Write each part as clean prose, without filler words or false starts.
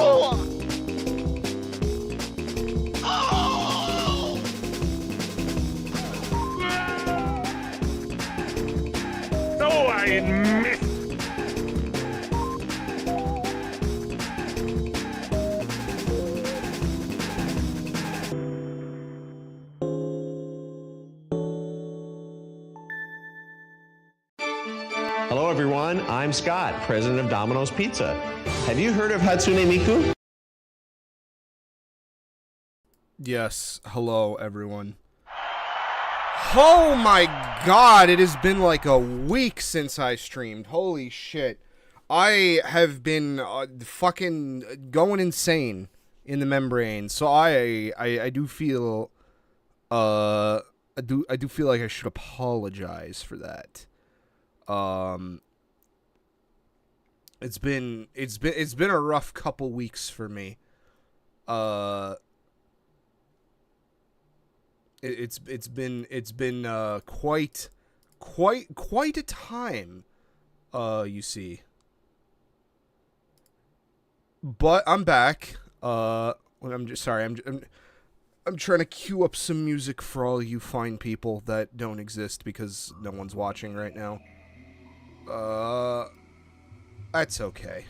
So I admit. Hello everyone, I'm Scott, president of Domino's Pizza. Have you heard of Hatsune Miku? Yes, hello everyone. Oh my god, it has been like a week since I streamed. Holy shit. I have been fucking going insane in the membrane. So I do feel I do feel like I should apologize for that. It's been a rough couple weeks for me. It's been quite a time, you see. But I'm back. I'm just sorry. I'm trying to queue up some music for all you fine people that don't exist because no one's watching right now. That's okay.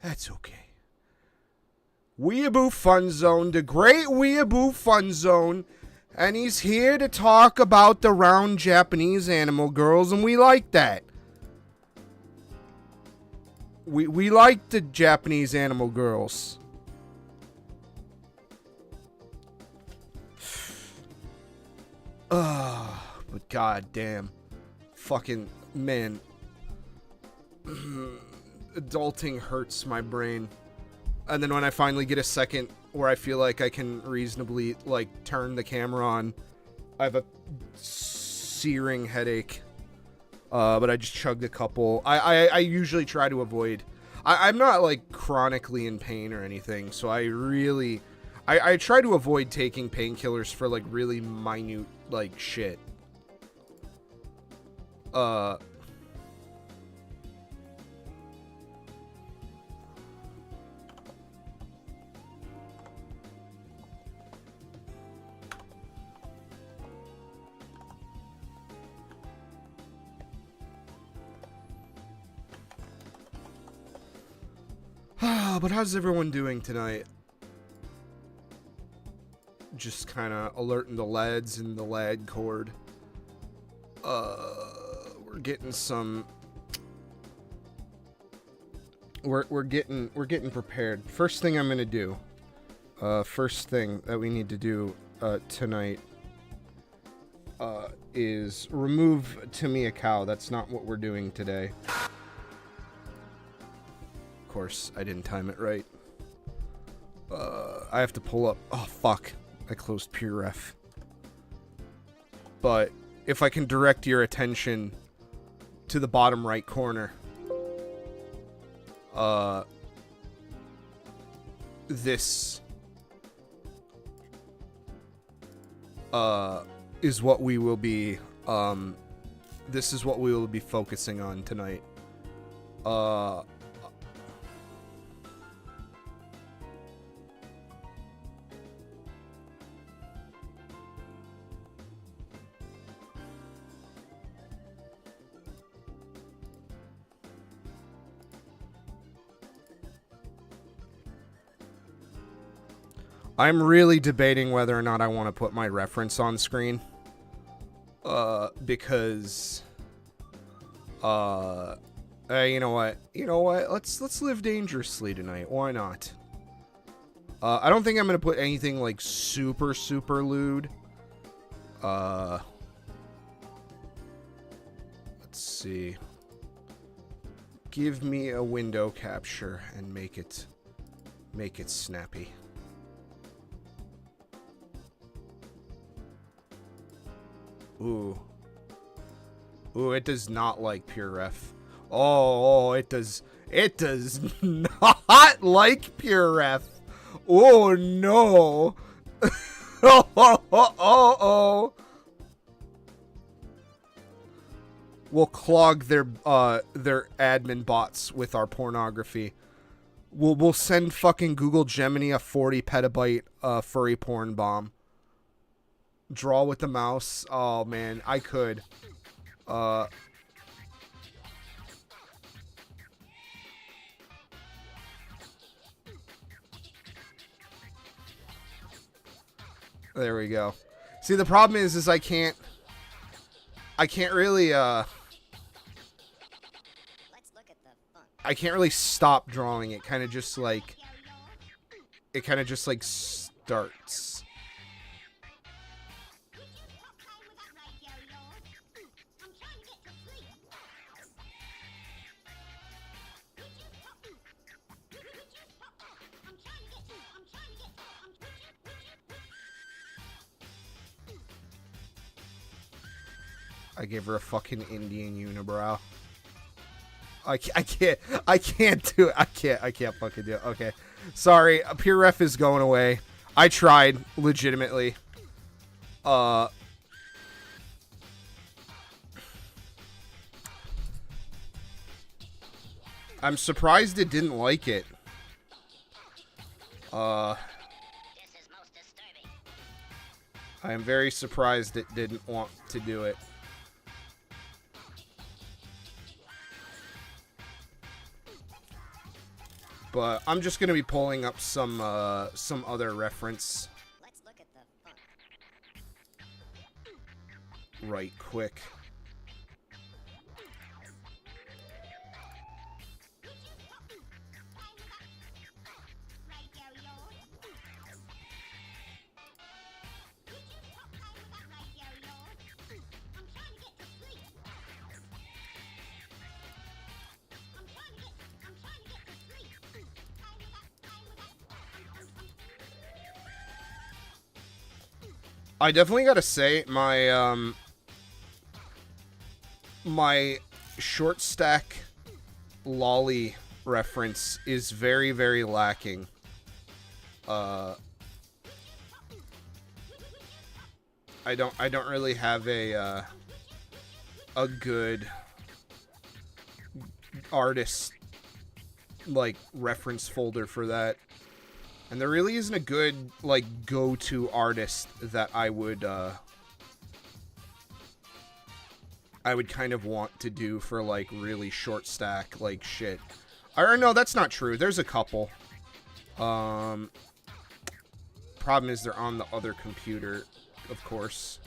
That's okay. WEEABOO-FUNZONE, the great WEEABOO-FUNZONE, and he's here to talk about the round Japanese animal girls, and we like that. We like the Japanese animal girls. But goddamn, fucking man, adulting hurts my brain. And then when I finally get a second where I feel like I can reasonably like turn the camera on, I have a searing headache. But I just chugged a couple. I usually try to avoid. I'm not like chronically in pain or anything, so I try to avoid taking painkillers for like really minute like shit. But how's everyone doing tonight? Just kind of alerting the lads in the lad cord. We're getting some. We're getting prepared. First thing I'm gonna do. First thing that we need to do tonight. Is remove Tamiya cow. That's not what we're doing today. Of course, I didn't time it right. I have to pull up. Oh, fuck. I closed Pure Ref. But if I can direct your attention to the bottom right corner. This is what we will be this is what we will be focusing on tonight. I'm really debating whether or not I want to put my reference on screen. Because you know what? Let's live dangerously tonight. Why not? I don't think I'm gonna put anything like super lewd. Let's see. Give me a window capture and make it snappy. Ooh, it does not like Pure Ref. Oh, it does not like Pure Ref. Oh, no. Oh. We'll clog their admin bots with our pornography. We'll send fucking Google Gemini a 40 petabyte furry porn bomb. Draw with the mouse. Oh man, I could. There we go. See, the problem is I can't really I can't really stop drawing. It kind of just like starts. I gave her a fucking Indian unibrow. I can't do it. I can't fucking do it. Okay. Sorry. Peer ref is going away. I tried, legitimately. I'm surprised it didn't like it. I am very surprised it didn't want to do it. But I'm just gonna be pulling up some other reference. Let's look at the font. Right quick. I definitely gotta say, my my short stack lolly reference is very, very lacking. I don't really have a good artist like reference folder for that. And there really isn't a good, like, go-to artist that I would kind of want to do for, like, really short stack, like, shit. Or, no, that's not true. There's a couple. Problem is they're on the other computer, of course.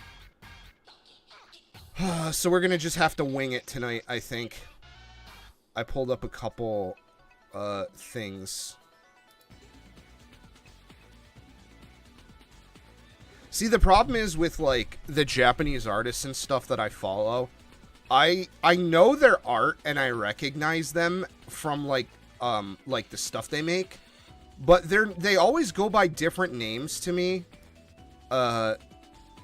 So we're gonna just have to wing it tonight, I think. I pulled up a couple, things. See, the problem is with, like, the Japanese artists and stuff that I follow, I know their art and I recognize them from, like the stuff they make, but they always go by different names to me. They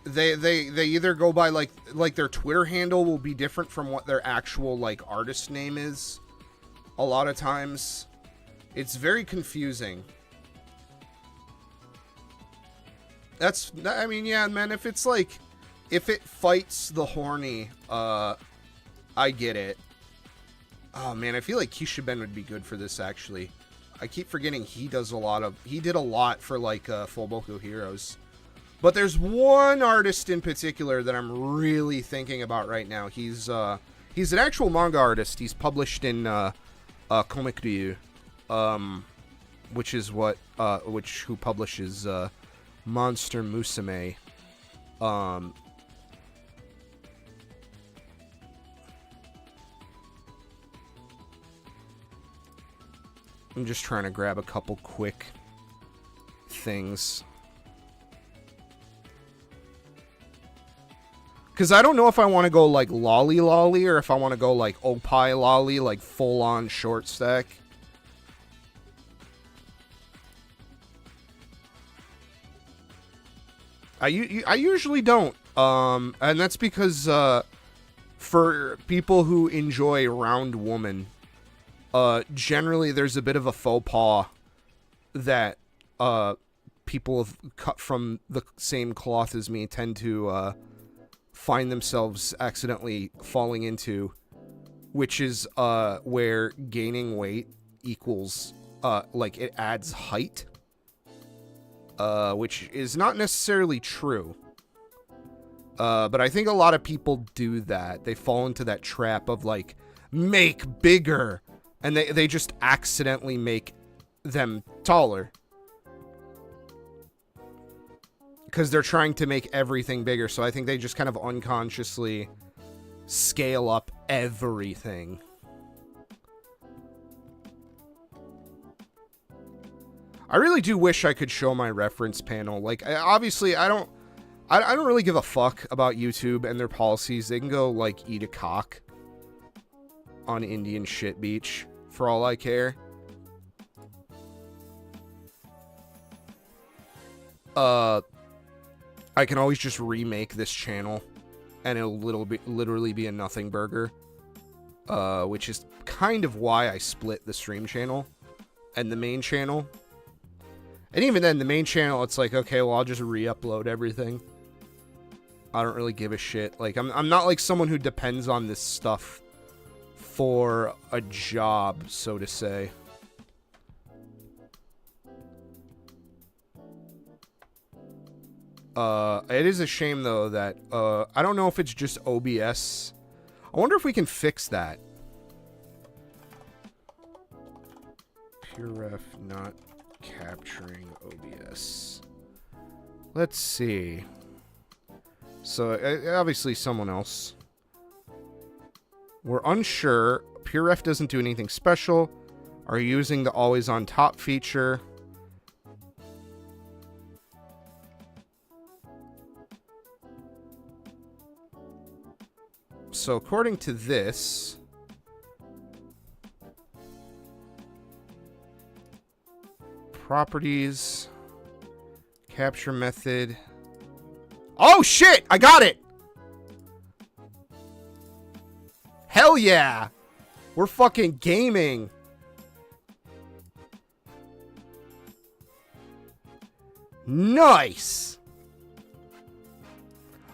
either go by, like their Twitter handle will be different from what their actual, like, artist name is. A lot of times. It's very confusing. I mean, yeah, man, if it's like, if it fights the horny, I get it. Oh, man, I feel like Kishiben would be good for this, actually. I keep forgetting he did a lot for, like, Fullboku Heroes. But there's one artist in particular that I'm really thinking about right now. He's an actual manga artist. He's published in, Comic Ryu, who publishes, Monster Musume. I'm just trying to grab a couple quick things. Because I don't know if I want to go like lolly lolly or if I want to go like opie lolly, like full on short stack. I usually don't, and that's because for people who enjoy round woman, generally there's a bit of a faux pas that people have cut from the same cloth as me tend to find themselves accidentally falling into, which is where gaining weight equals like it adds height, which is not necessarily true. But I think a lot of people do that. They fall into that trap of like, make bigger, and they just accidentally make them taller. Because they're trying to make everything bigger, so I think they just kind of unconsciously scale up everything. I really do wish I could show my reference panel. Like, obviously, I don't really give a fuck about YouTube and their policies. They can go, like, eat a cock on Indian shit beach, for all I care. I can always just remake this channel, and it'll literally be a nothing burger. Which is kind of why I split the stream channel and the main channel. And even then, the main channel, it's like, okay, well, I'll just re-upload everything. I don't really give a shit. Like, I'm not like someone who depends on this stuff for a job, so to say. It is a shame, though, that, I don't know if it's just OBS. I wonder if we can fix that. PureRef not capturing OBS. Let's see. So, obviously someone else. We're unsure. PureRef doesn't do anything special. Are using the always on top feature. So according to this, properties, capture method. Oh shit! I got it! Hell yeah! We're fucking gaming. Nice!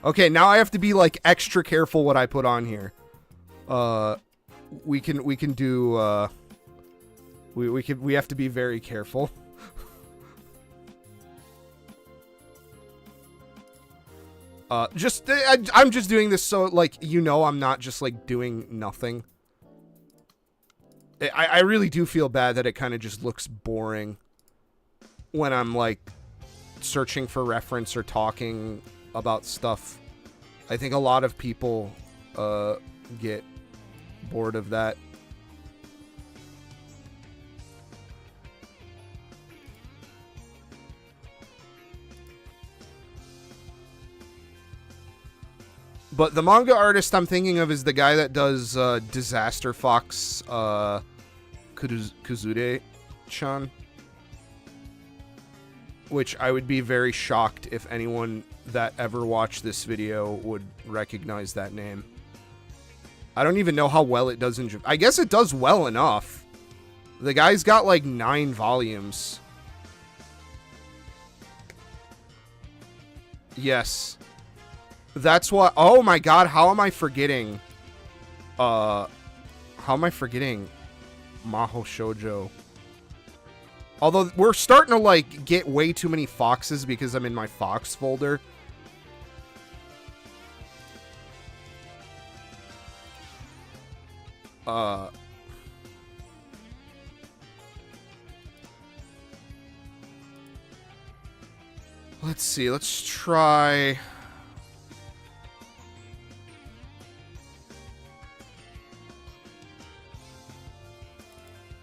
Okay, now I have to be like extra careful what I put on here. We can do we have to be very careful. I'm just doing this so like I'm not just like doing nothing. I really do feel bad that it kind of just looks boring when I'm like searching for reference or talking about stuff. I think a lot of people get bored of that. But the manga artist I'm thinking of is the guy that does Disaster Fox Kuzure-chan. Which I would be very shocked if anyone that ever watched this video would recognize that name. I don't even know how well it does in Japan. I guess it does well enough. The guy's got like 9 volumes. Yes. That's what... Oh my god, how am I forgetting? How am I forgetting Maho Shoujo? Although, we're starting to, like, get way too many foxes because I'm in my fox folder. Let's see, let's try...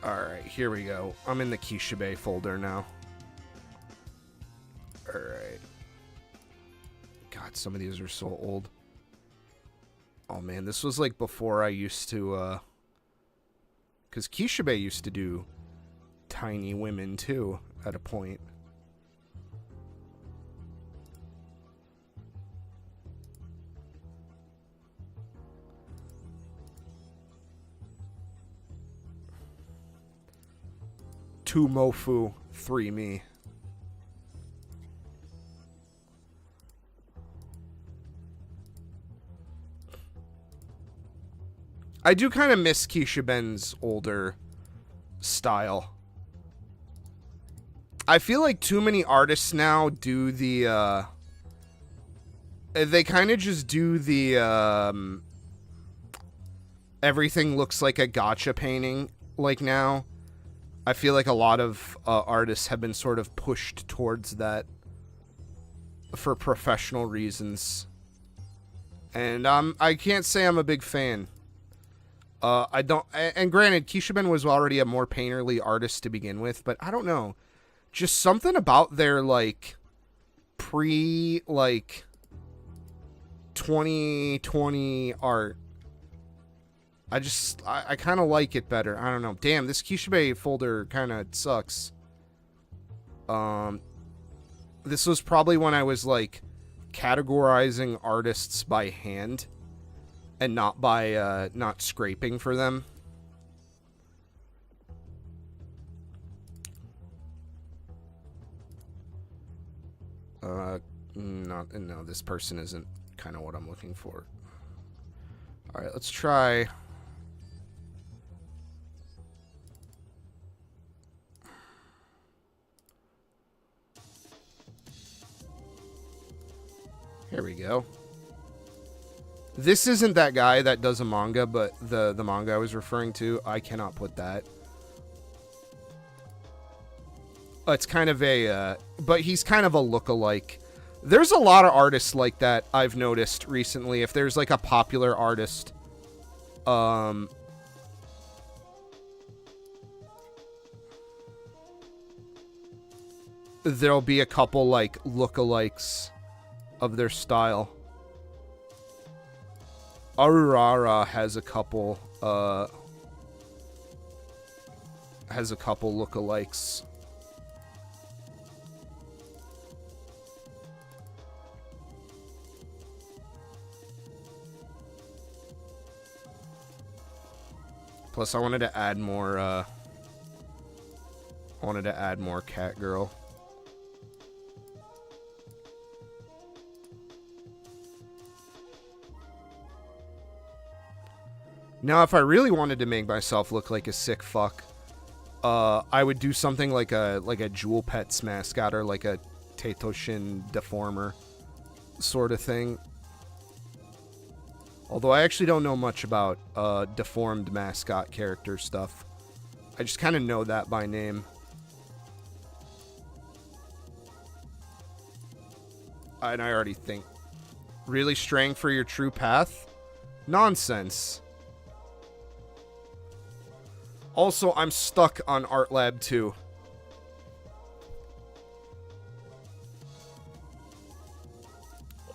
Alright, here we go. I'm in the Kishibe folder now. Alright. God, some of these are so old. Oh man, this was like before I used to, because Kishibe used to do tiny women too, at a point. Two Mofu, 3 me. I do kind of miss Kishiben's older style. I feel like too many artists now do the, they kind of just do the, everything looks like a gotcha painting, like, now. I feel like a lot of artists have been sort of pushed towards that for professional reasons. And I can't say I'm a big fan. I don't, and granted, Kishiben was already a more painterly artist to begin with, but I don't know. Just something about their, like, like, 2020 art. I kind of like it better. I don't know. Damn, this Kishibe folder kind of sucks. This was probably when I was, like, categorizing artists by hand and not by, not scraping for them. No, this person isn't kind of what I'm looking for. All right, let's try. Here we go. This isn't that guy that does a manga, but the manga I was referring to, I cannot put that. It's kind of a, but he's kind of a look-alike. There's a lot of artists like that I've noticed recently. If there's like a popular artist, there'll be a couple like look-alikes of their style. Arurara has a couple look-alikes. Plus, I wanted to add more, catgirl. Now, if I really wanted to make myself look like a sick fuck, I would do something like a Jewel Pets mascot or like a Teitoshin deformer sort of thing. Although I actually don't know much about deformed mascot character stuff. I just kind of know that by name. And I already think. Really straying for your true path? Nonsense. Also, I'm stuck on ARTLAB 2.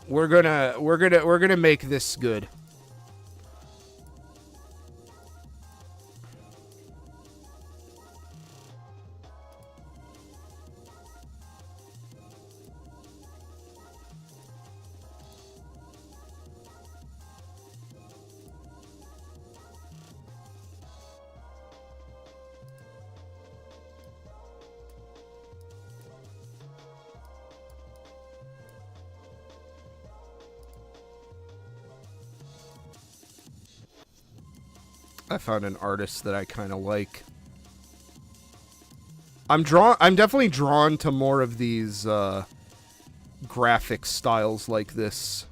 We're gonna make this good. I found an artist that I kind of like. I'm definitely drawn to more of these graphic styles like this.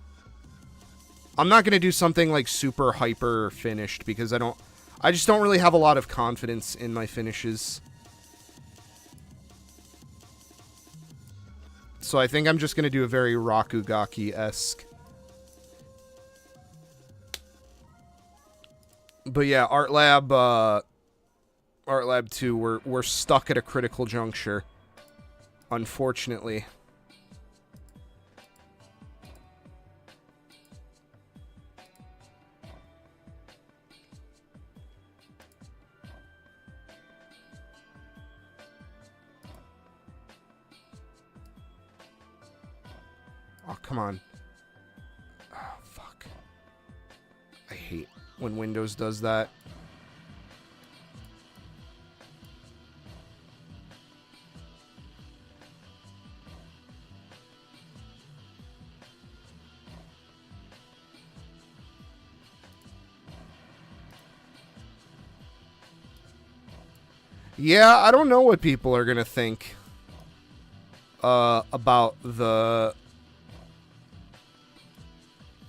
I'm not going to do something like super hyper finished because I just don't really have a lot of confidence in my finishes. So I think I'm just going to do a very Rakugaki-esque. But yeah, ARTLAB 2, we're stuck at a critical juncture, unfortunately. Oh, come on. Oh, fuck. I hate when Windows does that. Yeah, I don't know what people are gonna think. about the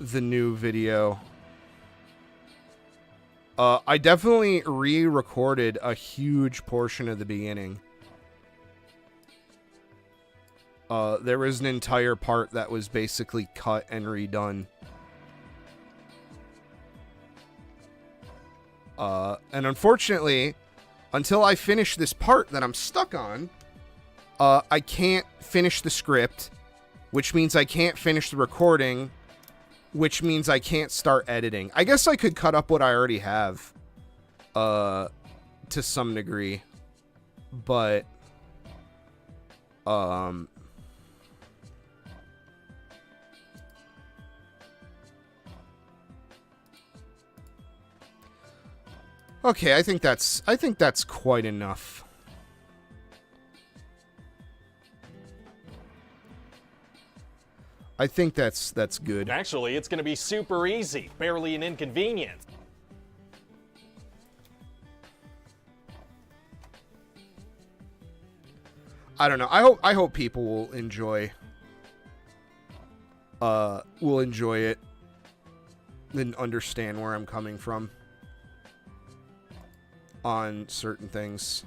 new video. I definitely re-recorded a huge portion of the beginning. There was an entire part that was basically cut and redone. And unfortunately, until I finish this part that I'm stuck on, I can't finish the script, which means I can't finish the recording, which means I can't start editing. I guess I could cut up what I already have, to some degree, but, okay, I think that's quite enough. I think that's good. Actually, it's going to be super easy, barely an inconvenience. I don't know. I hope people will enjoy it and understand where I'm coming from on certain things.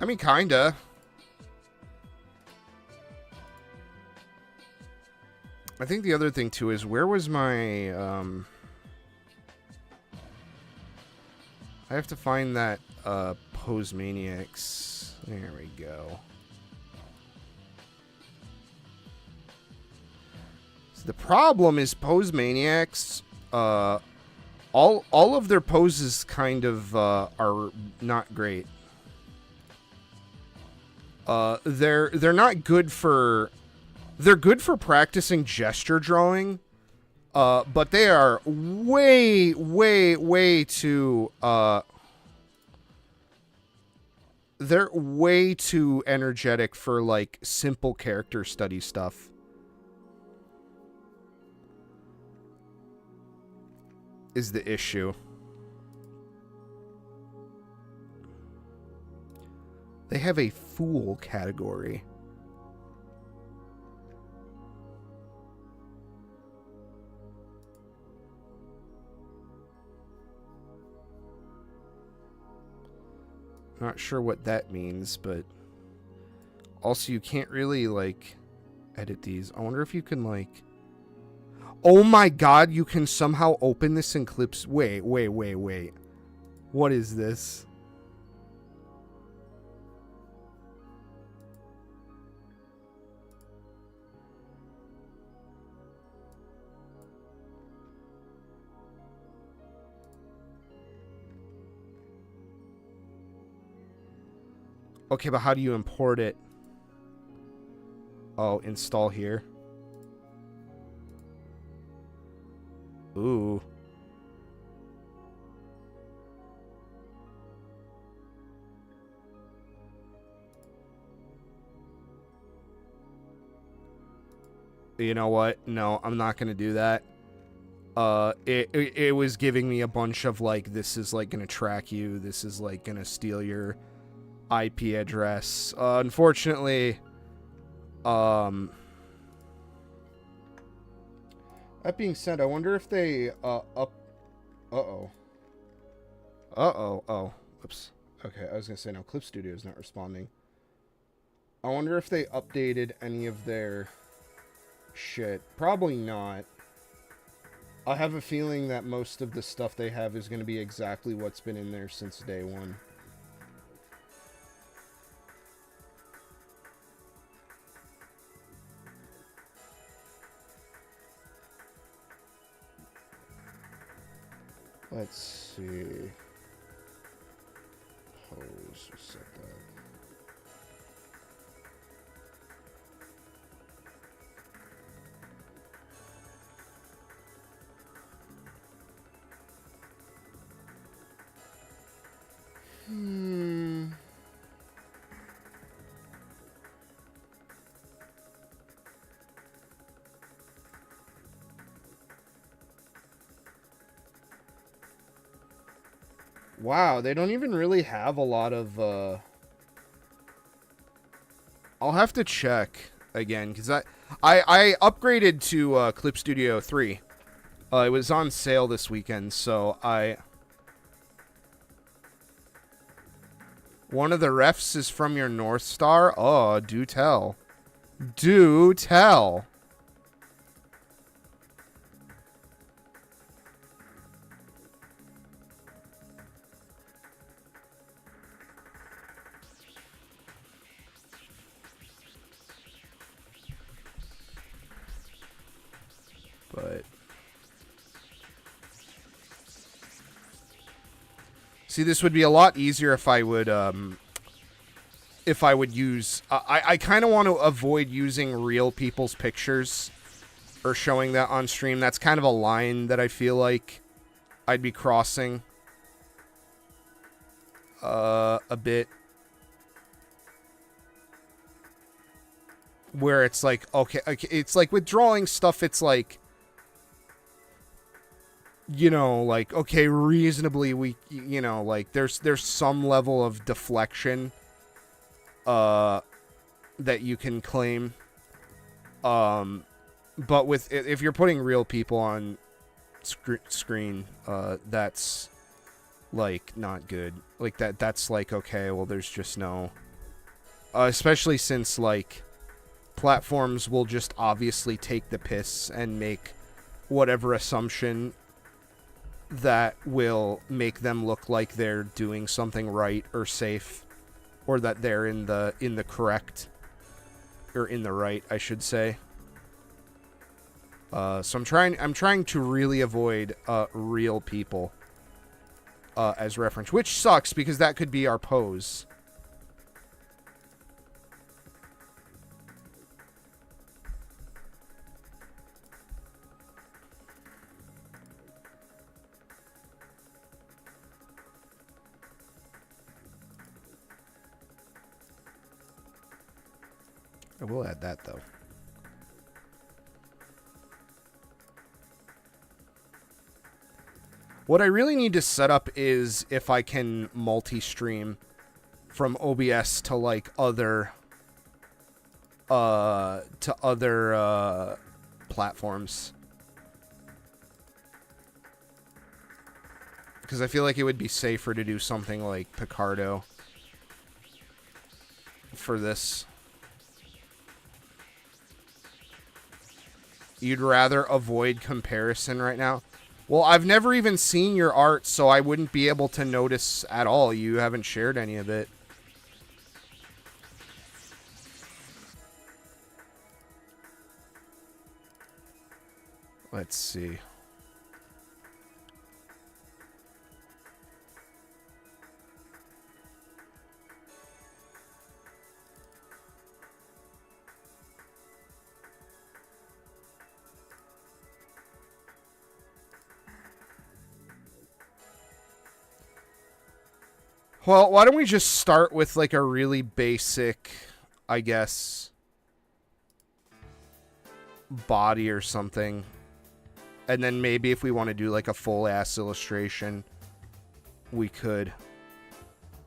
I mean, kinda. I think the other thing, too, is where was my, I have to find that, Pose Maniacs. There we go. So the problem is Pose Maniacs, all of their poses kind of, are not great. They're not good for... They're good for practicing gesture drawing, but they are way too... they're way too energetic for, like, simple character study stuff. Is the issue. They have a fool category. Not sure what that means, but also you can't really, like, edit these. I wonder if you can, like... Oh my god, you can somehow open this in clips. Wait. What is this? Okay, but how do you import it? Oh, install here. Ooh. You know what? No, I'm not gonna do that. It was giving me a bunch of, like, this is, like, gonna track you. This is, like, gonna steal your IP address. Unfortunately, that being said, I wonder if they, oh. Oops. Okay, I was gonna say, no, Clip Studio is not responding. I wonder if they updated any of their shit. Probably not. I have a feeling that most of the stuff they have is gonna be exactly what's been in there since day one. Let's see. Pose, set that. Wow, they don't even really have a lot of, I'll have to check again, because I upgraded to, Clip Studio 3. It was on sale this weekend, so One of the refs is from your North Star? Oh, do tell. Do tell. But see, this would be a lot easier if I would use I kind of want to avoid using real people's pictures or showing that on stream. That's kind of a line that I feel like I'd be crossing a bit, where it's like, okay, it's like with drawing stuff, it's like, you know, like, okay, reasonably, you know, like, there's some level of deflection, that you can claim, but if you're putting real people on screen, that's, like, not good. Like, that's like, okay, well, there's just no, especially since, like, platforms will just obviously take the piss and make whatever assumption that will make them look like they're doing something right or safe, or that they're in the correct, or in the right, I should say. So I'm trying to really avoid real people as reference, which sucks because that could be our pose. I will add that, though. What I really need to set up is if I can multi-stream from OBS to, like, other platforms. Because I feel like it would be safer to do something like Picardo for this. You'd rather avoid comparison right now? Well, I've never even seen your art, so I wouldn't be able to notice at all. You haven't shared any of it. Let's see. Well, why don't we just start with, like, a really basic, I guess, body or something. And then maybe if we want to do, like, a full-ass illustration, we could.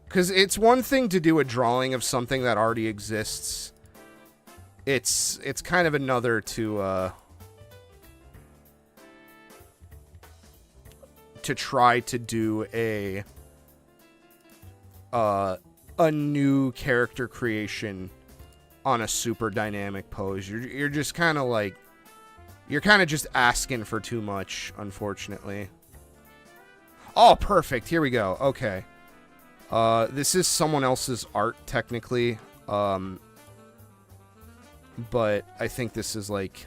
Because it's one thing to do a drawing of something that already exists. It's kind of another to try to do a new character creation on a super dynamic pose. You're just kind of like, you're kind of just asking for too much, unfortunately. Oh, perfect. Here we go. Okay. This is someone else's art, technically. But I think this is, like,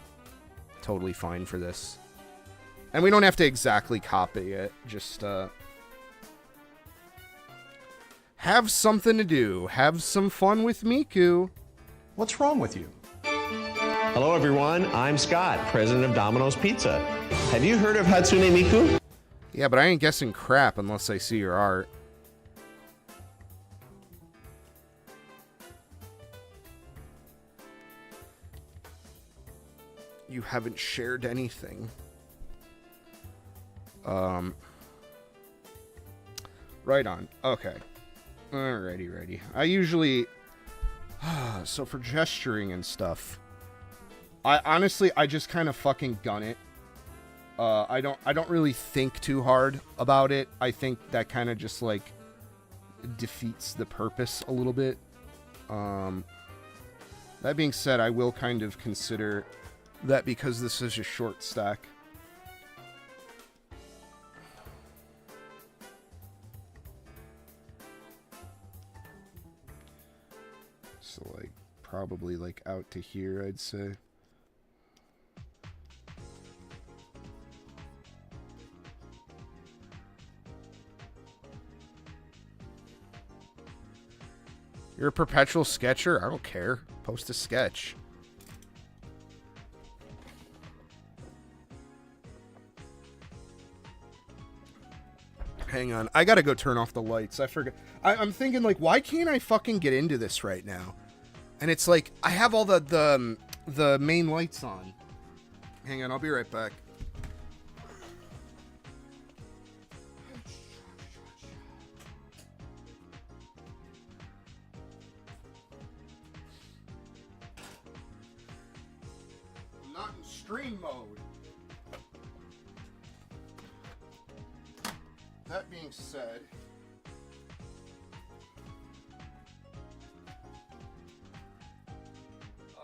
totally fine for this. And we don't have to exactly copy it. Just, have something to do. Have some fun with Miku. What's wrong with you? Hello, everyone. I'm Scott, president of Domino's Pizza. Have you heard of Hatsune Miku? Yeah, but I ain't guessing crap unless I see your art. You haven't shared anything. Right on. Okay. Alrighty, ready. I usually... so for gesturing and stuff, I just kind of fucking gun it. I don't really think too hard about it. I think that kind of just, like, defeats the purpose a little bit. That being said, I will kind of consider that because this is a short stack. So, like, probably, like, out to here, I'd say. You're a perpetual sketcher? I don't care. Post a sketch. Hang on. I gotta go turn off the lights. I forgot. I'm thinking, like, why can't I fucking get into this right now? And it's like, I have all the main lights on. Hang on, I'll be right back. I'm not in stream mode. That being said,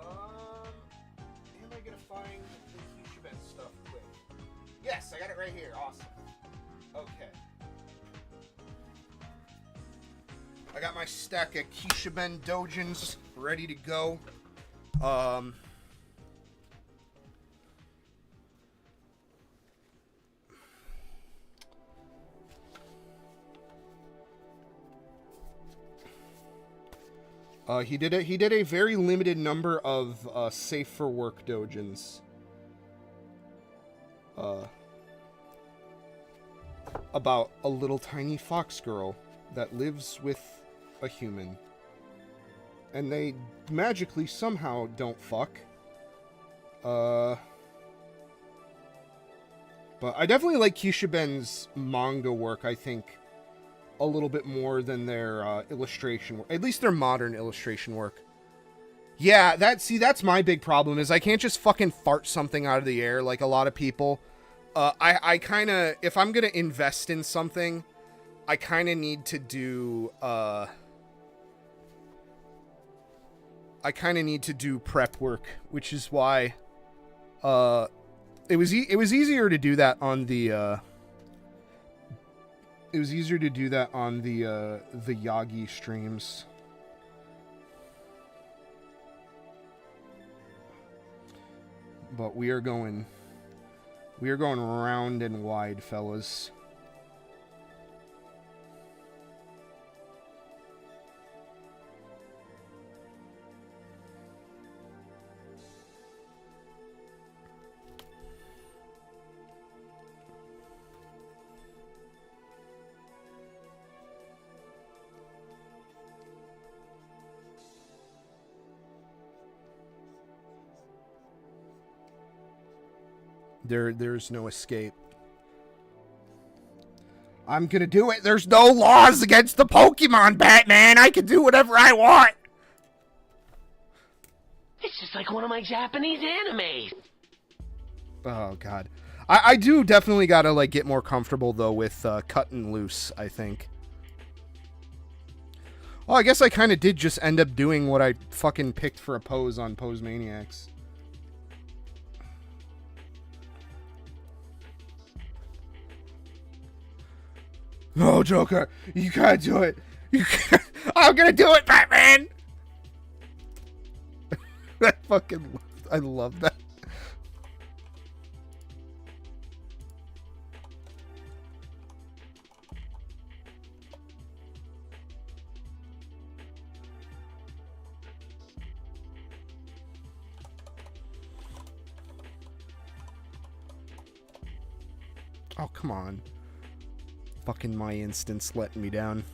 am I gonna find the Kishiben stuff quick? Yes, I got it right here. Awesome. Okay. I got my stack of Kishiben dojins ready to go. He did a very limited number of safe for work dojins. About a little tiny fox girl that lives with a human. And they magically somehow don't fuck. But I definitely like Kishiben's manga work, I think, a little bit more than their illustration work. At least their modern illustration work. Yeah, that's my big problem, is I can't just fucking fart something out of the air like a lot of people. I kind of, if I'm going to invest in something, I kind of need to do, prep work, which is why, it was easier to do that on the, the Yagi streams. But we are going round and wide, fellas. There's no escape. I'm gonna do it. There's no laws against the Pokemon, Batman. I can do whatever I want. It's just like one of my Japanese animes. Oh, God. I do definitely gotta, like, get more comfortable, though, with cutting loose, I think. Well, I guess I kind of did just end up doing what I fucking picked for a pose on Pose Maniacs. No, Joker, you can't do it. You can't. I'm gonna do it, Batman. I love that. Oh, come on. Fucking my instance letting me down.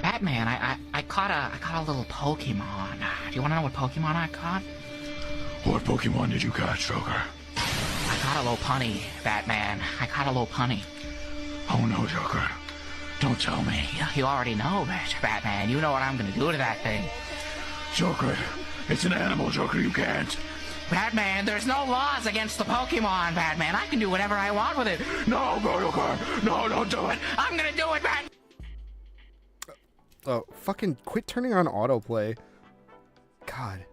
Batman, I caught a little Pokemon. Do you want to know what Pokemon I caught? What Pokemon did you catch, Joker? I caught a Lopunny, Batman. I caught a Lopunny. Oh no, Joker. Don't tell me. You already know, Batman. You know what I'm gonna do to that thing. Joker, it's an animal, Joker. You can't. Batman, there's no laws against the Pokemon, Batman. I can do whatever I want with it. No, Joker. No, don't do it. I'm gonna do it, Batman. Oh, fucking quit turning on autoplay. God.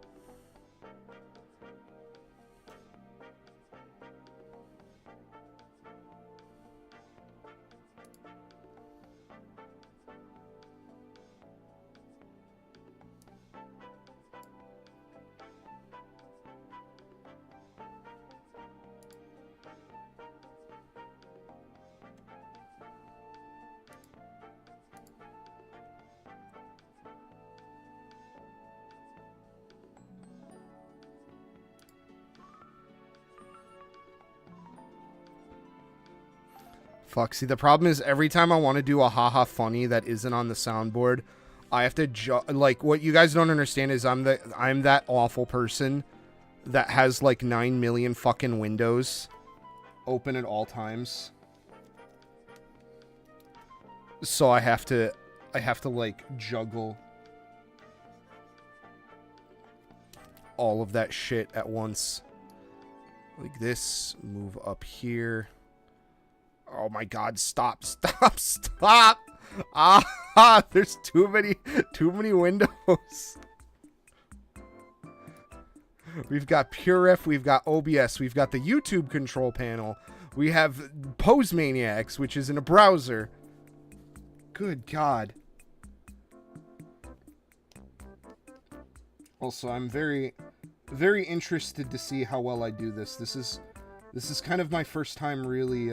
Fuck, see, the problem is every time I want to do a haha funny that isn't on the soundboard, I have to like, what you guys don't understand is I'm that awful person that has like 9 million fucking windows open at all times. So I have to like juggle all of that shit at once. Like this, move up here. Oh my god, stop. Ah, there's too many windows. We've got PureRef, we've got OBS, we've got the YouTube control panel. We have Pose Maniacs, which is in a browser. Good god. Also, I'm very interested to see how well I do this. This is kind of my first time really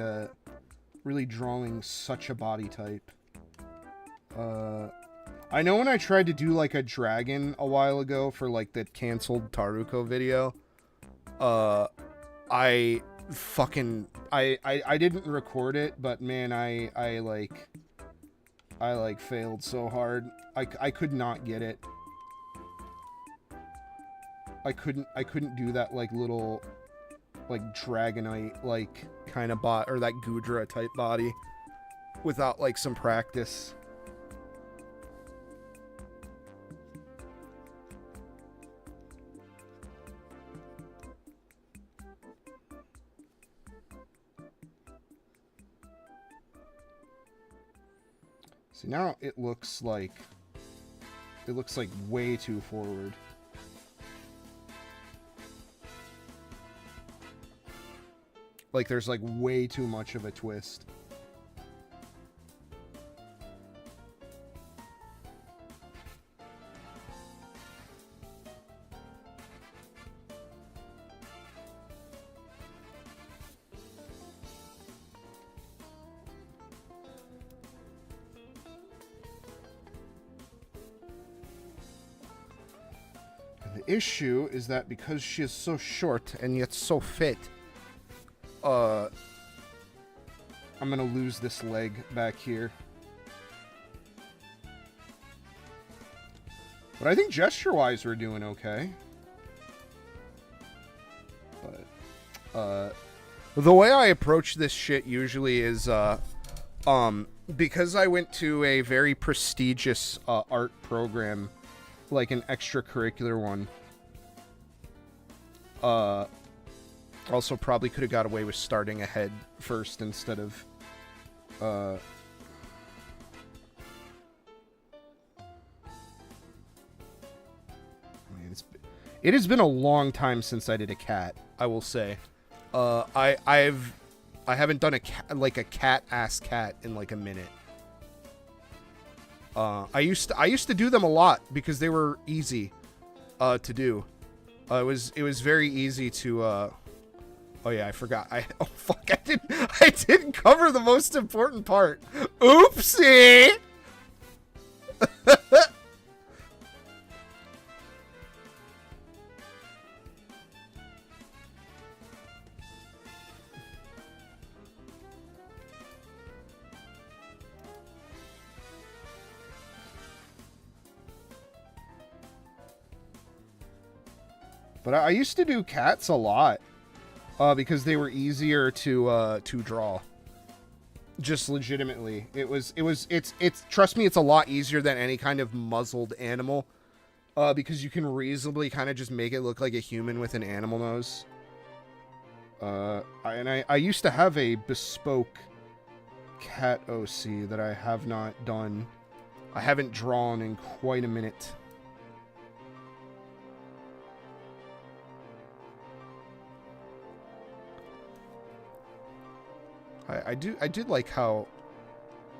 drawing such a body type. I know when I tried to do like a dragon a while ago for like that canceled Taruko video, I didn't record it, but man, I failed so hard. I could not get it. I couldn't do that like little like Dragonite like kind of bot, or that Gudra type body, without like some practice. See, now it looks like way too forward. Like there's like way too much of a twist. And the issue is that because she is so short and yet so fit, I'm gonna lose this leg back here. But I think gesture-wise we're doing okay. But, the way I approach this shit usually is, because I went to a very prestigious, art program, like an extracurricular one, also probably could have got away with starting ahead first instead of it has been a long time since I did a cat, I will say. I haven't done a cat ass cat in like a minute. I used to do them a lot because they were easy to do. It was very easy to oh yeah, I forgot. Oh fuck, I didn't cover the most important part. Oopsie. But I used to do cats a lot because they were easier to draw. Just legitimately, it's trust me, it's a lot easier than any kind of muzzled animal because you can reasonably kind of just make it look like a human with an animal nose. I used to have a bespoke cat OC that I have not done. I haven't drawn in quite a minute. I did like how,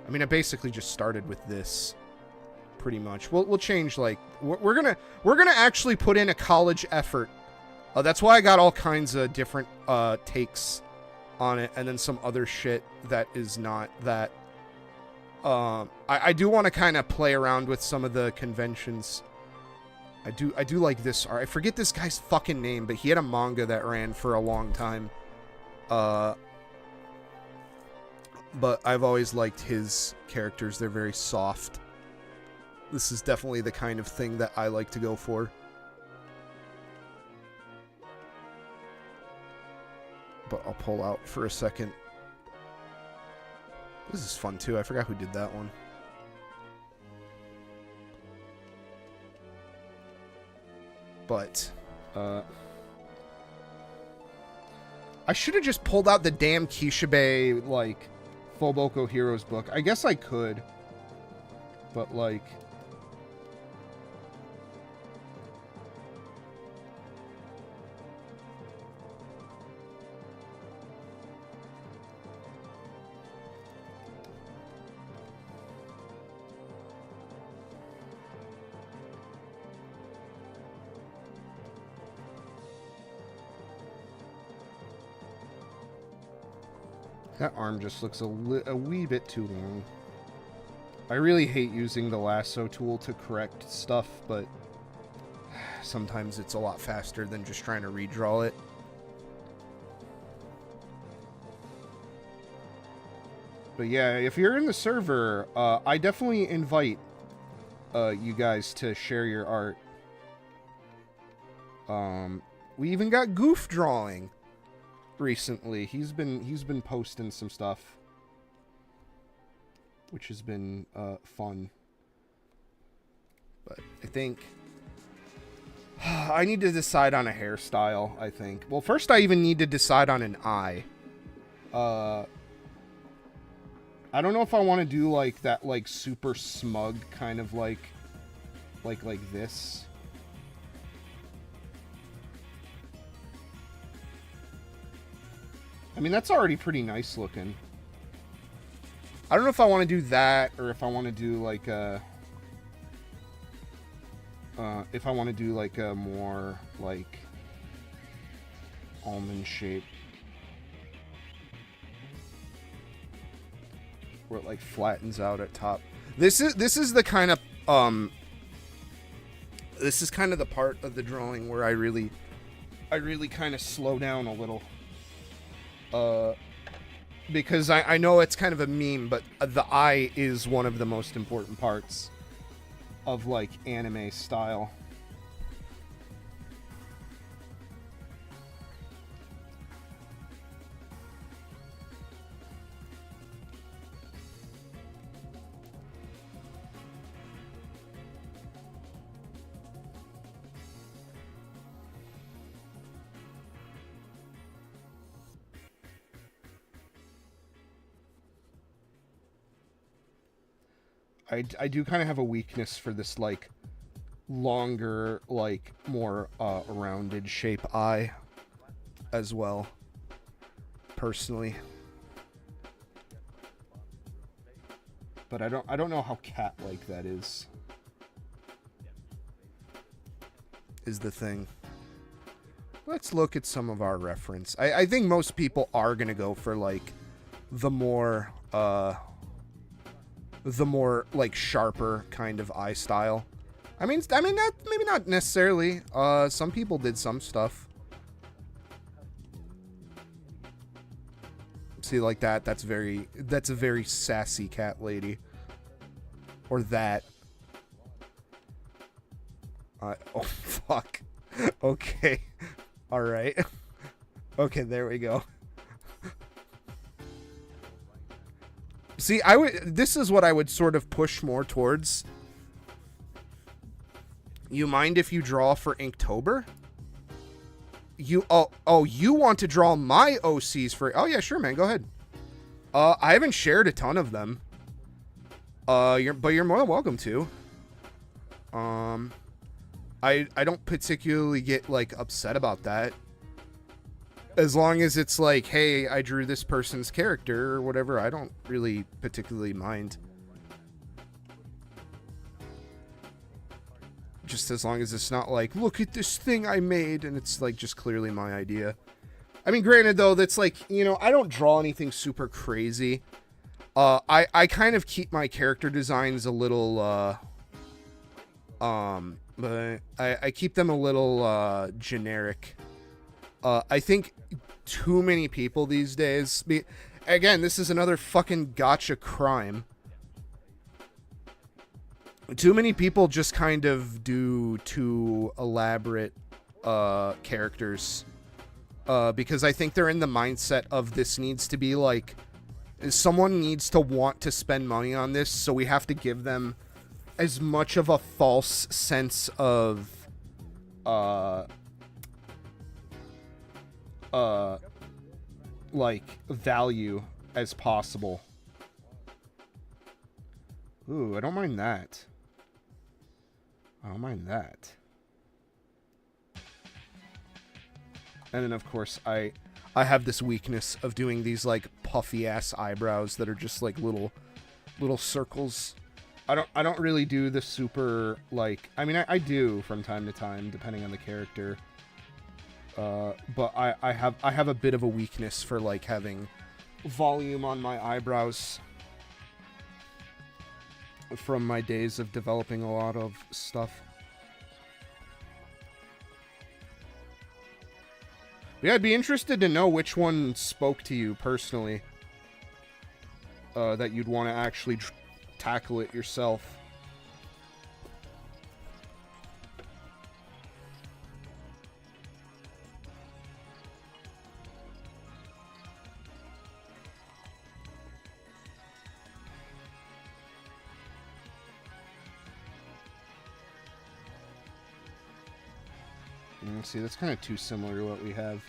I mean, I basically just started with this, pretty much. We'll change, like, we're gonna actually put in a college effort. That's why I got all kinds of different takes on it, and then some other shit that is not that. I do want to kind of play around with some of the conventions. I do like this art. I forget this guy's fucking name, but he had a manga that ran for a long time. But I've always liked his characters. They're very soft. This is definitely the kind of thing that I like to go for. But I'll pull out for a second. This is fun too. I forgot who did that one. But, I should have just pulled out the damn Kishibe, like, Foboko Heroes book. I guess I could. But, like... That arm just looks a wee bit too long. I really hate using the lasso tool to correct stuff, but sometimes it's a lot faster than just trying to redraw it. But yeah, if you're in the server, I definitely invite you guys to share your art. We even got Goof Drawing recently. He's been posting some stuff, which has been fun. But I think I need to decide on a hairstyle, I think. Well, first I even need to decide on an eye. I don't know if I want to do like that, like super smug kind of like this. I mean, that's already pretty nice looking. I don't know if I want to do that, or if I want to do like a... if I want to do like a more like almond shape, where it like flattens out at top. This is the kind of this is kind of the part of the drawing where I really kind of slow down a little. Because I know it's kind of a meme, but the eye is one of the most important parts of, like, anime style. I do kind of have a weakness for this, like, longer, like, more rounded shape eye as well, personally. But I don't know how cat-like that is the thing. Let's look at some of our reference. I think most people are gonna go for, like, the more like sharper kind of eye style. I mean that maybe not necessarily. Some people did some stuff. See, like that. That's a very sassy cat lady. Or that. Oh fuck. Okay. All right. Okay, there we go. See, this is what I would sort of push more towards. You mind if you draw for Inktober? You you want to draw my OCs for... Oh yeah, sure, man, go ahead. I haven't shared a ton of them. But you're more than welcome to. I don't particularly get like upset about that. As long as it's like, hey, I drew this person's character or whatever, I don't really particularly mind. Just as long as it's not like, look at this thing I made, and it's like just clearly my idea. I mean, granted though, that's like, you know, I don't draw anything super crazy. I kind of keep my character designs a little, but I keep them a little, generic. I think too many people these days, again, this is another fucking gotcha crime. Too many people just kind of do too elaborate, characters. Because I think they're in the mindset of this needs to be like, someone needs to want to spend money on this, so we have to give them as much of a false sense of, like, value as possible. Ooh, I don't mind that. I don't mind that. And then, of course, I have this weakness of doing these, like, puffy-ass eyebrows that are just, like, little circles. I don't really do the super, like... I mean, I do from time to time, depending on the character. But I have a bit of a weakness for, like, having volume on my eyebrows from my days of developing a lot of stuff. Yeah, I'd be interested to know which one spoke to you personally. That you'd want to actually tackle it yourself. See, that's kind of too similar to what we have.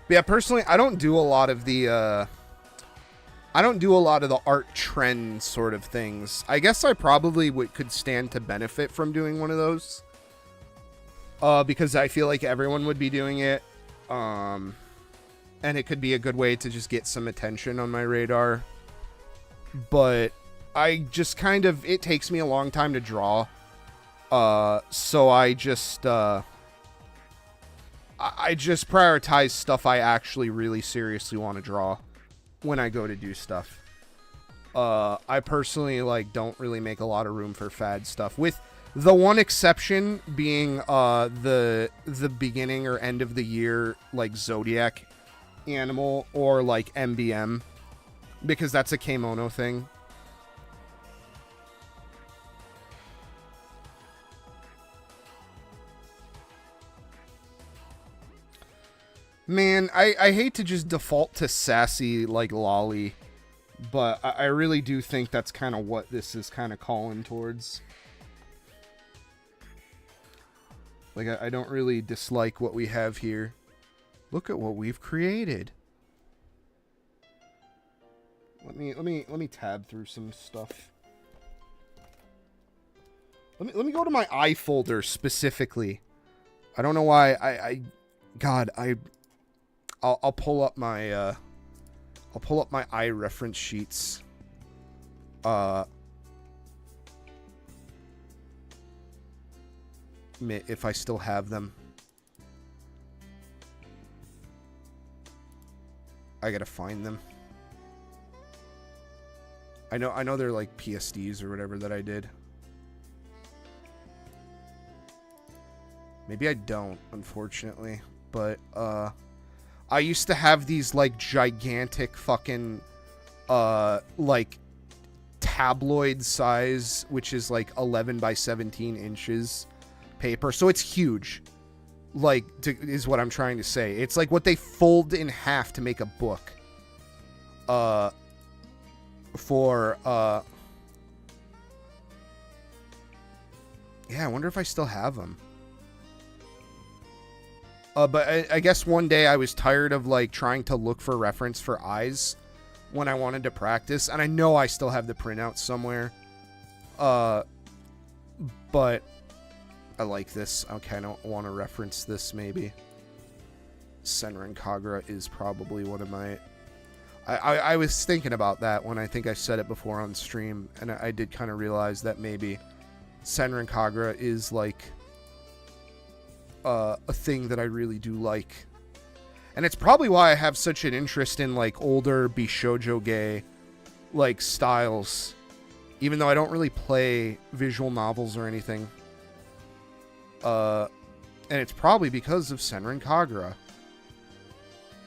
But yeah, personally, I don't do a lot of the art trend sort of things. I guess I probably could stand to benefit from doing one of those. Because I feel like everyone would be doing it. And it could be a good way to just get some attention on my radar. But I just kind of... It takes me a long time to draw. So I just prioritize stuff I actually really seriously want to draw when I go to do stuff. I personally, like, don't really make a lot of room for fad stuff, with the one exception being the beginning or end of the year, like, Zodiac animal or like MBM, because that's a Kemono thing. Man, I hate to just default to sassy, like, lolly, but I really do think that's kind of what this is kind of calling towards. Like, I don't really dislike what we have here. Look at what we've created. Let me tab through some stuff. Let me go to my eye folder specifically. I don't know why I'll pull up my eye reference sheets. If I still have them. I gotta find them. I know they're like PSDs or whatever that I did. Maybe I don't, unfortunately. But, I used to have these, like, gigantic fucking, like, tabloid size, which is, like, 11 by 17 inches paper. So it's huge, like, is what I'm trying to say. It's like what they fold in half to make a book. Yeah, I wonder if I still have them. But I guess one day I was tired of, like, trying to look for reference for eyes when I wanted to practice. And I know I still have the printout somewhere. But I like this. I kind of want to reference this, maybe. Senran Kagura is probably one of my... I was thinking about that when I think I said it before on stream. And I did kind of realize that maybe Senran Kagura is, like... a thing that I really do like. And it's probably why I have such an interest in, like, older Bishoujo gay, like, styles. Even though I don't really play visual novels or anything. And it's probably because of Senran Kagura.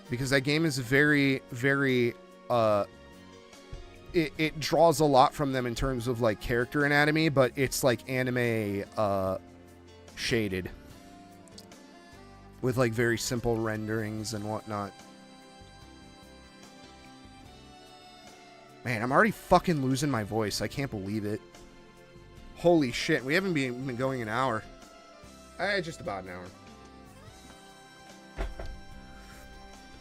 Because that game is very, very, it draws a lot from them in terms of, like, character anatomy, but it's, like, anime, shaded. With, like, very simple renderings and whatnot. Man, I'm already fucking losing my voice. I can't believe it. Holy shit. We haven't been going an hour. Just about an hour.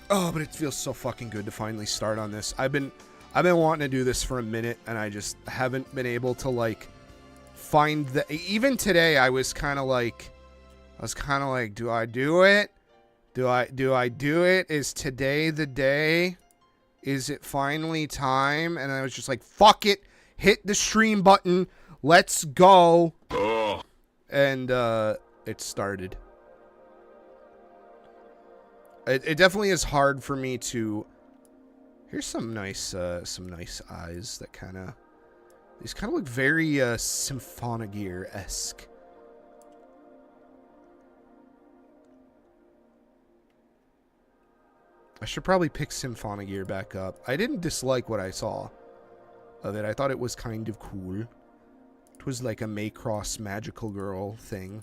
Oh, but it feels so fucking good to finally start on this. I've been wanting to do this for a minute, and I just haven't been able to, like, find the... Even today, I was kind of like, do I do it? Do I do it? Is today the day? Is it finally time? And I was just like, fuck it. Hit the stream button. Let's go. Ugh. And it started. It definitely is hard for me to... Here's some nice eyes that kind of... These kind of look very Symphonogear-esque. I should probably pick Symphonogear back up. I didn't dislike what I saw of it. I thought it was kind of cool. It was like a Macross magical girl thing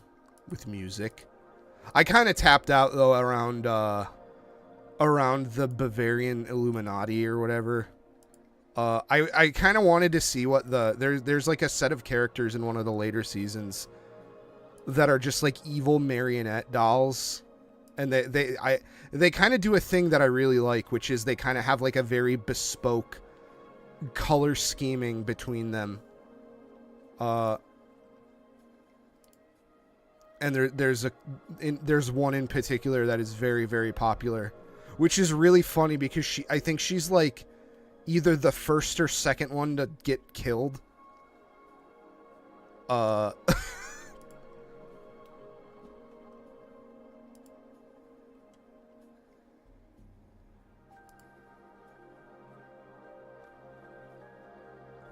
with music. I kind of tapped out, though, around the Bavarian Illuminati or whatever. I kind of wanted to see what there's like a set of characters in one of the later seasons that are just like evil marionette dolls. And they kind of do a thing that I really like, which is they kind of have like a very bespoke color scheming between them. And there's one in particular that is very, very popular, which is really funny because I think she's like either the first or second one to get killed.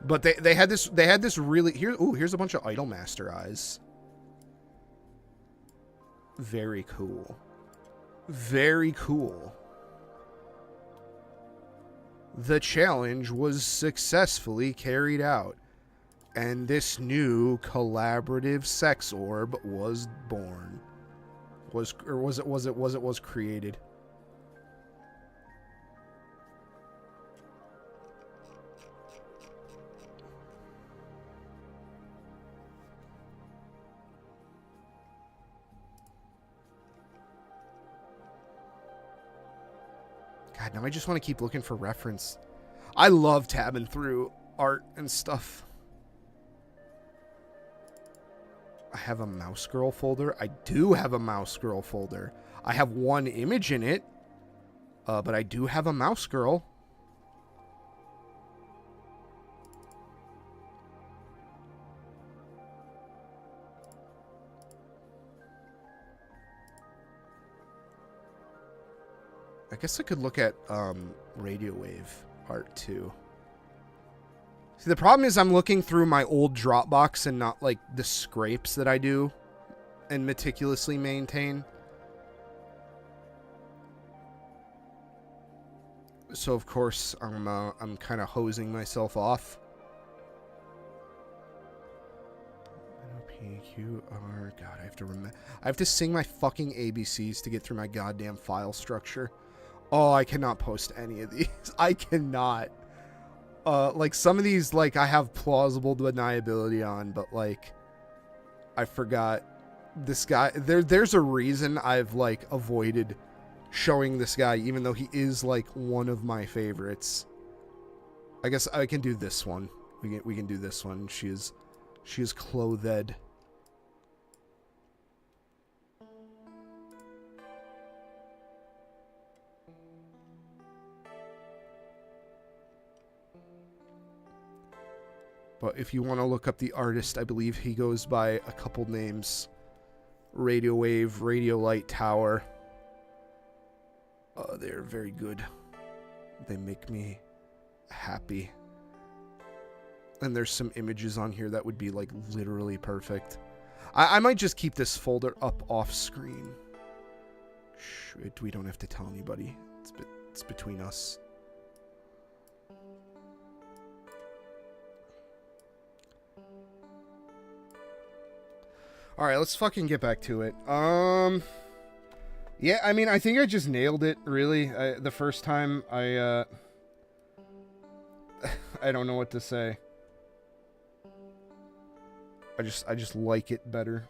But they had this really here's a bunch of Idolmaster eyes. Very cool. Very cool. The challenge was successfully carried out, and this new collaborative sex orb was born. Was created. God, now I just want to keep looking for reference. I love tabbing through art and stuff. I have a Mouse Girl folder. I do have a Mouse Girl folder. I have one image in it, but I do have a Mouse Girl. I guess I could look at Radio Wave art too. See, the problem is I'm looking through my old Dropbox and not, like, the scrapes that I do and meticulously maintain. So, of course, I'm kind of hosing myself off. P-Q-R... God, I have to sing my fucking ABCs to get through my goddamn file structure. Oh, I cannot post any of these. I cannot. Like, some of these, like, I have plausible deniability on, but, like, I forgot this guy. There's a reason I've, like, avoided showing this guy, even though he is, like, one of my favorites. I guess I can do this one. We can do this one. She is clothed. But if you want to look up the artist, I believe he goes by a couple names. Radio Wave, Radio Light Tower. They're very good. They make me happy. And there's some images on here that would be, like, literally perfect. I might just keep this folder up off screen. Shh, we don't have to tell anybody. It's between us. Alright, let's fucking get back to it. Yeah, I mean, I think I just nailed it, really. The first time, I don't know what to say. I just like it better.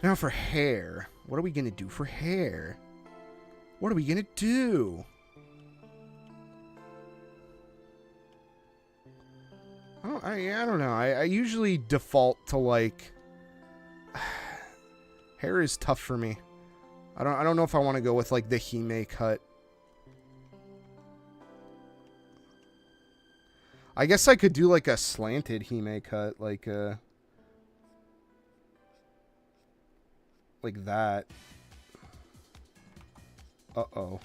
Now for hair. What are we gonna do for hair? What are we gonna do? I don't know. I usually default to, like, hair is tough for me. I don't know if I want to go with, like, the Hime cut. I guess I could do, like, a slanted Hime cut, like that. Uh-oh.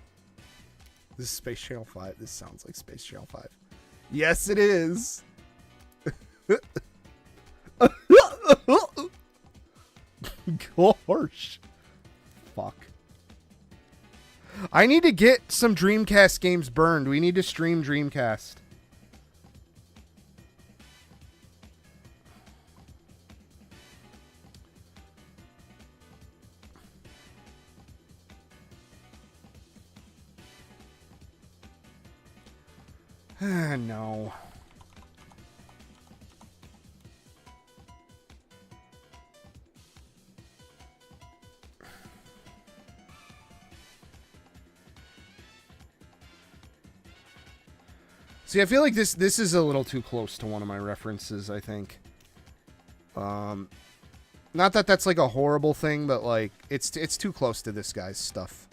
This is Space Channel 5. This sounds like Space Channel 5. Yes, it is. Gosh. Fuck. I need to get some Dreamcast games burned. We need to stream Dreamcast. No. See, I feel like this is a little too close to one of my references, I think. Not that that's, like, a horrible thing, but, like, it's too close to this guy's stuff.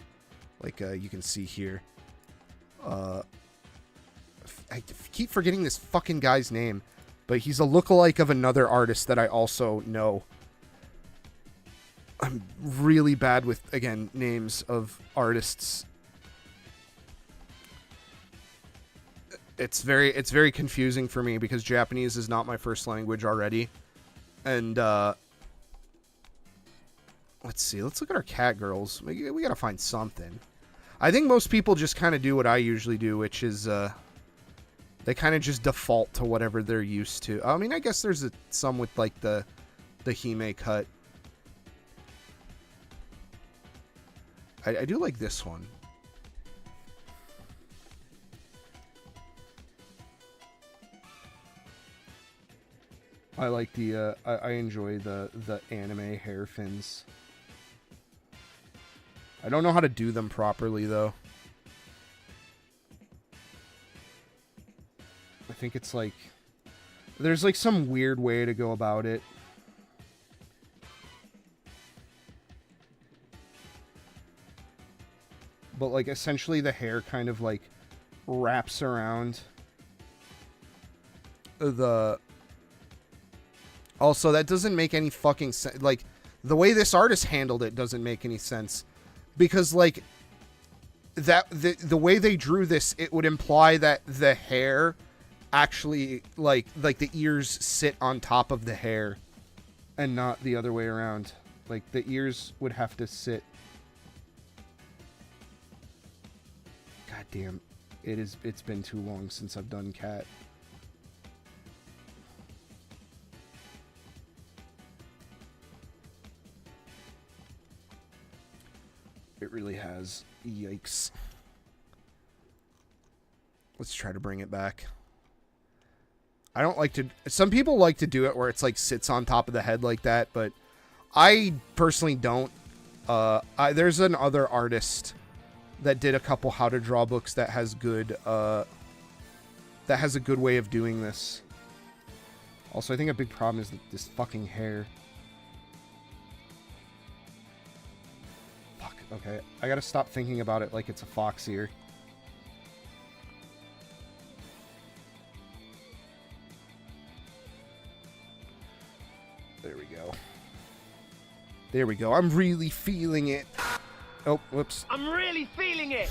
Like, you can see here. I keep forgetting this fucking guy's name, but he's a lookalike of another artist that I also know. I'm really bad with, again, names of artists. It's very confusing for me because Japanese is not my first language already. And, let's see. Let's look at our catgirls. We gotta find something. I think most people just kind of do what I usually do, which is, they kind of just default to whatever they're used to. I mean, I guess there's some with, like, the Hime cut. I do like this one. I like the, I enjoy the anime hair fins. I don't know how to do them properly, though. I think it's like... There's, like, some weird way to go about it. But, like, essentially the hair kind of, like, wraps around the Also, that doesn't make any fucking sense. Like, the way this artist handled it doesn't make any sense. Because, like, the way they drew this, it would imply that the hair actually, like the ears sit on top of the hair and not the other way around. Like, the ears would have to sit. God damn. It's been too long since I've done cat. It really has. Yikes. Let's try to bring it back. I don't like to... Some people like to do it where it's like sits on top of the head like that, but I personally don't. There's another artist that did a couple how to draw books that has good... that has a good way of doing this. Also, I think a big problem is this fucking hair. Fuck, okay. I gotta stop thinking about it like it's a fox ear. There we go. There we go. I'm really feeling it. Oh, whoops. I'm really feeling it.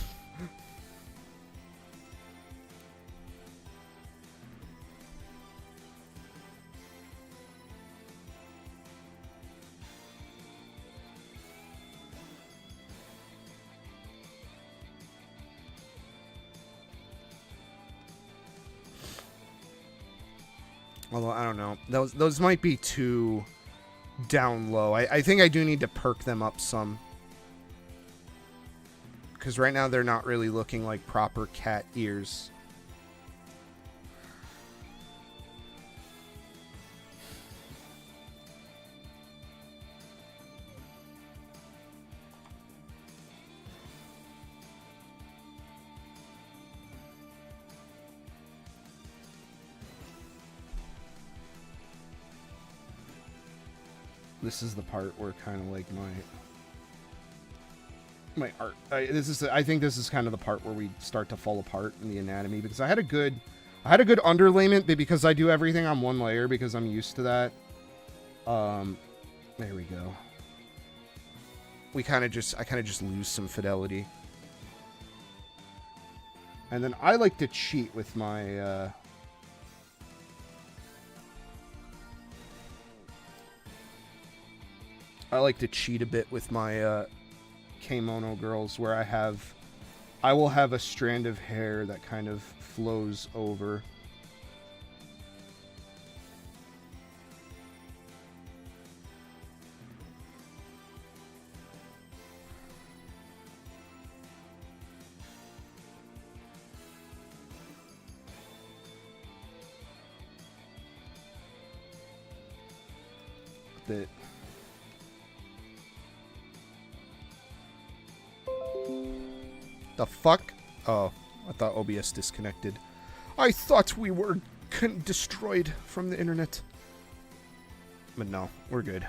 Although, I don't know. Those might be too down low. I think I do need to perk them up some. Because right now they're not really looking like proper cat ears. This is the part where kind of like my art. I think this is kind of the part where we start to fall apart in the anatomy, because I had a good underlayment, but because I do everything on one layer because I'm used to that. There we go. I kind of just lose some fidelity. And then I like to cheat with my I like to cheat a bit with my kimono girls, where I will have a strand of hair that kind of flows over. That. The fuck? Oh, I thought OBS disconnected. I thought we were destroyed from the internet. But no, we're good.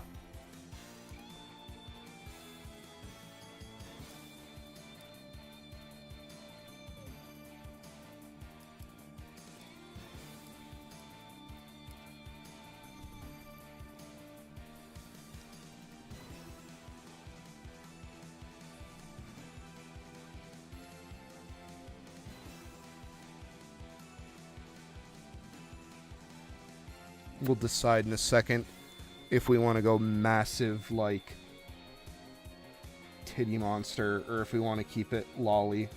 We'll decide in a second if we want to go massive, like, titty monster, or if we want to keep it lolly.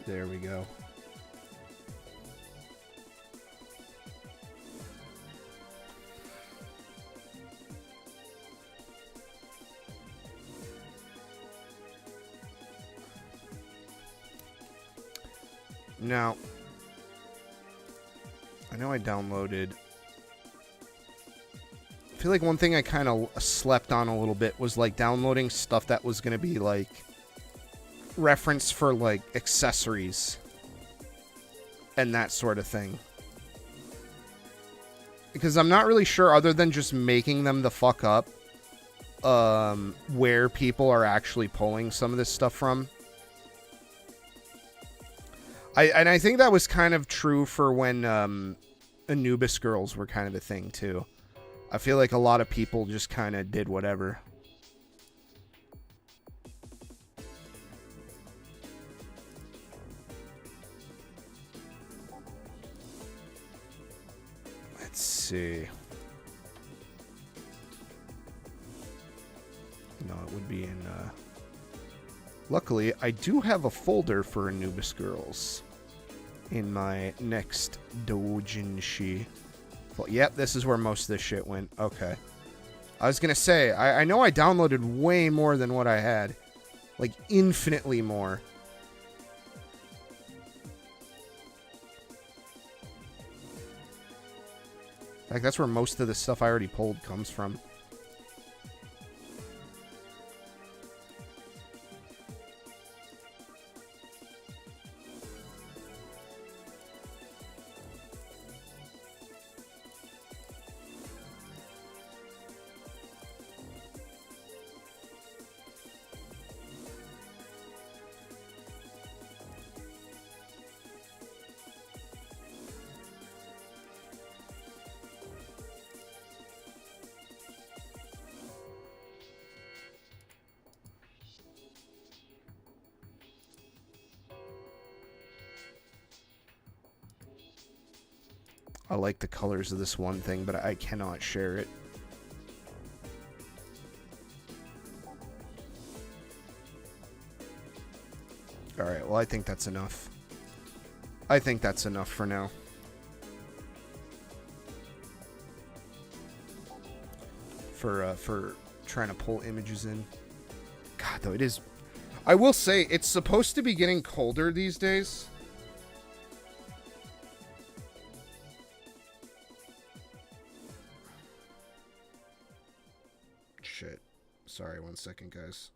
There we go. Now, I know I downloaded... I feel like one thing I kind of slept on a little bit was, like, downloading stuff that was going to be, like, reference for, like, accessories and that sort of thing. Because I'm not really sure, other than just making them the fuck up, where people are actually pulling some of this stuff from. I think that was kind of true for when Anubis girls were kind of a thing, too. I feel like a lot of people just kind of did whatever. Let's see. No, it would be in... Luckily, I do have a folder for Anubis girls in my next doujinshi. Well, yep, this is where most of this shit went. Okay. I was gonna say, I know I downloaded way more than what I had. Like, infinitely more. In fact, that's where most of the stuff I already pulled comes from. I like the colors of this one thing, but I cannot share it. Alright, well, I think that's enough. I think that's enough for now. For trying to pull images in. God, though, it is... I will say, it's supposed to be getting colder these days. Shit. Sorry, 1 second, guys.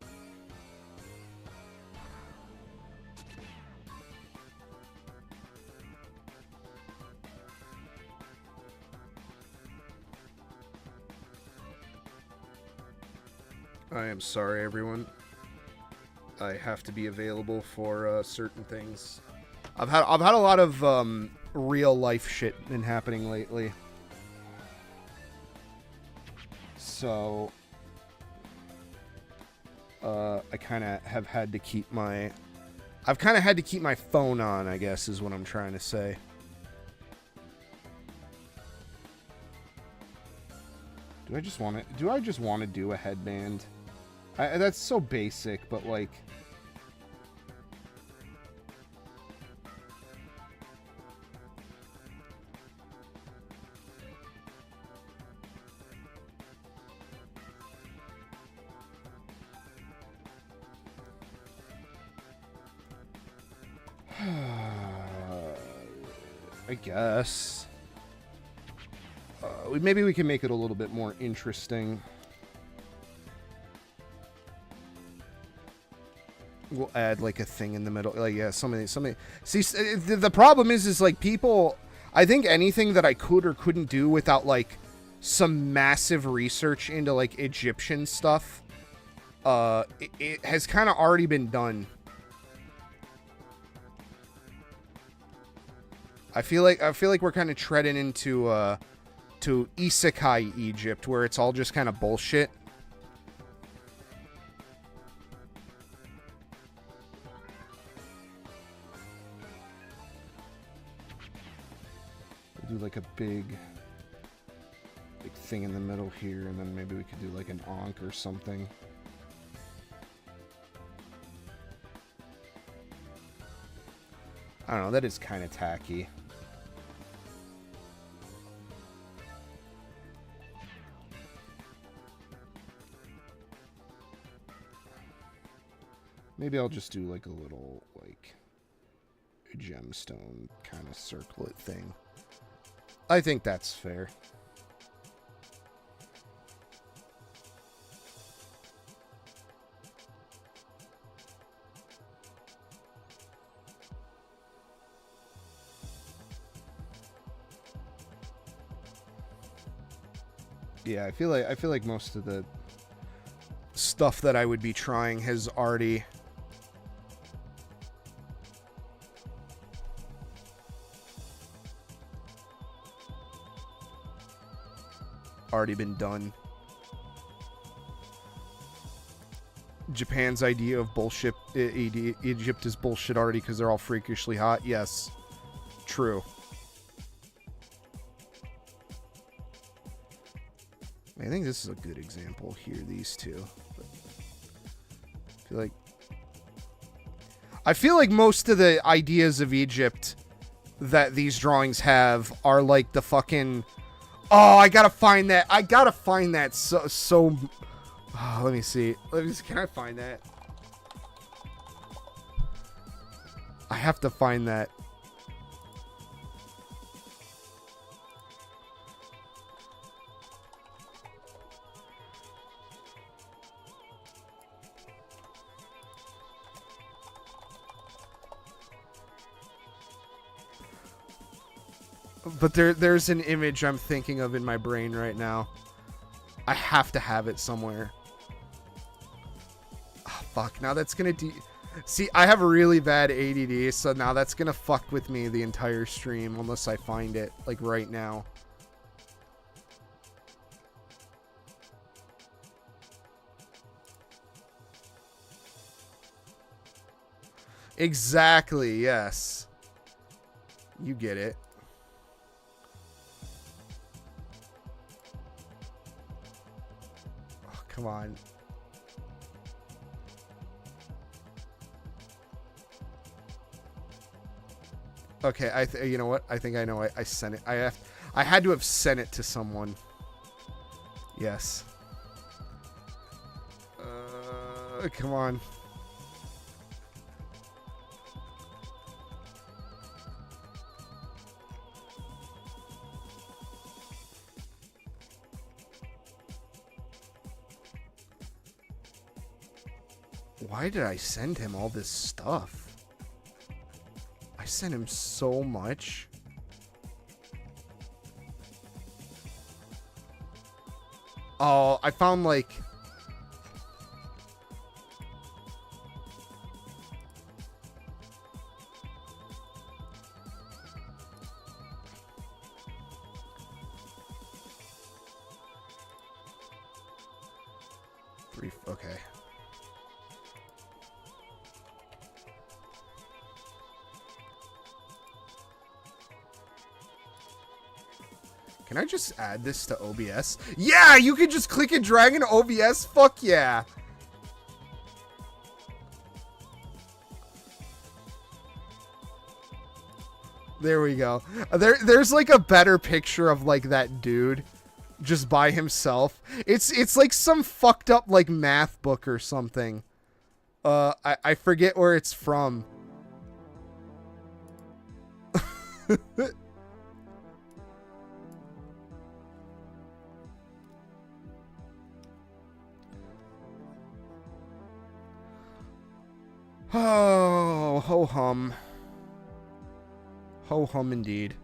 I am sorry, everyone. I have to be available for certain things. I've had a lot of real life shit been happening lately. So I kind of have had to keep my... I've kind of had to keep my phone on, I guess, is what I'm trying to say. Do I just want to do a headband? That's so basic, but like... I guess. Maybe we can make it a little bit more interesting. We'll add like a thing in the middle. Like, yeah, somebody. See, the problem is like people. I think anything that I could or couldn't do without like some massive research into like Egyptian stuff, it has kind of already been done. I feel like we're kind of treading into to Isekai Egypt, where it's all just kind of bullshit. We'll do like a big thing in the middle here, and then maybe we could do like an Ankh or something. I don't know, that is kind of tacky. Maybe I'll just do like a little like gemstone kind of circlet thing. I think that's fair. Yeah, I feel like most of the stuff that I would be trying has already been done. Japan's idea of bullshit, Egypt is bullshit already because they're all freakishly hot. Yes, true. I think this is a good example here, these two. I feel like most of the ideas of Egypt that these drawings have are like the fucking... Oh, I gotta find that. I gotta find that so... Oh, let me see. Can I find that? I have to find that. But there's an image I'm thinking of in my brain right now. I have to have it somewhere. Oh, fuck. Now that's gonna see, I have a really bad ADD, so now that's gonna fuck with me the entire stream unless I find it, like, right now. Exactly, yes. You get it. Oh, come on. Okay, you know what? I think I know. I sent it. I had to have sent it to someone. Yes. Come on. Why did I send him all this stuff? I sent him so much. Oh, I found like... Okay. Can I just add this to OBS? Yeah, you can just click and drag into OBS. Fuck yeah. There we go. There's like a better picture of like that dude just by himself. It's like some fucked up like math book or something. I forget where it's from. Oh, ho hum. Ho hum indeed.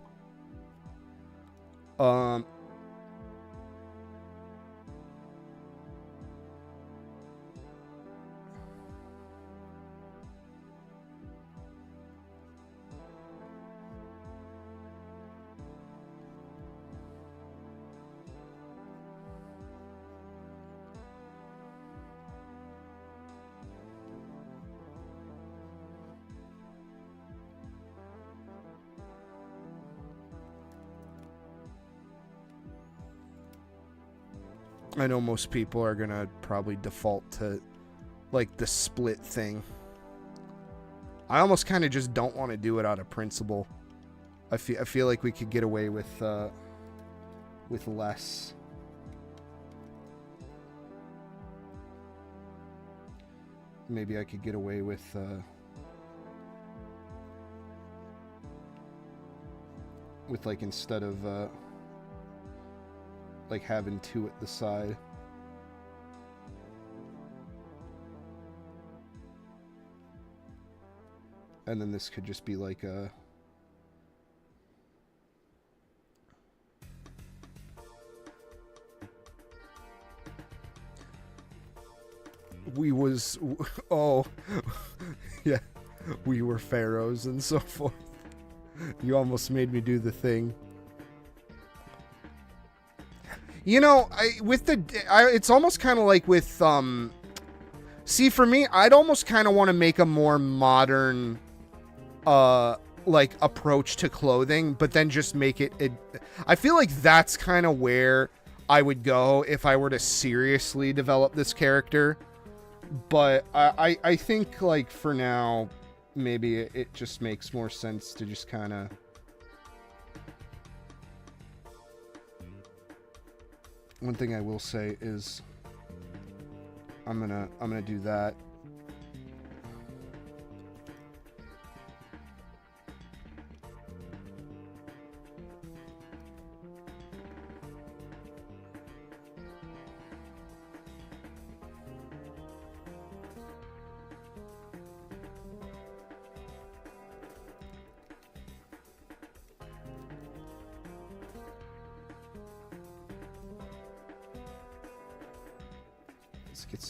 I know most people are gonna probably default to like the split thing. I almost kind of just don't want to do it out of principle. I feel like we could get away with less. Maybe I could get away with like, instead of like having two at the side. And then this could just be like a... Oh, yeah, we were pharaohs and so forth. You almost made me do the thing. You know, it's almost kind of like with, see, for me, I'd almost kind of want to make a more modern, like, approach to clothing, but then just make it, I feel like that's kind of where I would go if I were to seriously develop this character. But I think, like, for now, maybe it just makes more sense to just kind of... One thing I will say is I'm gonna do that.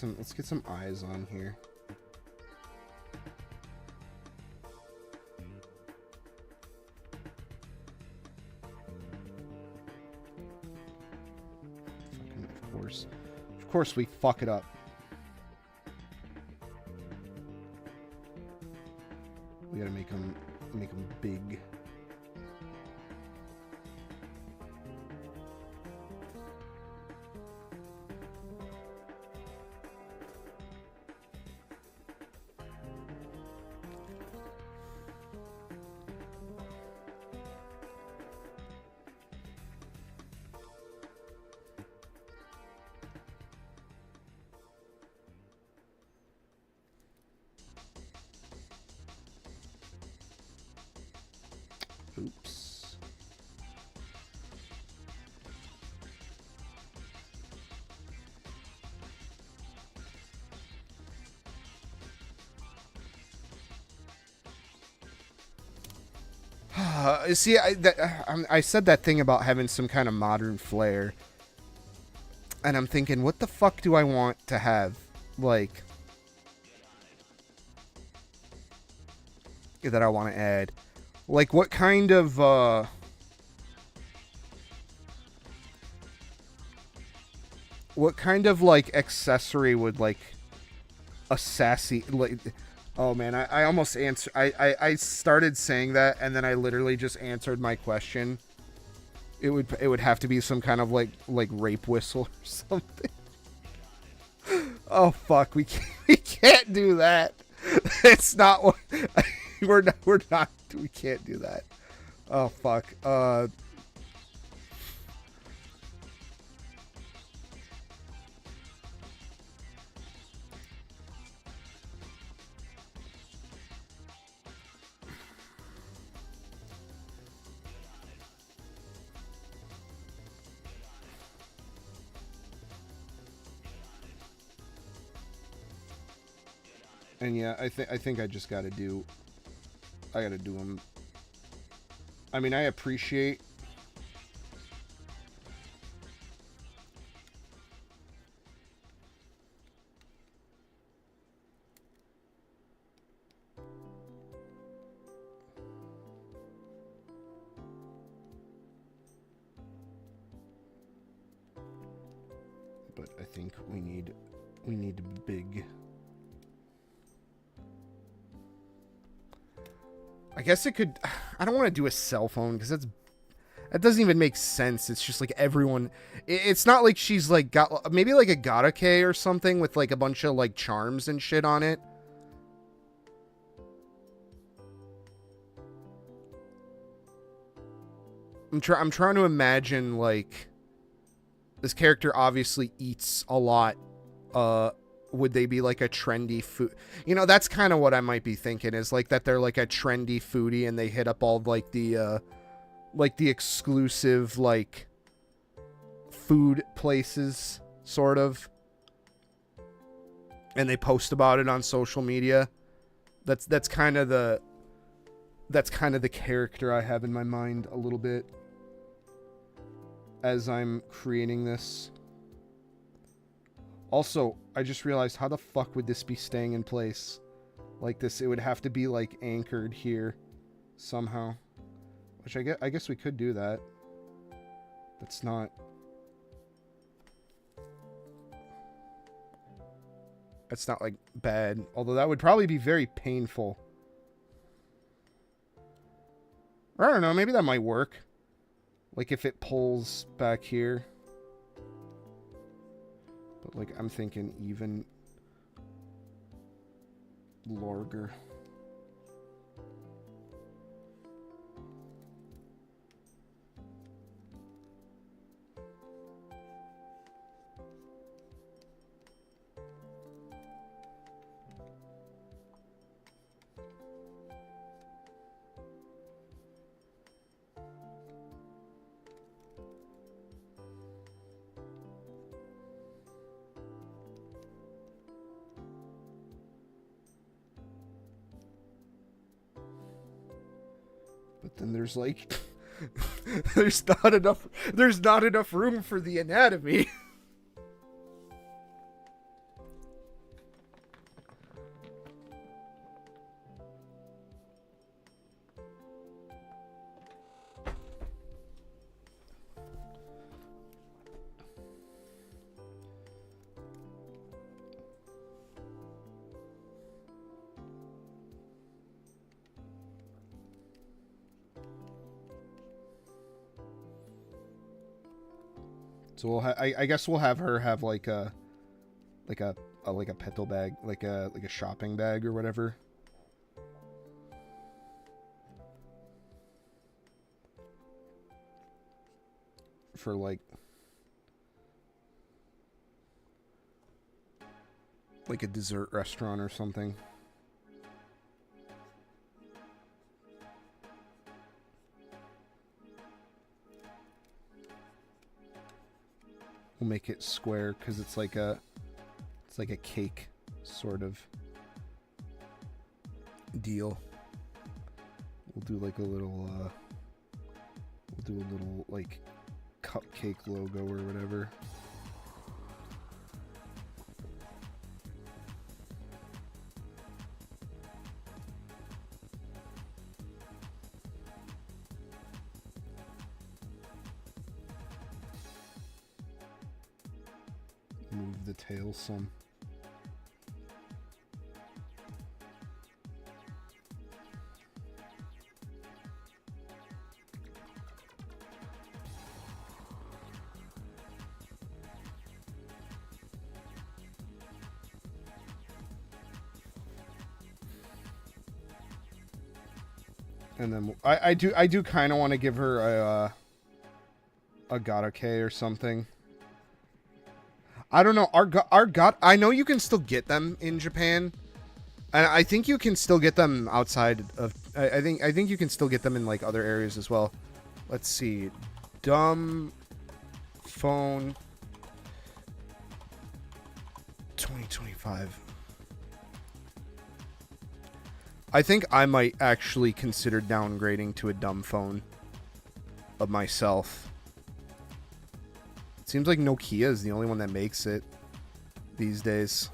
Let's get some eyes on here. Of course we fuck it up. We gotta make them big. Oops. See, I said that thing about having some kind of modern flair, and I'm thinking, what the fuck do I want to have, like, that I want to add? Like, what kind of, like, accessory would, like, a sassy, like, oh, man, I almost answered, I started saying that, and then I literally just answered my question. It would have to be some kind of, like rape whistle or something. Oh, fuck, we can't do that. It's not what, we're not, we can't do that. Oh, fuck. And yeah, I think I just gotta do them. I mean, I appreciate but I think we need big. I guess it could... I don't want to do a cell phone because that doesn't even make sense. It's just like everyone... It's not like she's like got... Maybe like a Garake or something with like a bunch of like charms and shit on it. I'm trying to imagine, like, this character obviously eats a lot. Would they be like a trendy food? You know, that's kind of what I might be thinking, is like that they're like a trendy foodie and they hit up all like the exclusive like food places, sort of, and they post about it on social media. That's kind of the character I have in my mind a little bit as I'm creating this. Also, I just realized, how the fuck would this be staying in place like this? It would have to be like anchored here somehow, which I guess we could do that. That's not like bad, although that would probably be very painful. I don't know, maybe that might work. Like if it pulls back here. But like I'm thinking even larger. But then there's like there's not enough room for the anatomy. So we'll I guess we'll have her have like a petal bag, like a shopping bag or whatever. For like a dessert restaurant or something. We'll make it square because it's like a cake sort of deal. We'll do like a little like cupcake logo or whatever. Move the tail some. And then I do kind of want to give her a Gattaca or something. I don't know. I know you can still get them in Japan, and I think you can still get them outside of. I think you can still get them in like other areas as well. Let's see, dumb phone 2025. I think I might actually consider downgrading to a dumb phone of myself. Seems like Nokia is the only one that makes it these days.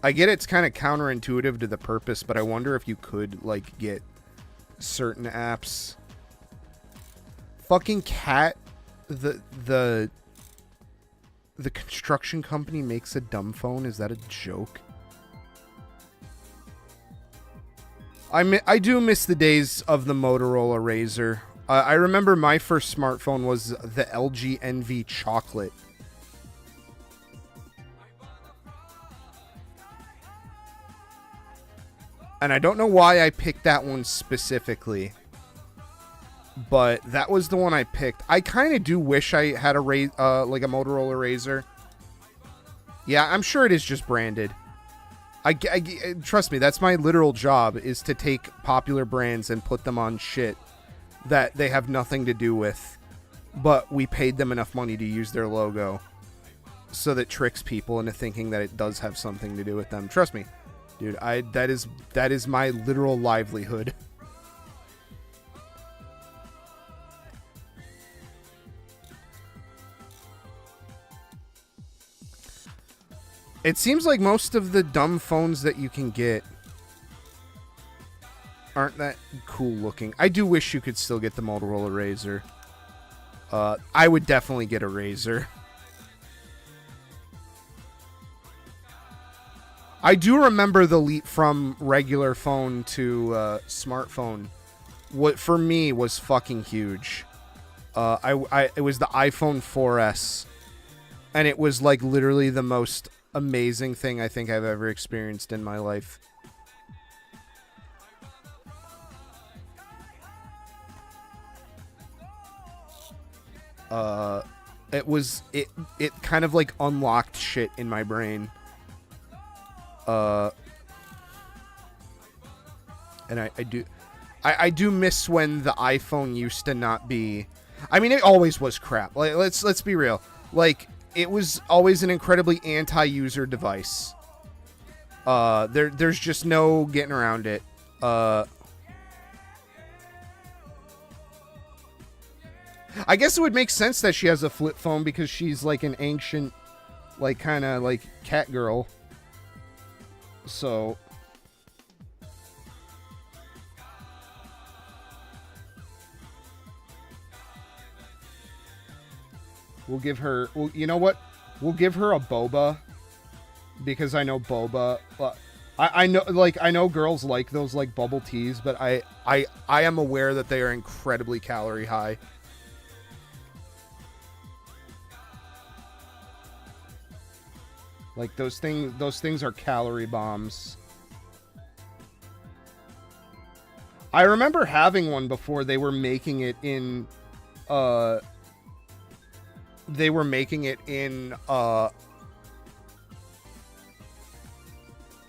I get it's kind of counterintuitive to the purpose, but I wonder if you could like get certain apps. Fucking cat. The construction company makes a dumb phone? Is that a joke? I do miss the days of the Motorola Razr. I remember my first smartphone was the LG NV Chocolate. And I don't know why I picked that one specifically, but that was the one I picked. I kind of do wish I had like a Motorola Razr. Yeah, I'm sure it is just branded. Trust me, that's my literal job, is to take popular brands and put them on shit that they have nothing to do with, but we paid them enough money to use their logo, so that tricks people into thinking that it does have something to do with them. Trust me, dude, that is my literal livelihood. It seems like most of the dumb phones that you can get aren't that cool looking. I do wish you could still get the Motorola Razr. I would definitely get a Razr. I do remember the leap from regular phone to smartphone. What for me was fucking huge. It was the iPhone 4S, and it was like literally the most amazing thing I think I've ever experienced in my life. It kind of like unlocked shit in my brain. And I do miss when the iPhone used to not be, I mean, it always was crap. Like, let's be real. Like, it was always an incredibly anti-user device. There's just no getting around it. I guess it would make sense that she has a flip phone because she's like an ancient, like kind of like catgirl. So we'll give her, well, you know what? We'll give her a boba because I know boba. I know, like, I know girls like those like bubble teas, but I am aware that they are incredibly calorie high. Like those things are calorie bombs. I remember having one before. They were making it in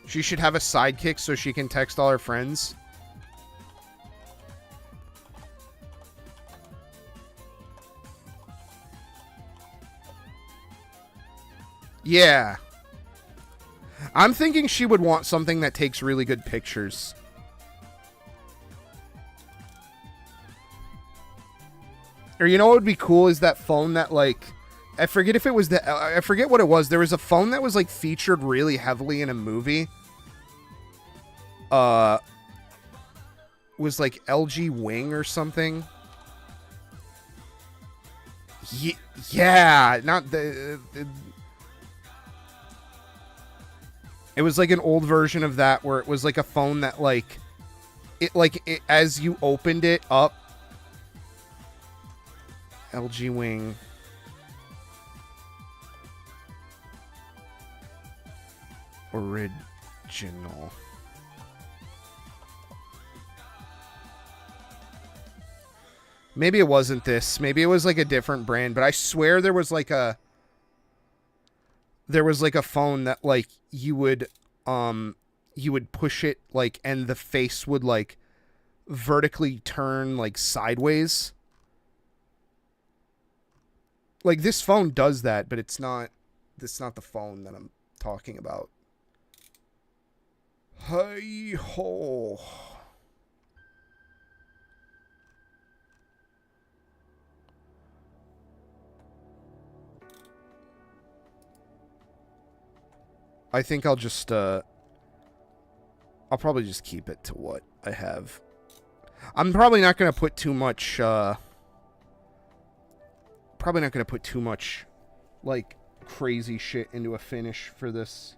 she should have a sidekick so she can text all her friends. Yeah. I'm thinking she would want something that takes really good pictures. Or you know what would be cool is that phone that, like, I forget if it was I forget what it was. There was a phone that was like featured really heavily in a movie. Was like LG Wing or something. Yeah, not the it was like an old version of that where it was like a phone that like it as you opened it up. LG Wing. Original. Maybe it wasn't this. Maybe it was like a different brand, but I swear there was like a phone that like you would push it like and the face would like vertically turn like sideways. Like this phone does that, but it's not the phone that I'm talking about. Hey ho. I think I'll just I'll probably just keep it to what I have. I'm probably not going to put too much like crazy shit into a finish for this.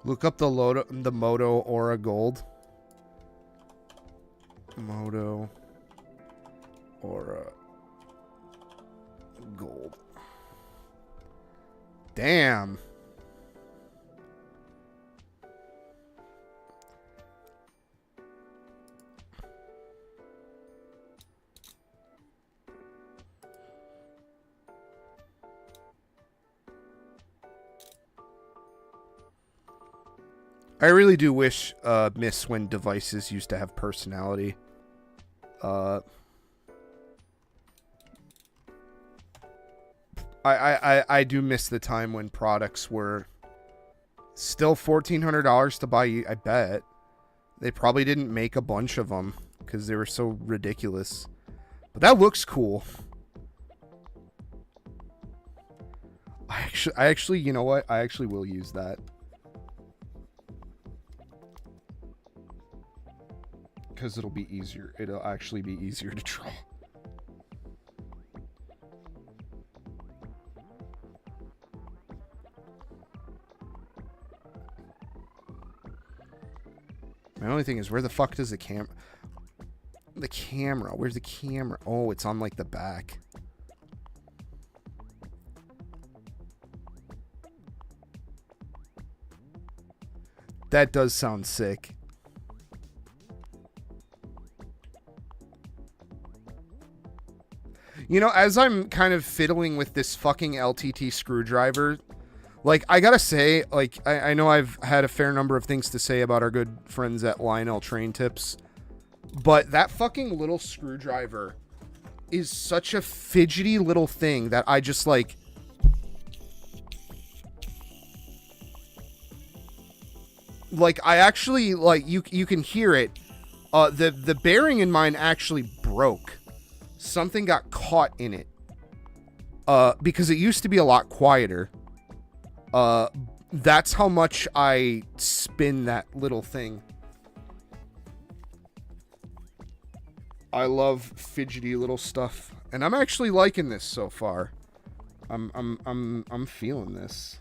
Look up the Moto Aura Gold. Moto Aura Gold. Damn. I really do miss when devices used to have personality. I do miss the time when products were still $1,400 to buy. I bet they probably didn't make a bunch of them because they were so ridiculous. But that looks cool. I actually, you know what? I actually will use that. Because it'll be easier. It'll actually be easier to draw. My only thing is, where the fuck does the camera... Where's the camera? Oh, it's on, like, the back. That does sound sick. You know, as I'm kind of fiddling with this fucking LTT screwdriver, like, I gotta say, like, I know I've had a fair number of things to say about our good friends at Lionel Train Tips, but that fucking little screwdriver is such a fidgety little thing that I just, like... Like, I actually, like, you can hear it. The bearing in mine actually broke. Something got caught in it. Because it used to be a lot quieter. That's how much I spin that little thing. I love fidgety little stuff. And I'm actually liking this so far. I'm feeling this.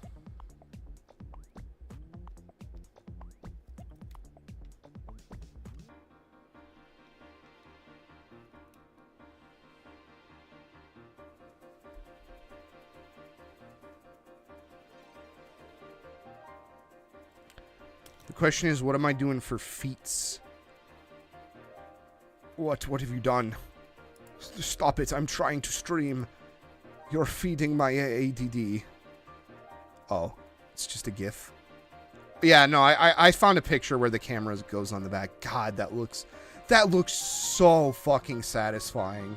The question is, what am I doing for feats? What have you done? Stop it, I'm trying to stream. You're feeding my ADD. Oh, it's just a GIF. Yeah, no, I found a picture where the camera goes on the back. God, that looks so fucking satisfying.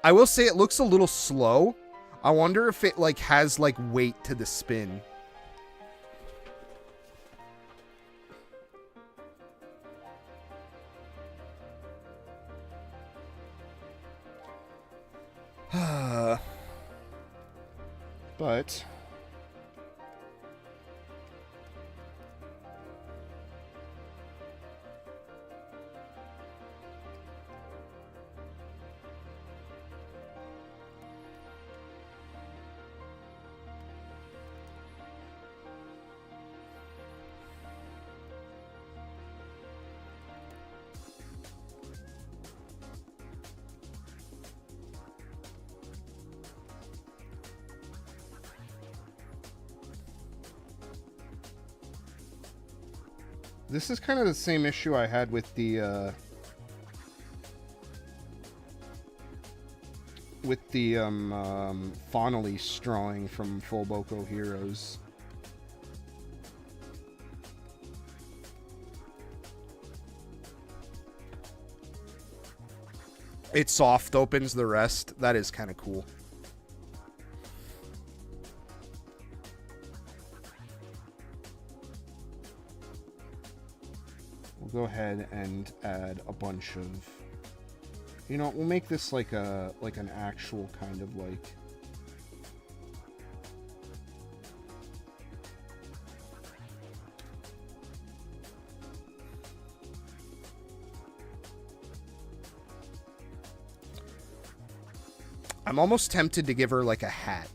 I will say it looks a little slow. I wonder if it, like, has, like, weight to the spin. But... this is kind of the same issue I had with the Faunalise drawing from Full Boko Heroes. It soft opens the rest. That is kind of cool. We'll go ahead and add a bunch of, you know, we'll make this like an actual kind of like, I'm almost tempted to give her like a hat.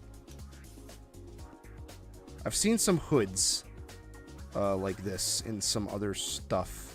I've seen some hoods like this in some other stuff.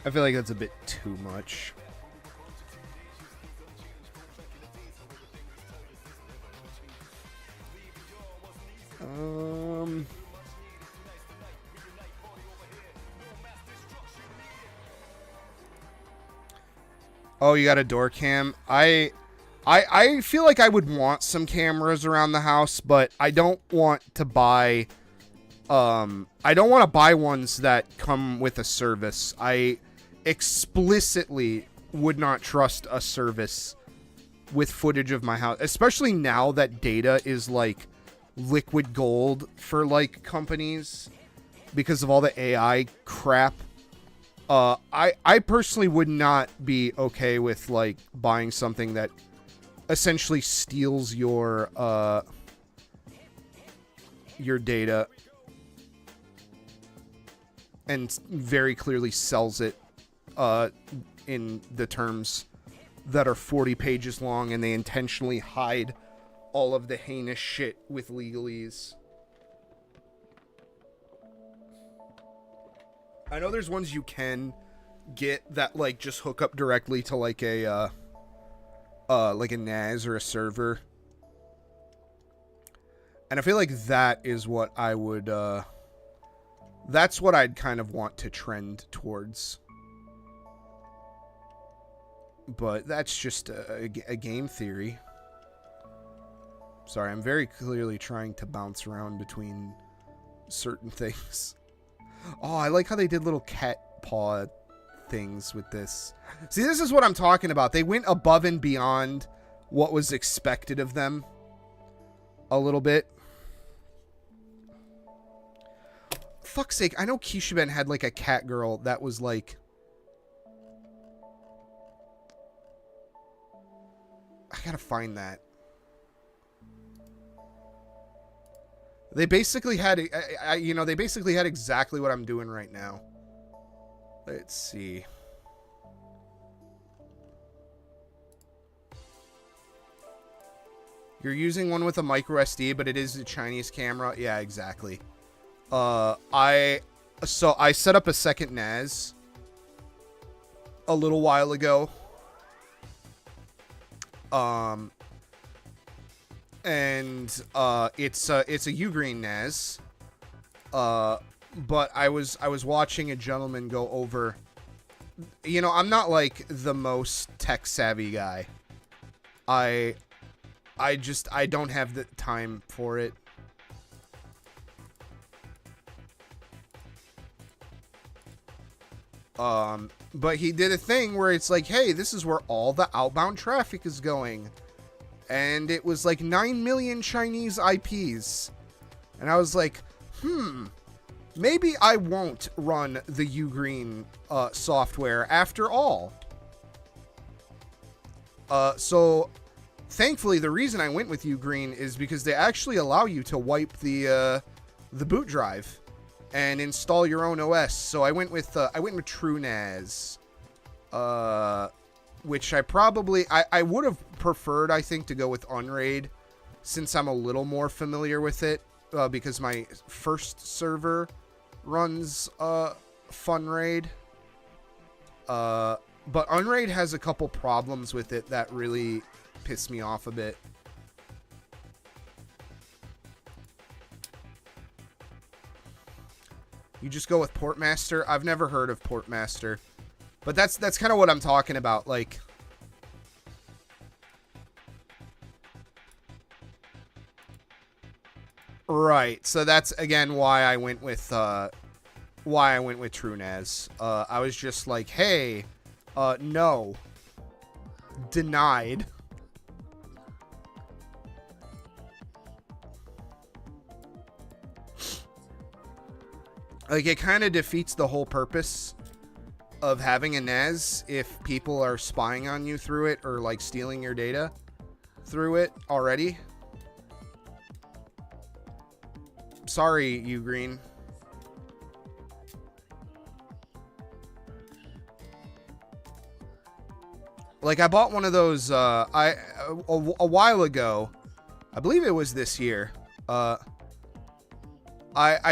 I feel like that's a bit too much. Oh, you got a door cam? I feel like I would want some cameras around the house, but I don't want to buy I don't want to buy ones that come with a service. I explicitly would not trust a service with footage of my house, especially now that data is like liquid gold for like companies because of all the AI crap. I personally would not be okay with like buying something that essentially steals your data and very clearly sells it in the terms that are 40 pages long, and they intentionally hide all of the heinous shit with legalese. I know there's ones you can get that like just hook up directly to like a NAS or a server. And I feel like that is what I would that's what I'd kind of want to trend towards. But that's just a game theory. Sorry, I'm very clearly trying to bounce around between certain things. Oh, I like how they did little cat paw things with this. See, this is what I'm talking about. They went above and beyond what was expected of them a little bit. Fuck's sake, I know Kishiben had like a catgirl that was like... I gotta find that. They basically had, they basically had exactly what I'm doing right now. Let's see. You're using one with a micro SD, but it is a Chinese camera. Yeah, exactly. I set up a second NAS a little while ago. It's a Ugreen NAS. But I was watching a gentleman go over. I'm not like the most tech savvy guy. I I don't have the time for it. But he did a thing where it's like, hey, this is where all the outbound traffic is going. And it was like 9 million Chinese IPs. And I was like, maybe I won't run the Ugreen software after all. So thankfully, the reason I went with Ugreen is because they actually allow you to wipe the boot drive and install your own OS. So I went with TrueNAS, which I would have preferred, I think, to go with Unraid, since I'm a little more familiar with it, because my first server runs Funraid. But Unraid has a couple problems with it that really piss me off a bit. You just go with Portmaster? I've never heard of Portmaster. But that's kind of what I'm talking about, like... Right, so that's, again, why I went with TrueNAS. I was just like, hey, no. Denied. Like, it kind of defeats the whole purpose of having a NAS if people are spying on you through it or, like, stealing your data through it already. Sorry, Ugreen. Like, I bought one of those, a while ago. I believe it was this year. I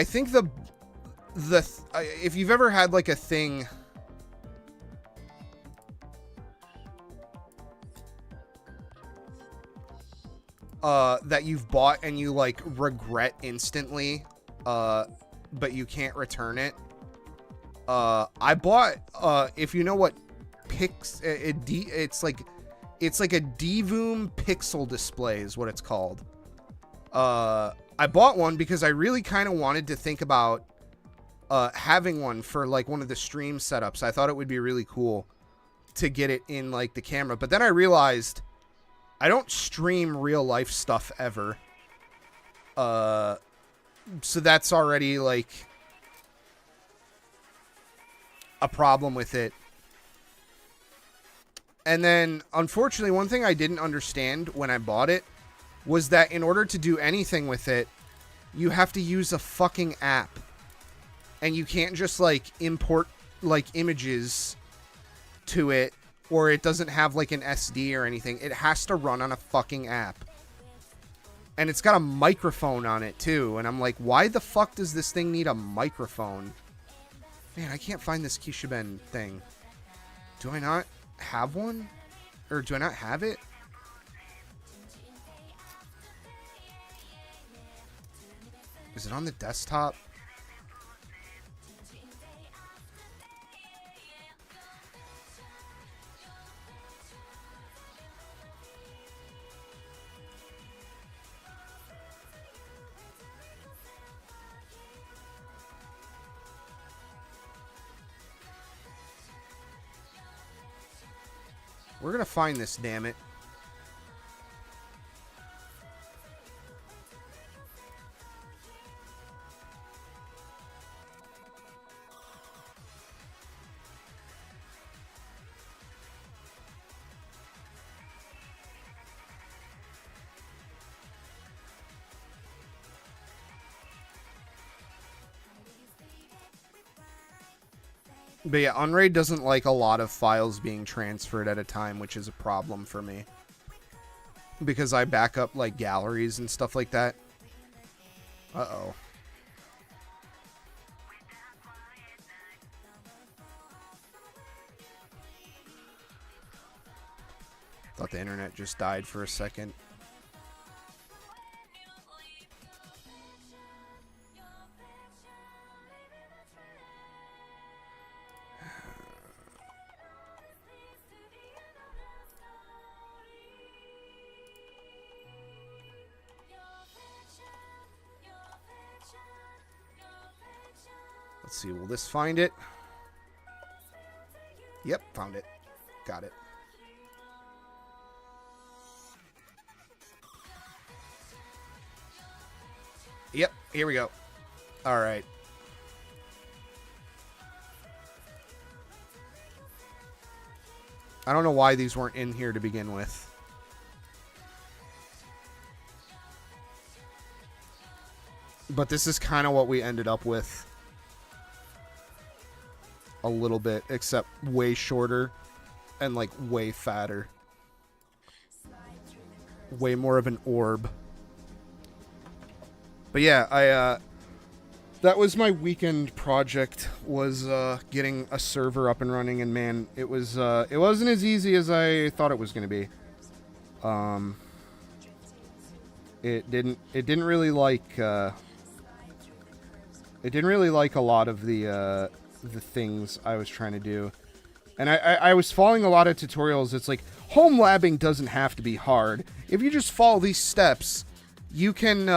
think if you've ever had, like, a thing... that you've bought and you, like, regret instantly, but you can't return it. I bought, if you know what it's like a DVOOM pixel display is what it's called. I bought one because I really kind of wanted to think about having one for, like, one of the stream setups. I thought it would be really cool to get it in, like, the camera. But then I realized I don't stream real life stuff ever. So that's already, like, a problem with it. And then, unfortunately, one thing I didn't understand when I bought it was that in order to do anything with it, you have to use a fucking app. And you can't just, like, import, like, images to it, or it doesn't have, like, an SD or anything. It has to run on a fucking app. And it's got a microphone on it, too. And I'm like, why the fuck does this thing need a microphone? Man, I can't find this Kishiben thing. Do I not have one? Or do I not have it? Is it on the desktop? We're gonna find this, damn it. But yeah, Unraid doesn't like a lot of files being transferred at a time, which is a problem for me. Because I back up, like, galleries and stuff like that. Uh-oh. Thought the internet just died for a second. Let's see, will this find it? Yep, found it. Got it. Yep, here we go. All right. I don't know why these weren't in here to begin with. But this is kind of what we ended up with. A little bit, except way shorter and like way fatter. Way more of an orb. But yeah, that was my weekend project, was getting a server up and running, and man, it wasn't as easy as I thought it was going to be. It didn't really like a lot of the things I was trying to do. And I was following a lot of tutorials. It's like, home labbing doesn't have to be hard. If you just follow these steps, you can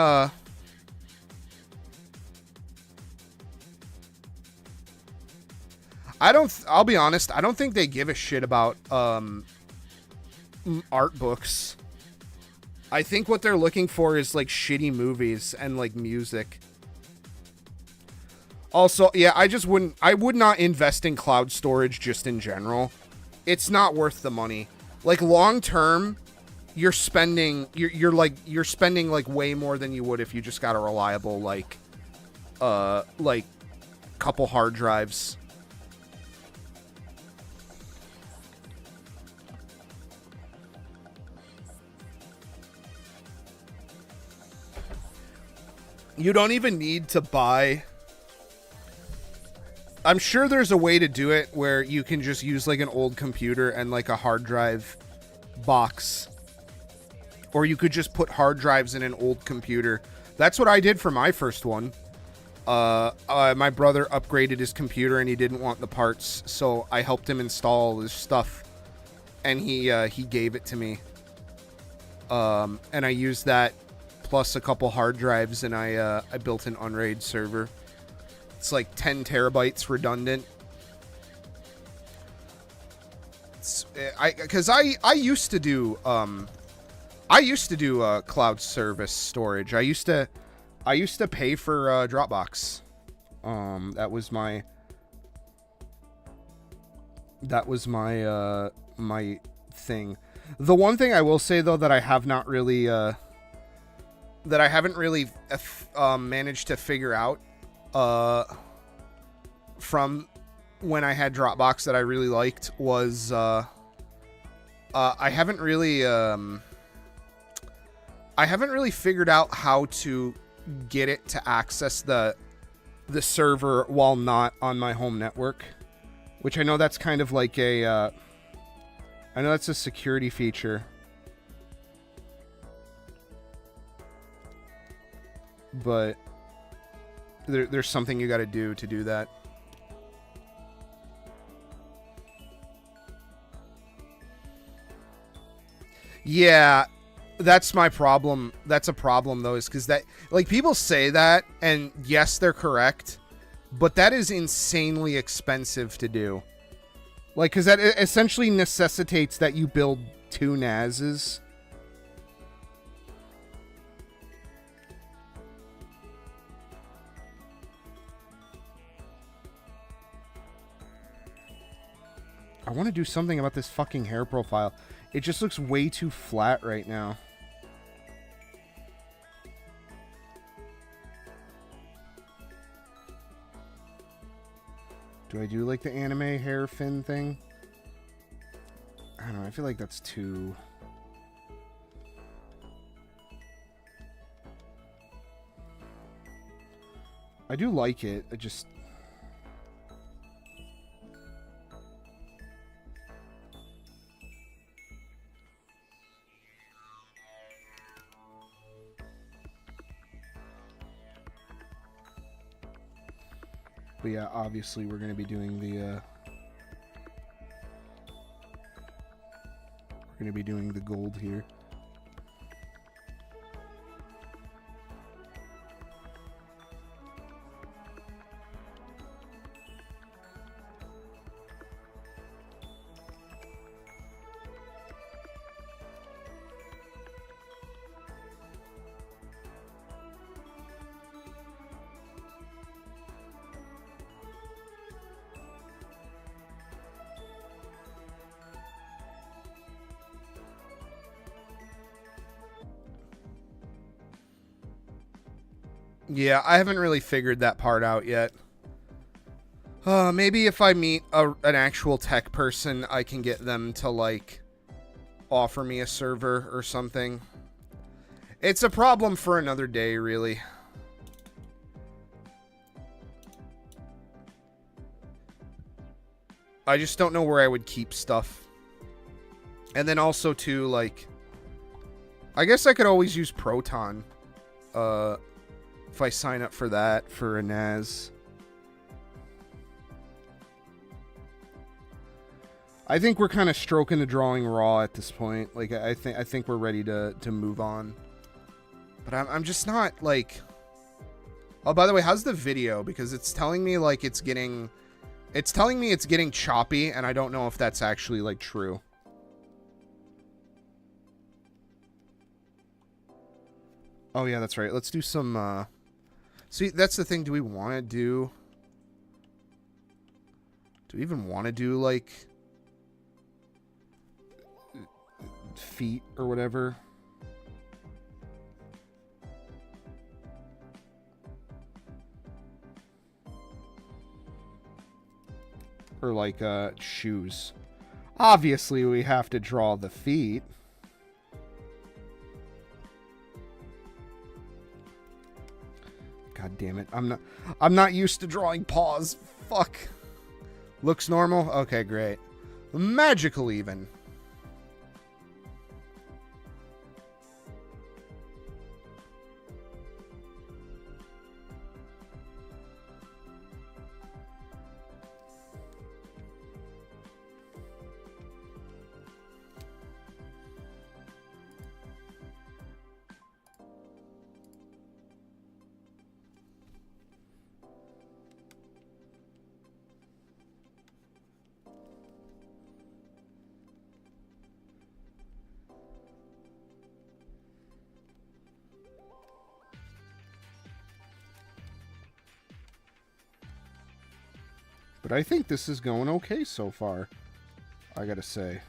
I'll be honest, I don't think they give a shit about art books. I think what they're looking for is like shitty movies and like music. Also, yeah, I would not invest in cloud storage just in general. It's not worth the money. Like long term, you're spending like way more than you would if you just got a reliable like couple hard drives. You don't even need to buy. I'm sure there's a way to do it where you can just use like an old computer and like a hard drive box. Or you could just put hard drives in an old computer. That's what I did for my first one. My brother upgraded his computer and he didn't want the parts, so I helped him install his stuff. And he gave it to me. And I used that plus a couple hard drives, and I built an Unraid server. It's like 10 terabytes redundant. Because I used to do cloud service storage. I used to pay for Dropbox. That was my thing. The one thing I will say though that I haven't really managed to figure out from when I had Dropbox that I really liked was I haven't really figured out how to get it to access the server while not on my home network, which I know that's kind of like I know that's a security feature. But there's something you got to do that. Yeah, that's my problem. That's a problem though, is because that, like, people say that, and yes, they're correct, but that is insanely expensive to do. Like, because that essentially necessitates that you build 2 NASs. I want to do something about this fucking hair profile. It just looks way too flat right now. Do I do like the anime hair fin thing? I don't know. I feel like that's too... I do like it. I just... But yeah, obviously we're going to be doing the gold here. Yeah, I haven't really figured that part out yet. Maybe if I meet an actual tech person, I can get them to, like, offer me a server or something. It's a problem for another day, really. I just don't know where I would keep stuff. And then also, too, like, I guess I could always use Proton. If I sign up for that for a NAS. I think we're kind of stroking the drawing raw at this point. Like, I think we're ready to move on. But I'm just not, like... Oh, by the way, how's the video? Because it's telling me, like, it's getting... It's telling me it's getting choppy, and I don't know if that's actually, like, true. Oh, yeah, that's right. Let's do some, See, that's the thing. Do we want to do... Do we even want to do, like... feet or whatever? Or, like, shoes. Obviously, we have to draw the feet. God damn it. I'm not used to drawing paws. Fuck. Looks normal? Okay, great. Magical, even. But I think this is going okay so far, I gotta say.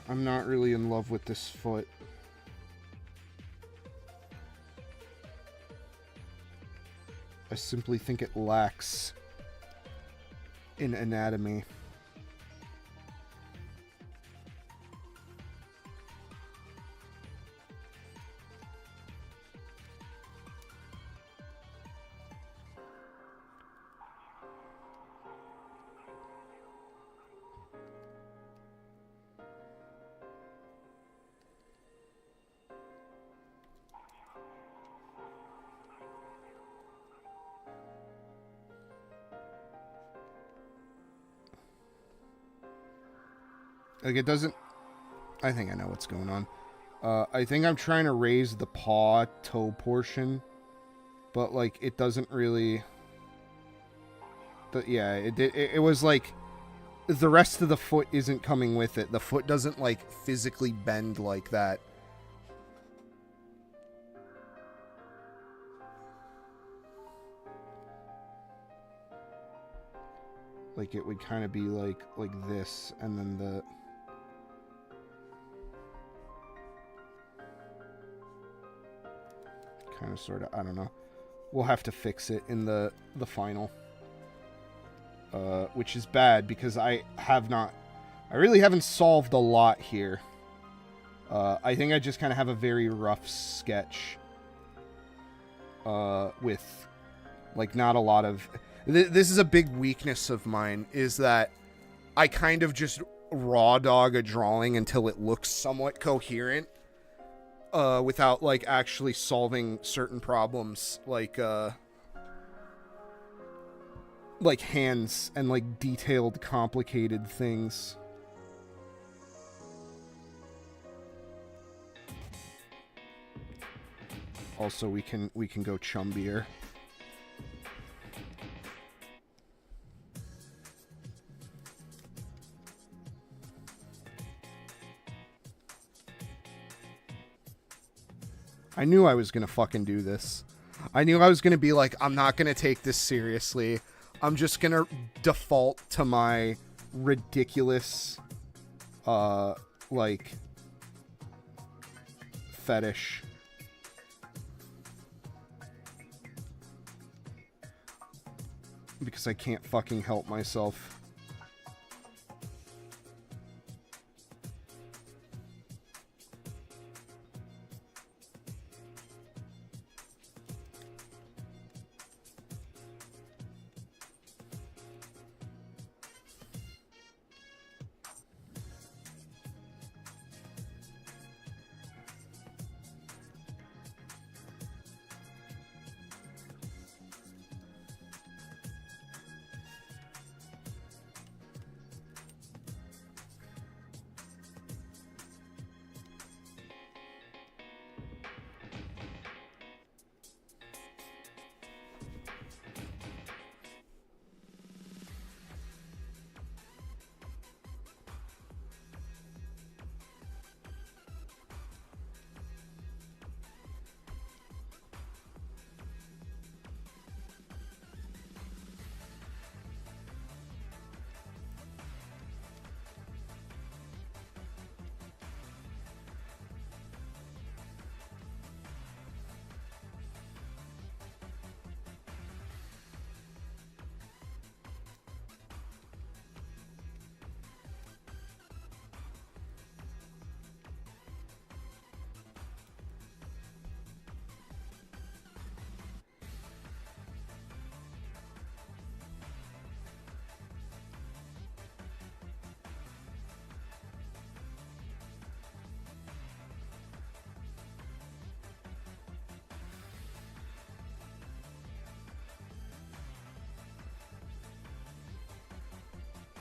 I'm not really in love with this foot. I simply think it lacks in anatomy. Like, it doesn't... I think I know what's going on. I think I'm trying to raise the paw toe portion, but, like, it doesn't really... Yeah, it was like... The rest of the foot isn't coming with it. The foot doesn't, like, physically bend like that. Like, it would kind of be like this, and then the... kind of, sort of, I don't know. We'll have to fix it in the final. Which is bad because I really haven't solved a lot here. I think I just kind of have a very rough sketch. With, like, not a lot of... This is a big weakness of mine, is that I kind of just raw dog a drawing until it looks somewhat coherent. Without, like, actually solving certain problems, like hands and, like, detailed, complicated things. Also, we can go chumbier. I knew I was gonna fucking do this. I knew I was gonna be like, I'm not gonna take this seriously. I'm just gonna default to my ridiculous, like, fetish. Because I can't fucking help myself.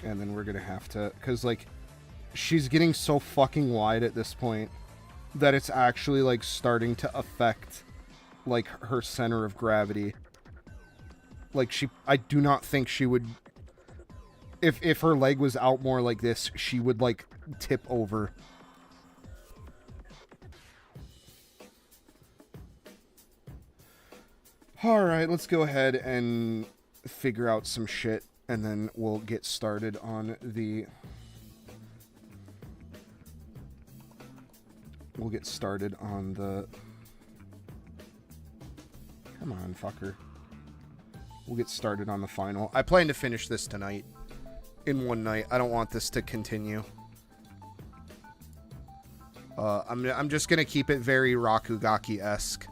And then we're gonna have to... Because, like, she's getting so fucking wide at this point that it's actually, like, starting to affect, like, her center of gravity. Like, I do not think she would... If her leg was out more like this, she would, like, tip over. Alright, let's go ahead and figure out some shit. And then we'll get started on the... We'll get started on the... Come on, fucker. We'll get started on the final. I plan to finish this tonight. In one night. I don't want this to continue. I'm just gonna keep it very Rakugaki-esque.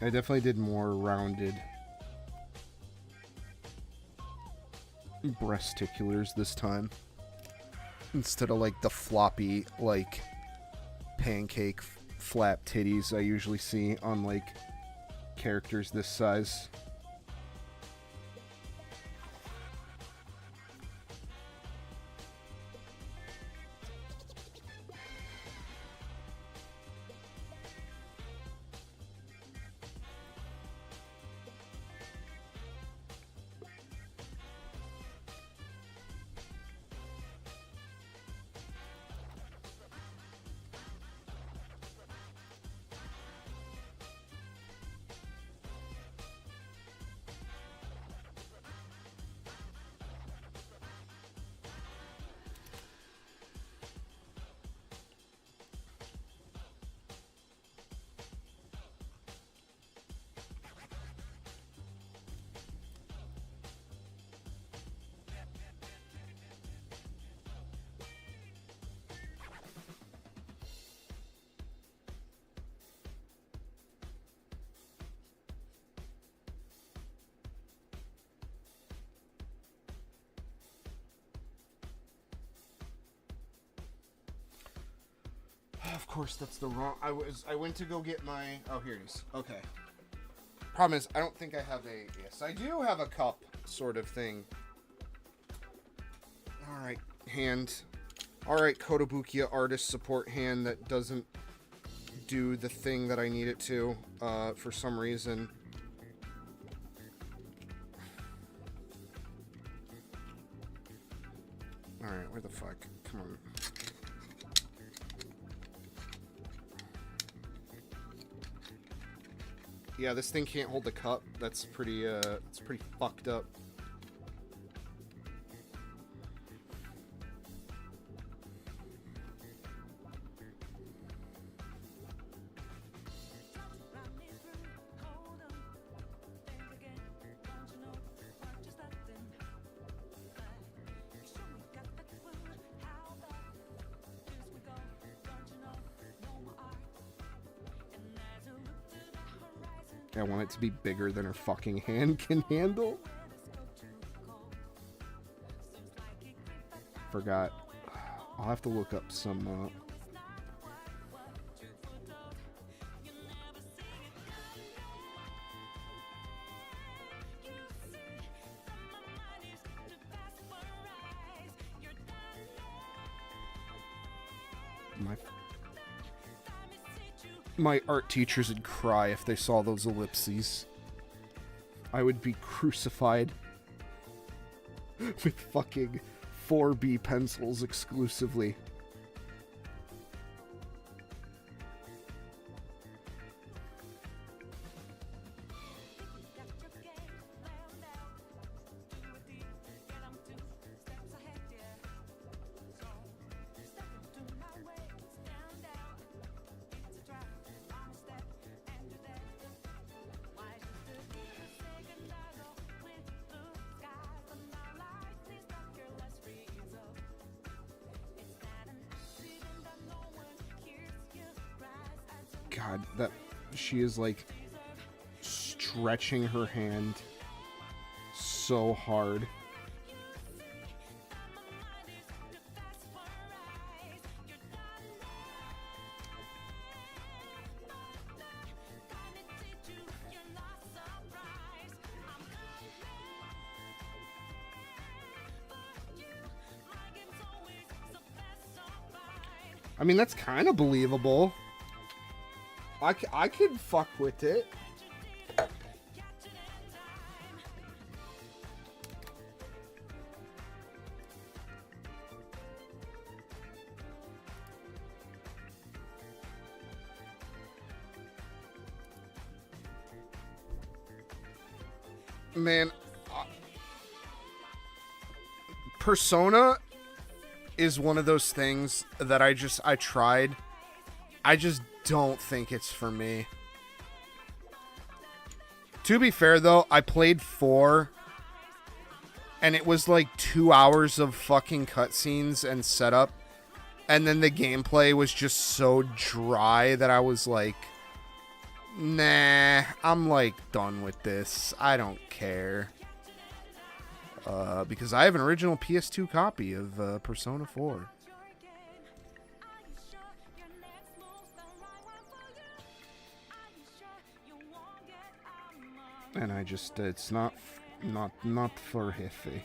I definitely did more rounded breasticulars this time. Instead of like the floppy, like pancake flap titties I usually see on like characters this size. Of course, that's the wrong. I went to go get my. Oh, here it is. Okay. Problem is, I don't think I have a. Yes, I do have a cup sort of thing. All right, hand. All right, Kotobukiya artist support hand that doesn't do the thing that I need it to for some reason. All right, where the fuck? Come on. Yeah, this thing can't hold the cup. That's pretty, it's pretty fucked up. I want it to be bigger than her fucking hand can handle. Forgot. I'll have to look up some, My art teachers would cry if they saw those ellipses. I would be crucified with fucking 4B pencils exclusively. God, that she is like stretching her hand so hard. I mean, that's kind of believable. I could fuck with it. Man, Persona is one of those things that I tried. I just don't think it's for me. To be fair, though, I played 4, and it was like 2 hours of fucking cutscenes and setup, and then the gameplay was just so dry that I was like, Nah, I'm like done with this. I don't care. Because I have an original PS2 copy of Persona 4. And I just, it's not for Hefe.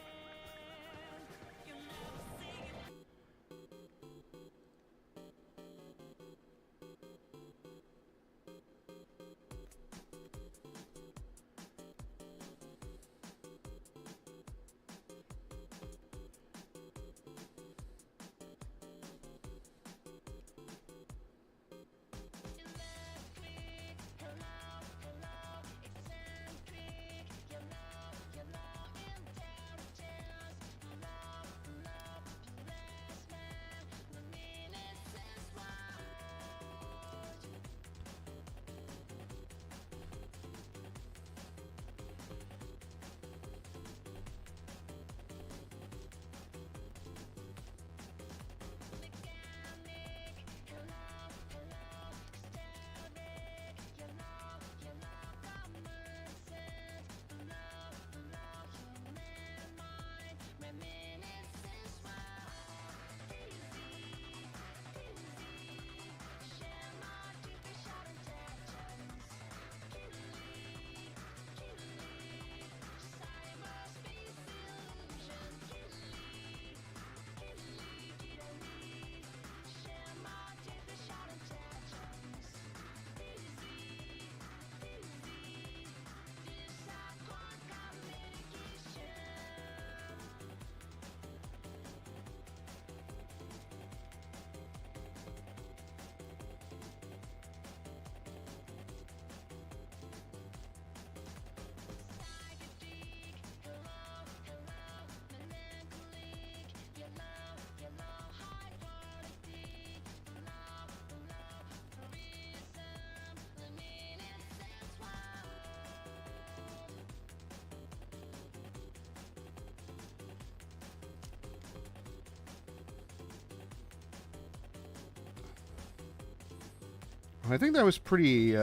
I think that was pretty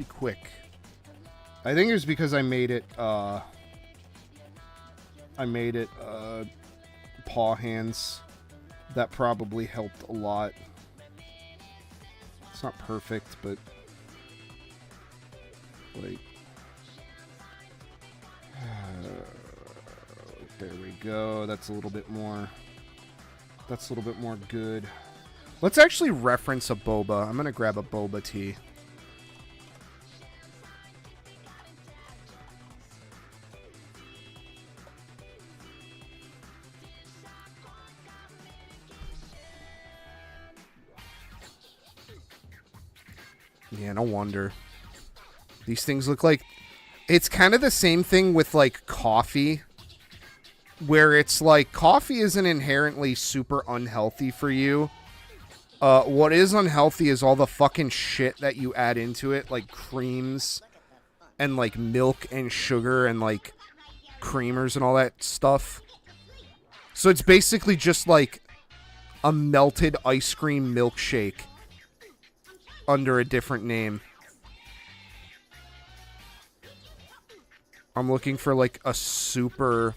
quick. I think it was because I made it paw hands. That probably helped a lot. It's not perfect, but like there we go. That's a little bit more. That's a little bit more good. Let's actually reference a boba. I'm gonna grab a boba tea. Yeah, no wonder. These things look like... It's kind of the same thing with, like, coffee. Where it's like, coffee isn't inherently super unhealthy for you. What is unhealthy is all the fucking shit that you add into it. Like, creams. And, like, milk and sugar and, like, creamers and all that stuff. So it's basically just, like, a melted ice cream milkshake. Under a different name. I'm looking for like a super...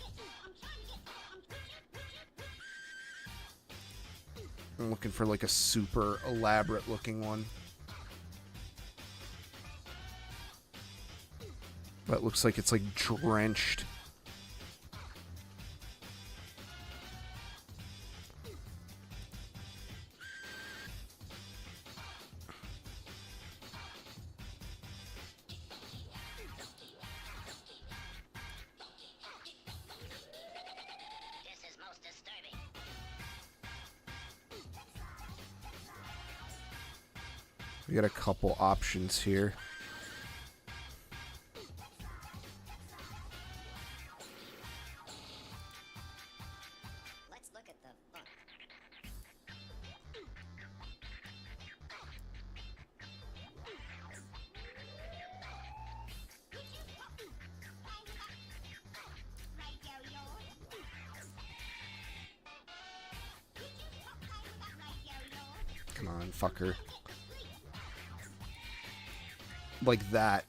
I'm looking for like a super elaborate looking one. That looks like it's like drenched. We got a couple options here. Let's look at the fun. Come on, fucker. like that.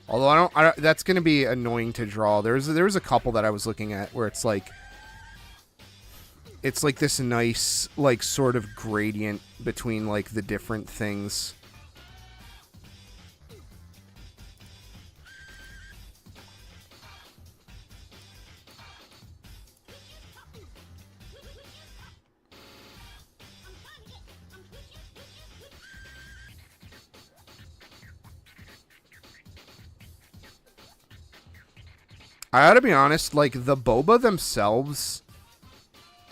Although I don't that's gonna be annoying to draw. There was a couple that I was looking at where it's like this nice like sort of gradient between like the different things. I gotta be honest, like, the boba themselves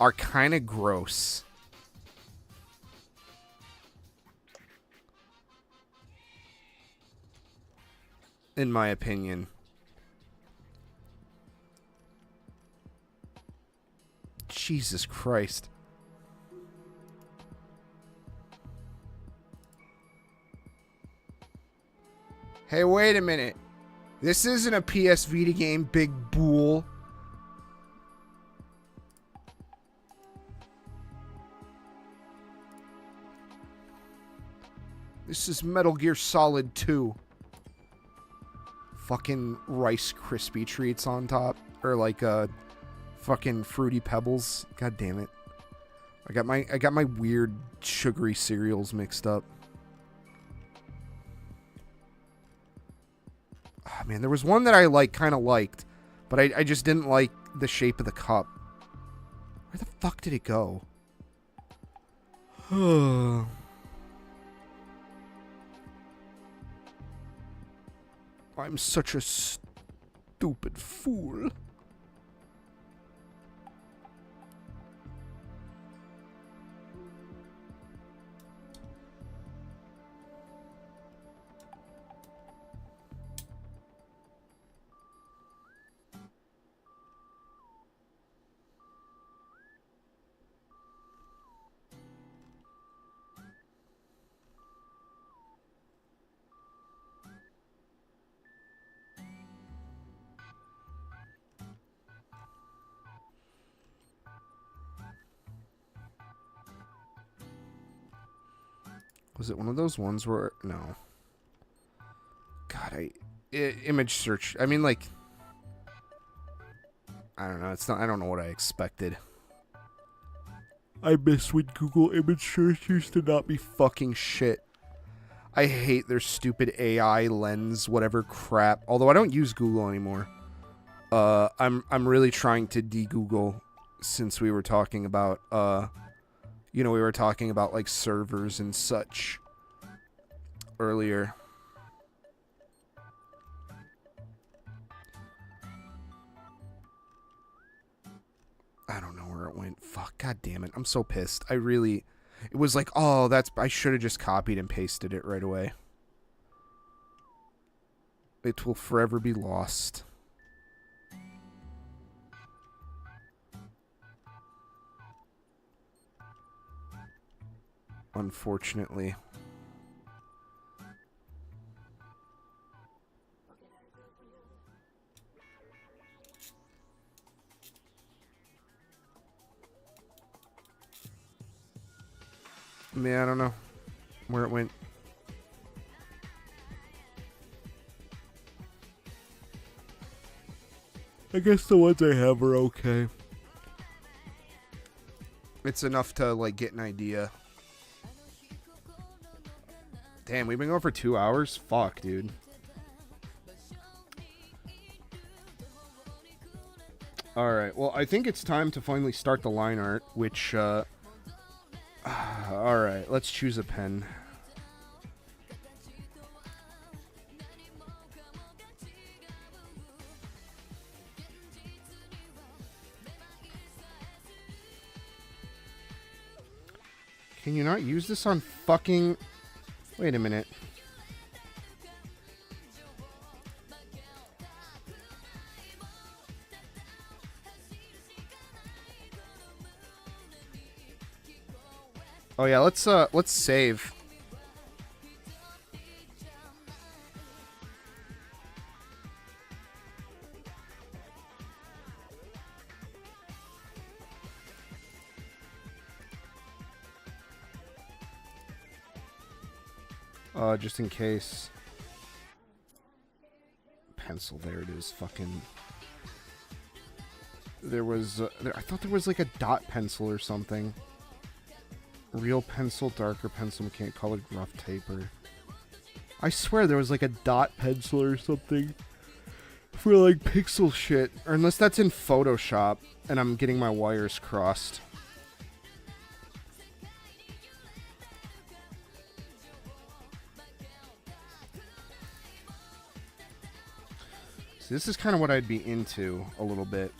are kind of gross. In my opinion. Jesus Christ. Hey, wait a minute. This isn't a PS Vita game, big bool. This is Metal Gear Solid 2. Fucking Rice Krispie treats on top. Or like fucking Fruity Pebbles. God damn it. I got my weird sugary cereals mixed up. Oh, man, there was one that I kind of liked, but I just didn't like the shape of the cup. Where the fuck did it go? I'm such a stupid fool. Was it one of those ones where... No. God, image search... I mean, like... I don't know. It's not... I don't know what I expected. I miss when Google image search used to not be fucking shit. I hate their stupid AI lens, whatever crap. Although I don't use Google anymore. I'm really trying to de-Google since we were talking about... You know, we were talking about, like, servers and such earlier. I don't know where it went. Fuck, god damn it. I'm so pissed. I really... It was like, oh, that's... I should have just copied and pasted it right away. It will forever be lost. Unfortunately. Man, I don't know where it went. I guess the ones I have are okay. It's enough to, like, get an idea. Damn, we've been going for 2 hours? Fuck, dude. Alright, well, I think it's time to finally start the line art, which, alright, let's choose a pen. Can you not use this on fucking... Wait a minute. Oh yeah, let's save. Just in case. pencil. There it is. Fucking. There was. I thought there was like a dot pencil or something. Real pencil, darker pencil, mechanic colored, rough taper. I swear there was like a dot pencil or something for like pixel shit. Or unless that's in Photoshop and I'm getting my wires crossed. So this is kind of what I'd be into a little bit.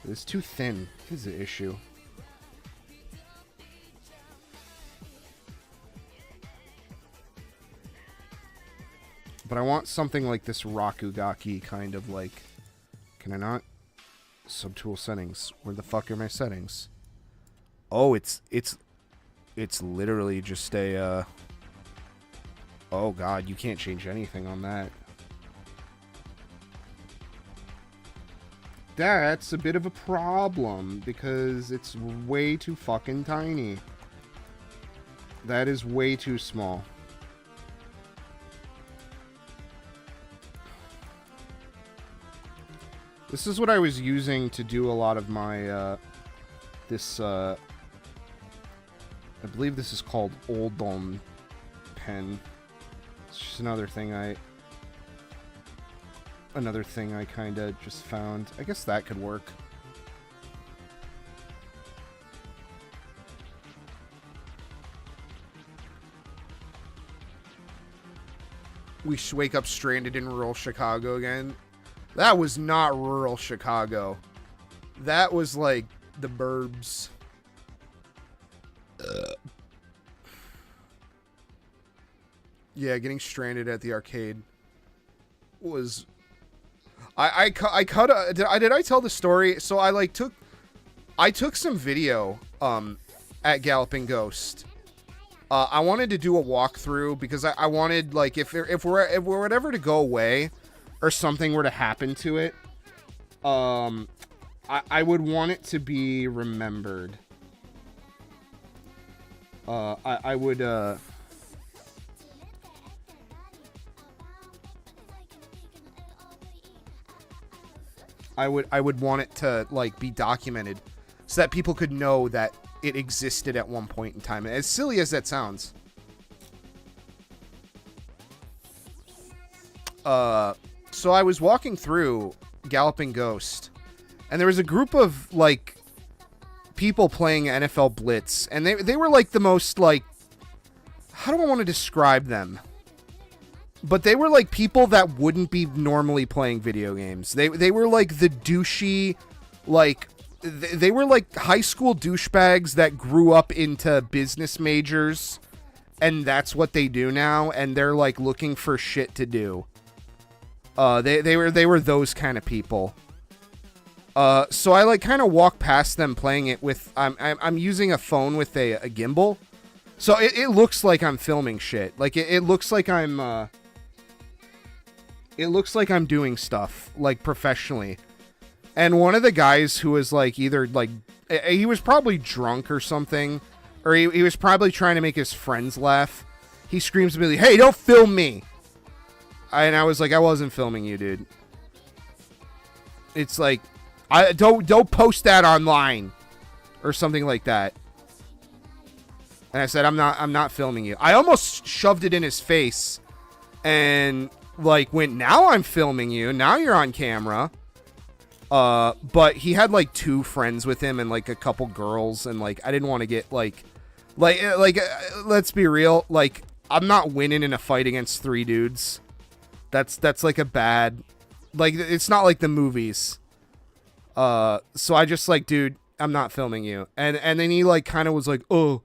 It's too thin. This is the issue. But I want something like this Rakugaki kind of like... Can I not? Subtool settings. Where the fuck are my settings? Oh, it's literally just a... Oh god, you can't change anything on that. That's a bit of a problem, because it's way too fucking tiny. That is way too small. This is what I was using to do a lot of my, I believe this is called Oldom pen. It's just another thing I kind of just found. I guess that could work. We wake up stranded in rural Chicago again. That was not rural Chicago. That was like the burbs. Yeah, getting stranded at the arcade was... I cut a... Did I tell the story? So I like took some video at Galloping Ghost. I wanted to do a walkthrough because I wanted, like, if we're ever to go away or something were to happen to it, I would want it to be remembered. I would want it to, like, be documented so that people could know that it existed at one point in time. As silly as that sounds. So I was walking through Galloping Ghost, and there was a group of, like, people playing NFL Blitz, and they were, like, the most, like, how do I want to describe them? But they were, like, people that wouldn't be normally playing video games. They were, like, the douchey, like, they were, like, high school douchebags that grew up into business majors, and that's what they do now, and they're, like, looking for shit to do. They were those kind of people. So I, like, kind of walk past them playing it with... I'm using a phone with a gimbal. So it looks like I'm filming shit. Like, it looks like I'm... It looks like I'm doing stuff, like, professionally. And one of the guys who was, like, either, like... He was probably drunk or something. Or he was probably trying to make his friends laugh. He screams to me, "Hey, don't film me!" And I was like, I wasn't filming you, dude. It's like, don't post that online. Or something like that. And I said, I'm not filming you. I almost shoved it in his face. And, like, went, now I'm filming you. Now you're on camera. But he had, like, 2 friends with him and, like, a couple girls. And, like, I didn't want to get, like, let's be real. Like, I'm not winning in a fight against 3 dudes. That's like a bad, like, it's not like the movies. So I just, like, dude, I'm not filming you. And then he, like, kind of was like, oh,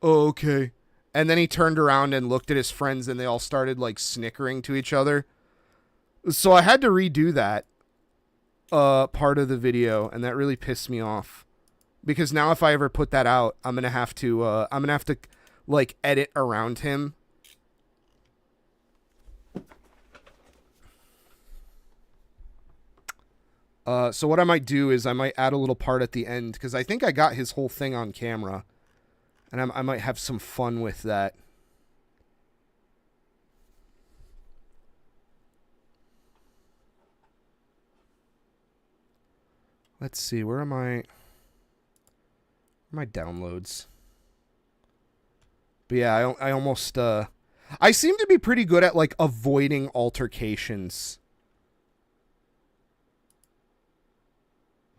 okay. And then he turned around and looked at his friends, and they all started, like, snickering to each other. So I had to redo that part of the video, and that really pissed me off. Because now if I ever put that out, I'm gonna have to like, edit around him. So what I might do is I might add a little part at the end, because I think I got his whole thing on camera. And I might have some fun with that. Let's see, where are my downloads? But yeah, I almost I seem to be pretty good at like avoiding altercations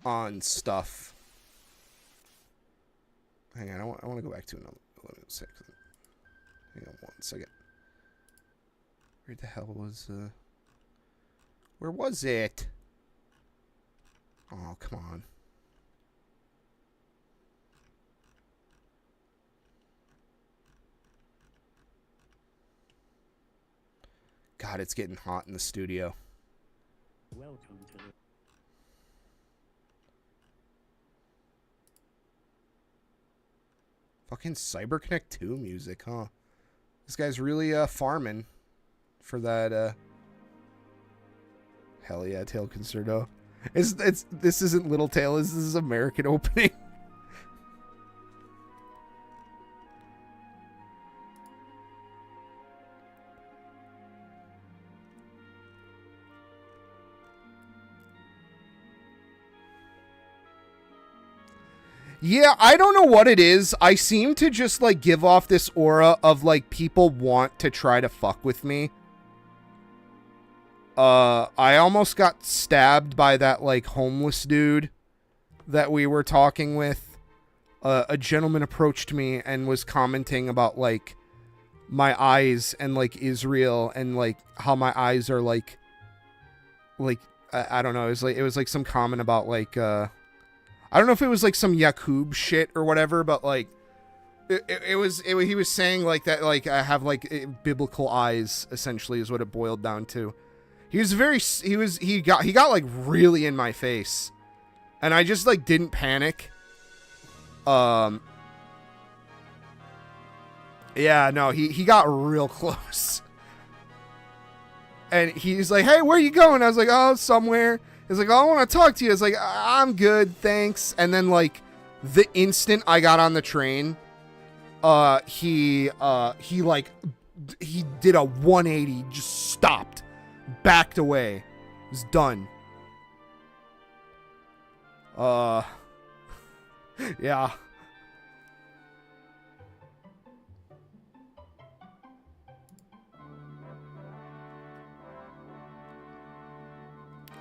on stuff. Hang on, I want to go back to another. Hang on 1 second. Where the hell was where was it? Oh, come on. God, it's getting hot in the studio. Welcome to the Fucking CyberConnect 2 music, huh? This guy's really farming for that hell yeah, Tail Concerto. This isn't Little Tail, this is American opening. Yeah, I don't know what it is. I seem to just, like, give off this aura of, like, people want to try to fuck with me. I almost got stabbed by that, like, homeless dude that we were talking with. A gentleman approached me and was commenting about, like, my eyes and, like, Israel and, like, how my eyes are, like, I don't know. It was like some comment about, like, I don't know if it was like some Yakub shit or whatever, but like he was saying like that, like I have like biblical eyes, essentially is what it boiled down to. He got like really in my face, and I just like didn't panic. Yeah, no, he got real close. And he's like, "Hey, where are you going?" I was like, "Oh, somewhere." He's like, "Oh, I want to talk to you." I was like, "I'm good, thanks." And then, like, the instant I got on the train, he did a 180, just stopped, backed away. It was done. Yeah.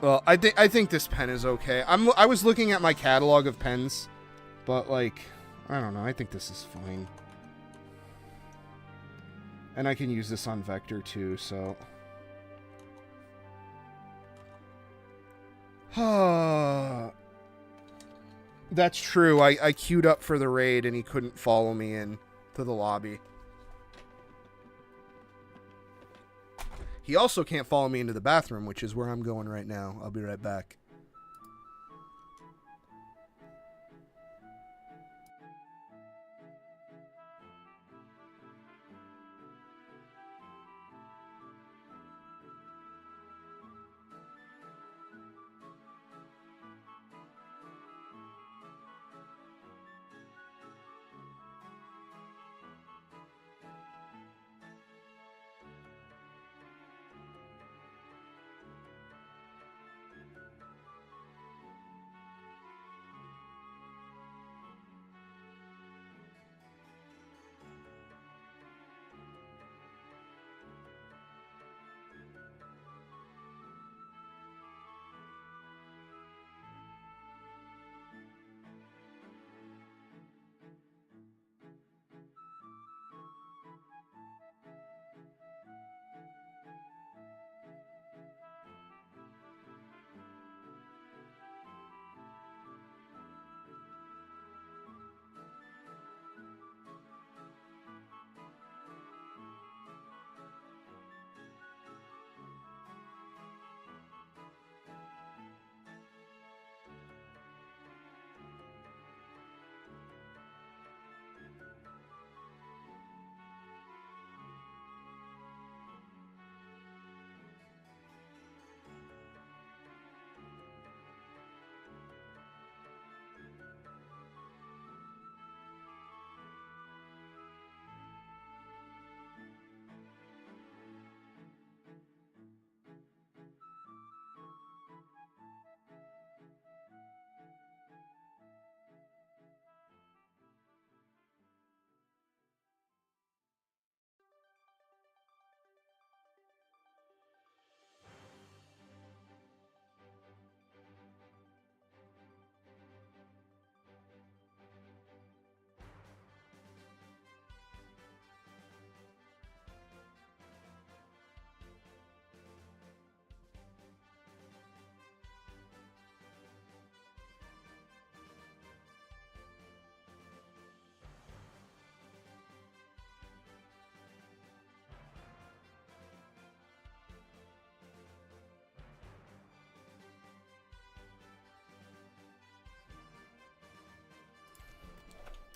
Well, I think this pen is okay. I was looking at my catalog of pens, but like, I don't know. I think this is fine. And I can use this on vector too, so. That's true. I queued up for the raid and he couldn't follow me in to the lobby. He also can't follow me into the bathroom, which is where I'm going right now. I'll be right back.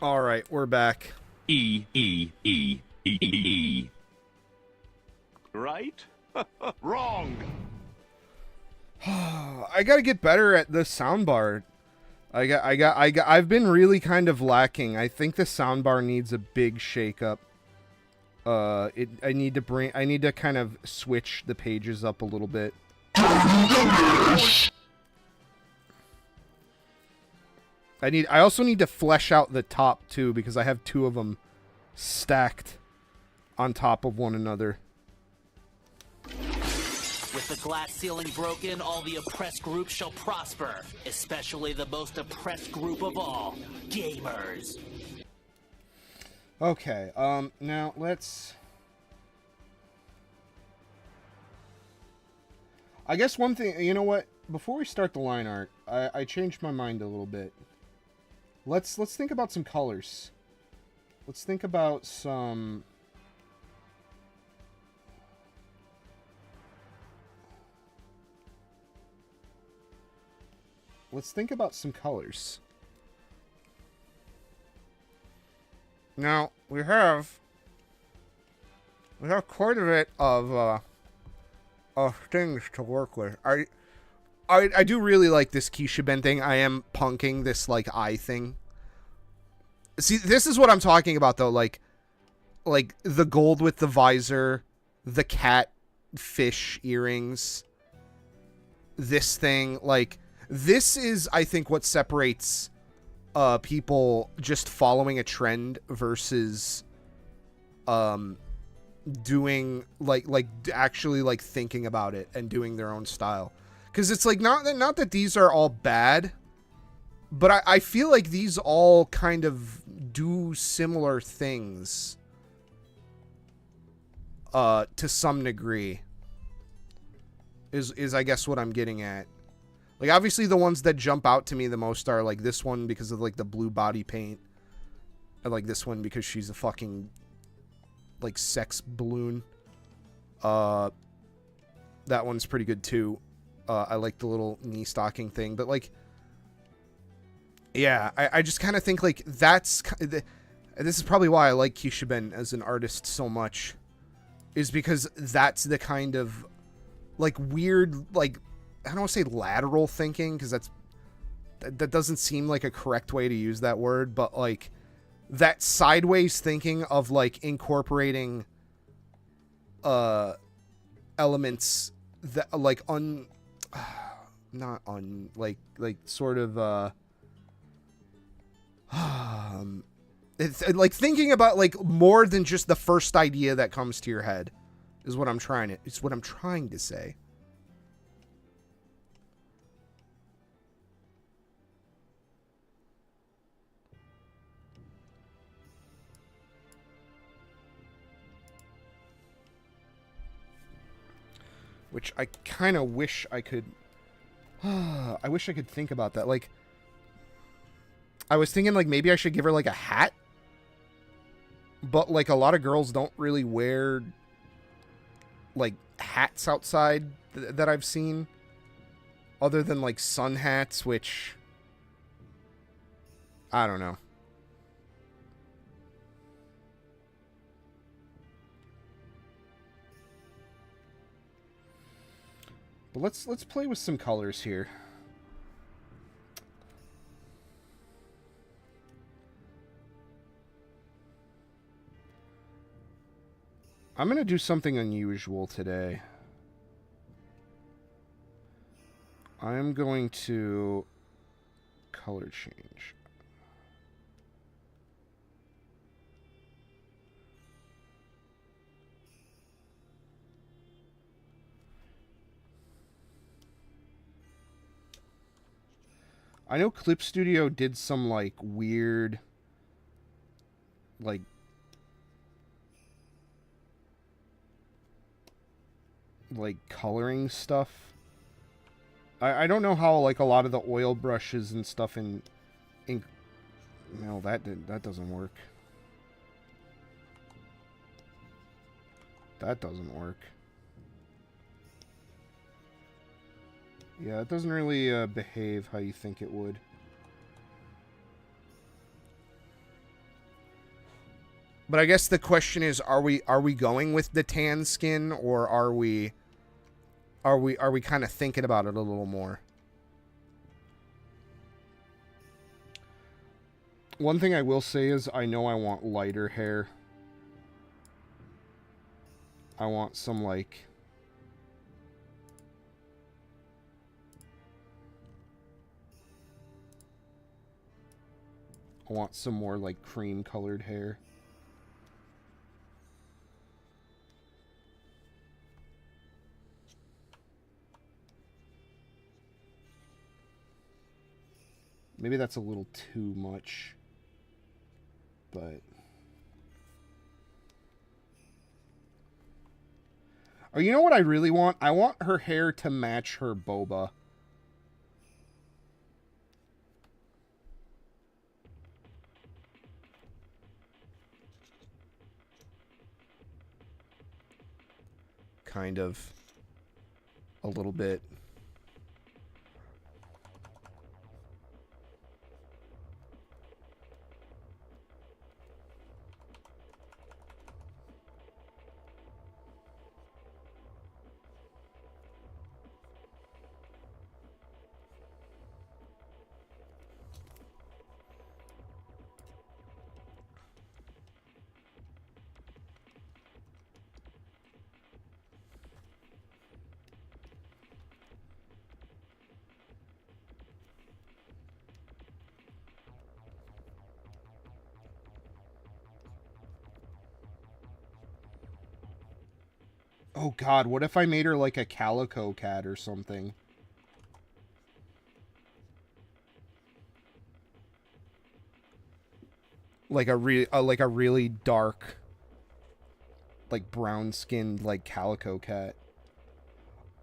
All right, we're back. E. Right? Wrong. I gotta get better at the soundbar. I've been really kind of lacking. I think the soundbar needs a big shakeup. I need to kind of switch the pages up a little bit. I also need to flesh out the top too, because I have two of them stacked on top of one another. With the glass ceiling broken, all the oppressed groups shall prosper, especially the most oppressed group of all, gamers. Okay, now let's... I guess one thing, you know what? Before we start the line art, I changed my mind a little bit. Let's think about some colors. Let's think about some... Let's think about some colors. Now, we have quite a bit of things to work with. I do really like this Keisha Ben thing. I am punking this, like, eye thing. See, this is what I'm talking about, though. Like the gold with the visor, the catfish earrings, this thing, like... This is, I think, what separates people just following a trend versus doing actually thinking about it and doing their own style. Because it's like not that these are all bad, but I feel like these all kind of do similar things to some degree. Is I guess what I'm getting at. Like, obviously, the ones that jump out to me the most are, like, this one because of, like, the blue body paint. And, like, this one because she's a fucking, like, sex balloon. That one's pretty good, too. I like the little knee stocking thing. But, like, yeah, I just kind of think, like, that's... This is probably why I like Keisha Ben as an artist so much. Is because that's the kind of, like, weird, like... I don't want to say lateral thinking, because that doesn't seem like a correct way to use that word, but like that sideways thinking of like incorporating elements that like sort of it's like thinking about like more than just the first idea that comes to your head is what I'm trying to say. Which I kind of wish I could... I wish I could think about that. Like, I was thinking, like, maybe I should give her, like, a hat. But, like, a lot of girls don't really wear, like, hats outside that I've seen. Other than, like, sun hats, which... I don't know. But let's play with some colors here. I'm going to do something unusual today. I am going to color change. I know Clip Studio did some, like, weird, like, coloring stuff. I don't know how, like, a lot of the oil brushes and stuff in no, that doesn't work. That doesn't work. Yeah, it doesn't really behave how you think it would. But I guess the question is, are we going with the tan skin, or are we kind of thinking about it a little more? One thing I will say is I know I want lighter hair. I want some like more like cream colored hair. Maybe that's a little too much, but... Oh, you know what I really want? I want her hair to match her boba. Kind of. A little bit. Oh god, what if I made her like a calico cat or something? Like a really dark, like brown-skinned, like calico cat.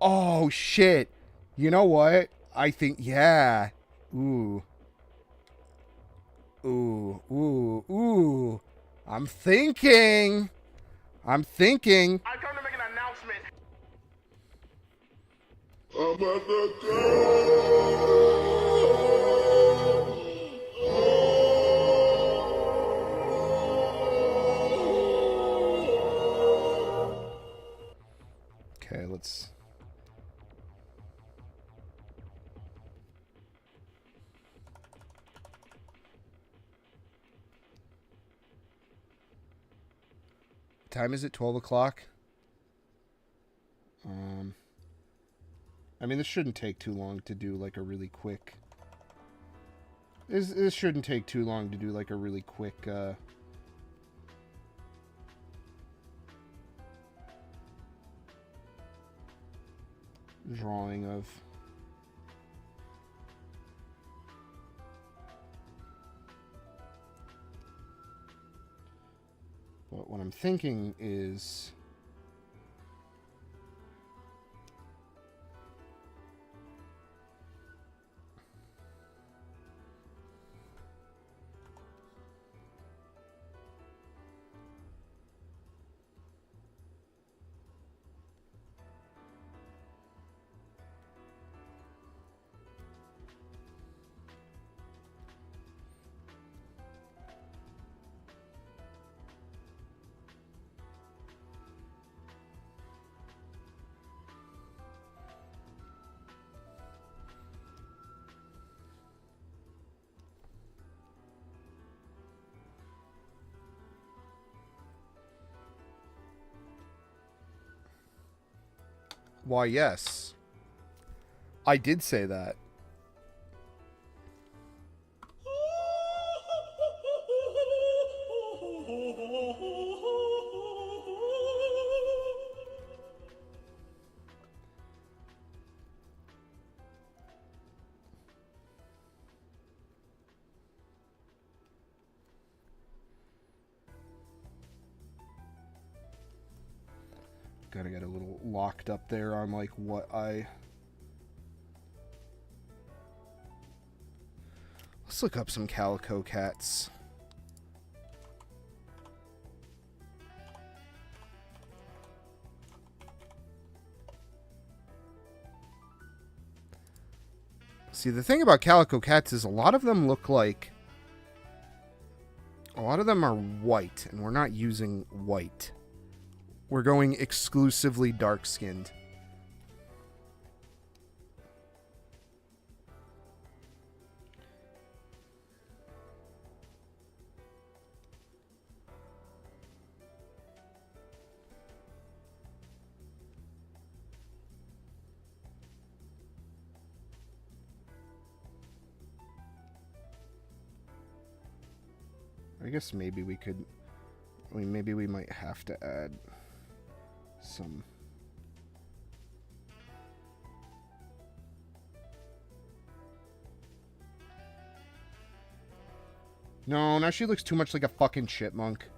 Oh shit! You know what? I think, yeah. Ooh. Ooh, ooh, ooh. I'm thinking. I'm thinking. I come to make an announcement. Okay, let's... Time is it? 12 o'clock? I mean, this shouldn't take too long to do, like, a really quick... This shouldn't take too long to do, like, a really quick, drawing of... But what I'm thinking is... Why, yes. I did say that. Gotta get a little locked up there on, like, what I... Let's look up some calico cats. See, the thing about calico cats is a lot of them look like... A lot of them are white, and we're not using white. We're going exclusively dark-skinned. I guess maybe we could... I mean, maybe we might have to add some... No, now she looks too much like a fucking chipmunk.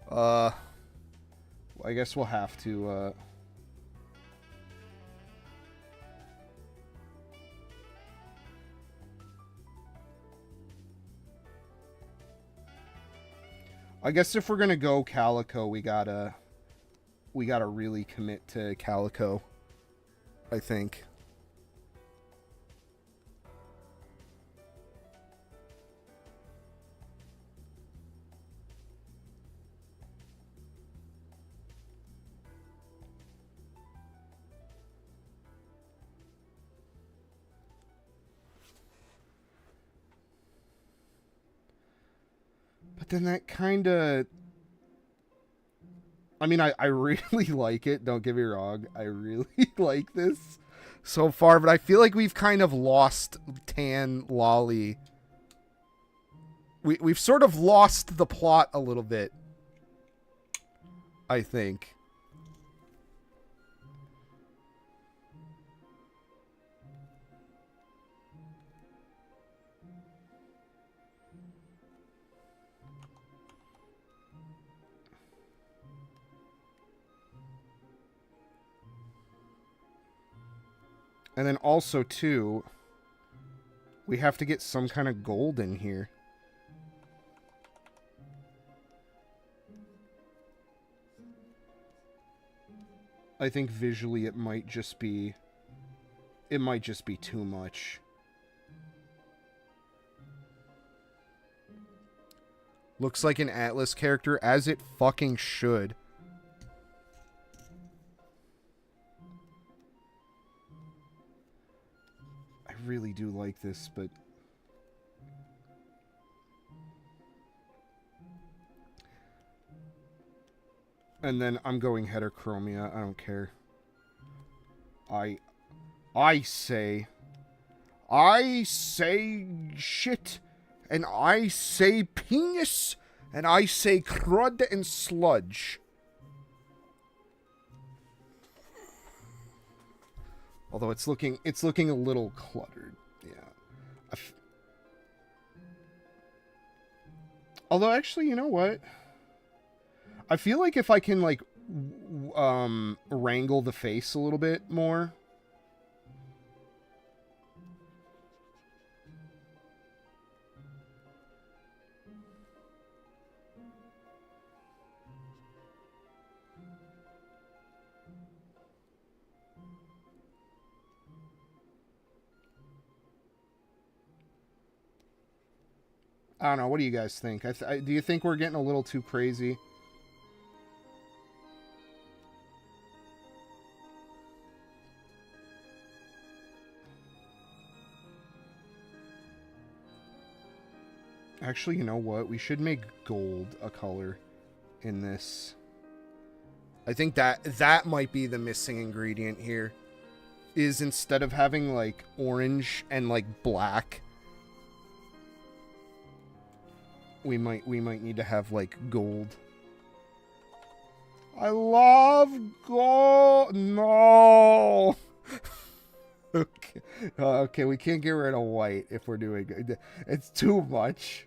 I guess we'll have to, I guess if we're gonna go calico, we gotta really commit to calico, I think. But then that kind of... I mean, I really like it. Don't get me wrong. I really like this so far. But I feel like we've kind of lost Tan Lolly. We've sort of lost the plot a little bit, I think. And then also, too, we have to get some kind of gold in here. I think visually it might just be too much. Looks like an Atlas character, as it fucking should. I really do like this, but... And then I'm going heterochromia. I don't care. I say shit, and I say penis, and I say crud and sludge. Although it's looking a little cluttered. Yeah. Although actually, you know what? I feel like if I can, like, wrangle the face a little bit more. I don't know. What do you guys think? Do you think we're getting a little too crazy? Actually, you know what? We should make gold a color in this. I think that might be the missing ingredient here. Is instead of having, like, orange and, like, black, we might need to have, like, gold. I love gold. No. Okay. Okay, we can't get rid of white if we're doing it. It's too much.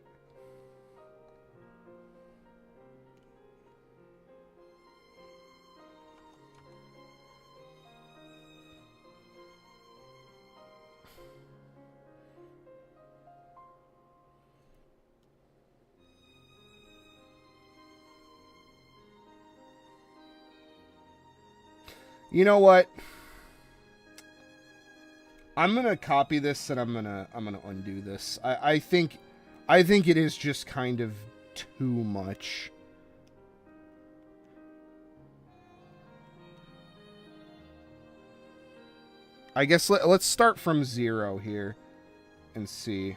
You know what? I'm gonna copy this and I'm gonna undo this. I think it is just kind of too much. I guess let's start from 0 here and see.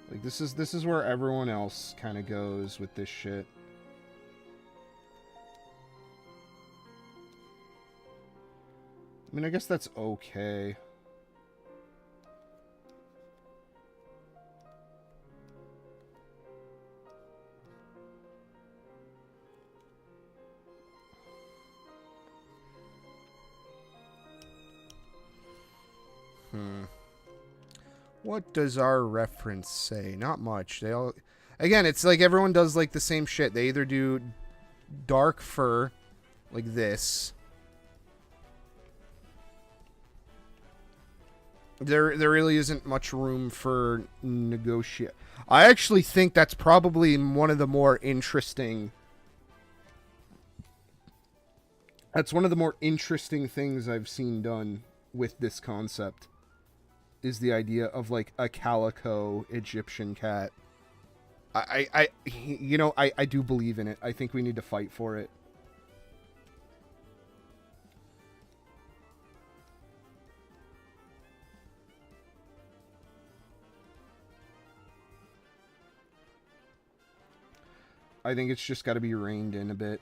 Like this is where everyone else kind of goes with this shit. I mean, I guess that's okay. What does our reference say? Not much. They all... Again, it's like everyone does like the same shit. They either do dark fur, like this. There really isn't much room for negotiate. I actually think that's probably one of the more interesting... That's one of the more interesting things I've seen done with this concept. Is the idea of like a calico Egyptian cat. I do believe in it. I think we need to fight for it. I think it's just got to be reined in a bit.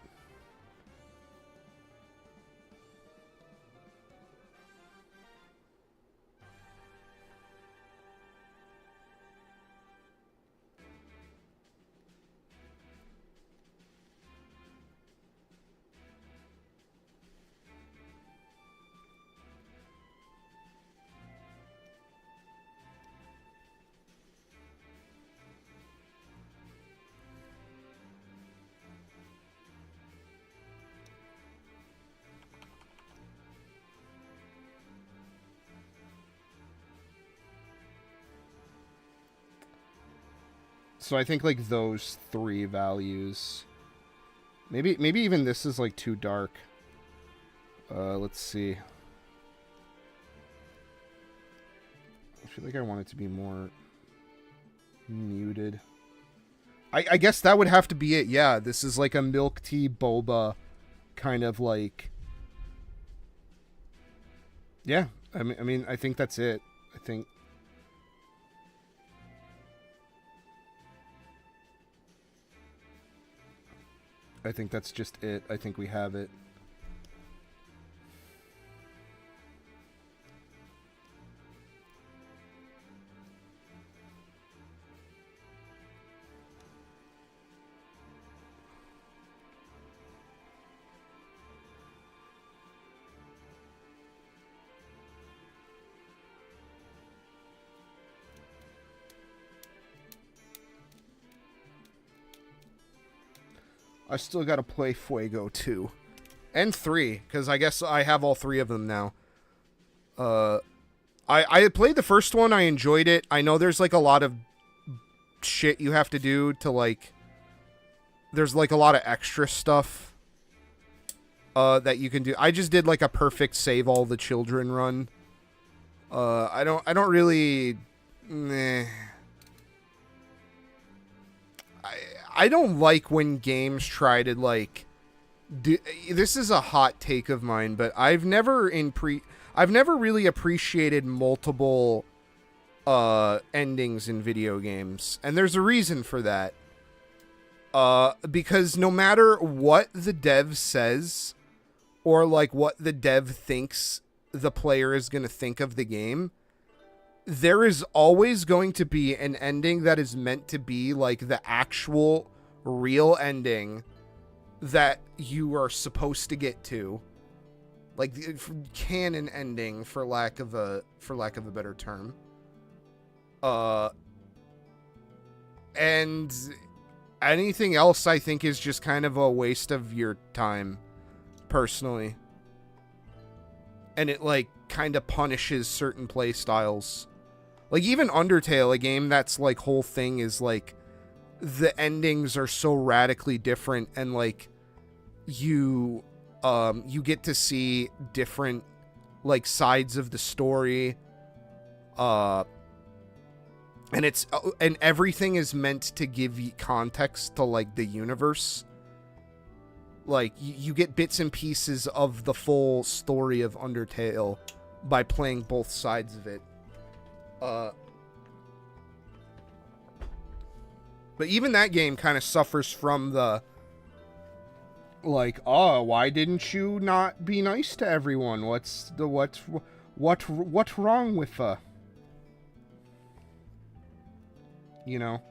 So I think like those 3 values. Maybe even this is like too dark. Let's see. I feel like I want it to be more muted. I guess that would have to be it. Yeah, this is like a milk tea boba kind of like. Yeah, I mean I think that's it. I think that's just it. I think we have it. I still got to play Fuego 2. And 3, because I guess I have all 3 of them now. I played the first one. I enjoyed it. I know there's, like, a lot of shit you have to do to, like... There's, like, a lot of extra stuff that you can do. I just did, like, a perfect save all the children run. I don't really... Meh. I don't like when games try to, like, this is a hot take of mine, but I've never really appreciated multiple endings in video games, and there's a reason for that. Because no matter what the dev says, or like what the dev thinks the player is going to think of the game, there is always going to be an ending that is meant to be like the actual real ending that you are supposed to get to, like the canon ending, for lack of a better term. And anything else I think is just kind of a waste of your time, personally. And it like kind of punishes certain play styles. Like, even Undertale, a game that's, like, whole thing is, like, the endings are so radically different, and, like, you get to see different, like, sides of the story. And and everything is meant to give you context to like the universe. Like you get bits and pieces of the full story of Undertale by playing both sides of it. But even that game kind of suffers from the, like, oh, why didn't you not be nice to everyone? What's wrong with you know?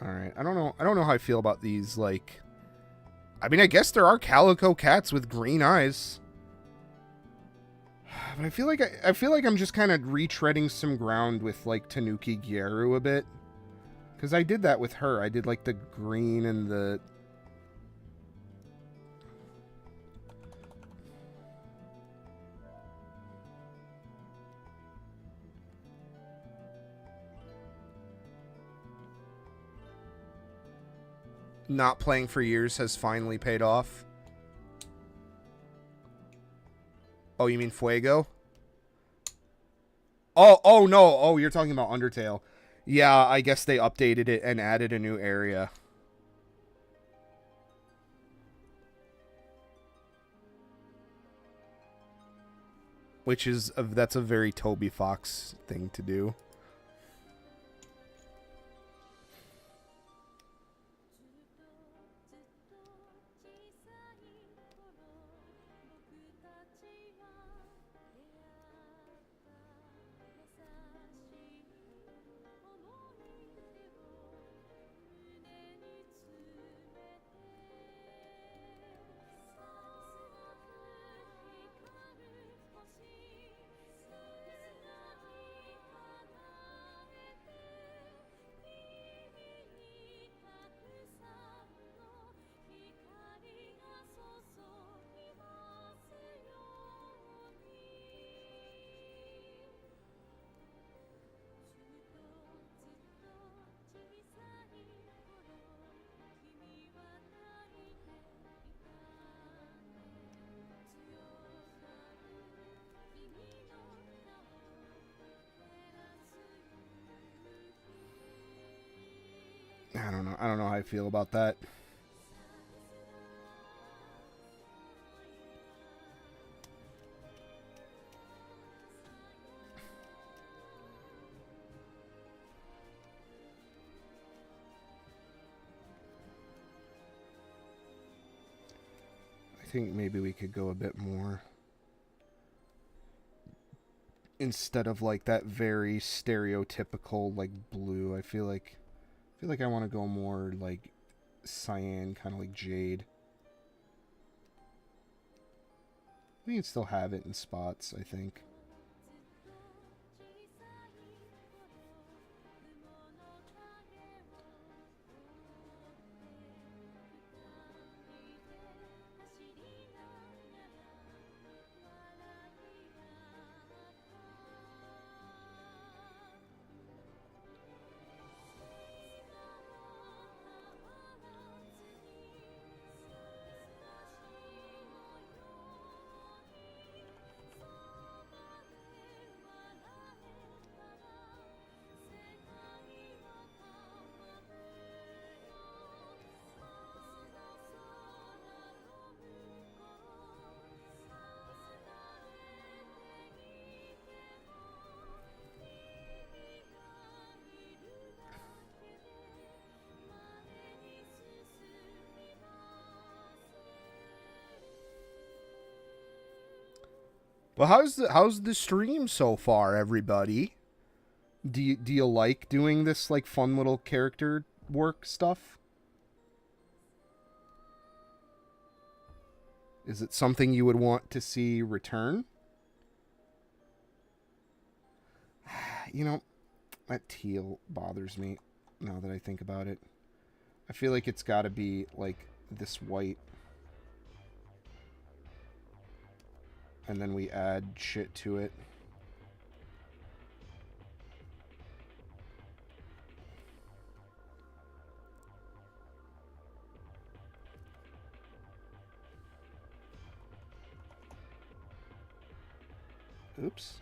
All right. I don't know how I feel about these, like, I mean, I guess there are calico cats with green eyes. But I feel like I'm just kind of retreading some ground with like Tanuki Gyaru a bit. Cuz I did that with her. I did like the green and the not playing for years has finally paid off. Oh, you mean Fuego? Oh no. Oh, you're talking about Undertale. Yeah, I guess they updated it and added a new area. Which is that's a very Toby Fox thing to do. I don't know how I feel about that. I think maybe we could go a bit more. Instead of like that very stereotypical like blue, I feel like I want to go more like cyan, kind of like jade. We can still have it in spots, I think. Well, how's the stream so far, everybody? Do you like doing this like fun little character work stuff? Is it something you would want to see return? You know, that teal bothers me now that I think about it. I feel like it's got to be like this white. And then we add shit to it. Oops.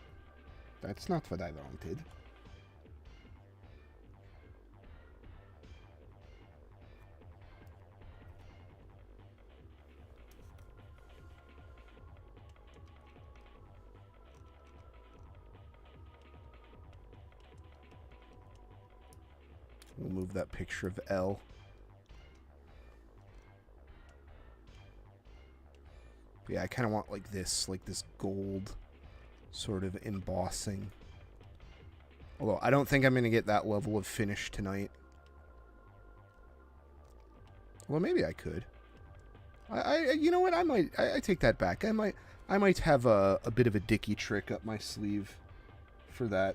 That's not what I wanted. We'll move that picture of L. Yeah, I kind of want like this gold sort of embossing. Although I don't think I'm going to get that level of finish tonight. Well, maybe I could. You know what? I take that back. I might have a bit of a dicky trick up my sleeve for that.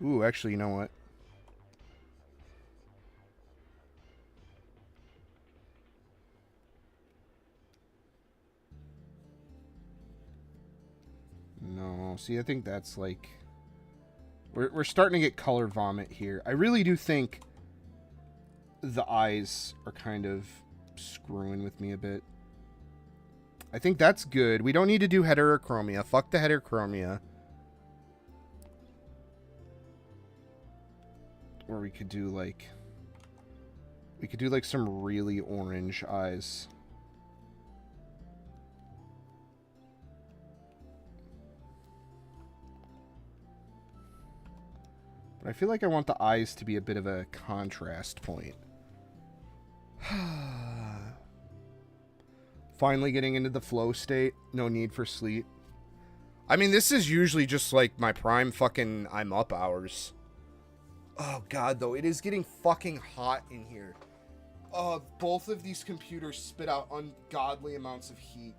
Ooh, actually, you know what? No, see, I think that's like... We're starting to get color vomit here. I really do think the eyes are kind of screwing with me a bit. I think that's good. We don't need to do heterochromia. Fuck the heterochromia. Or we could do like... We could do like some really orange eyes. But I feel like I want the eyes to be a bit of a contrast point. Finally getting into the flow state. No need for sleep. I mean, this is usually just like my prime fucking I'm up hours. Oh, God, though. It is getting fucking hot in here. Both of these computers spit out ungodly amounts of heat.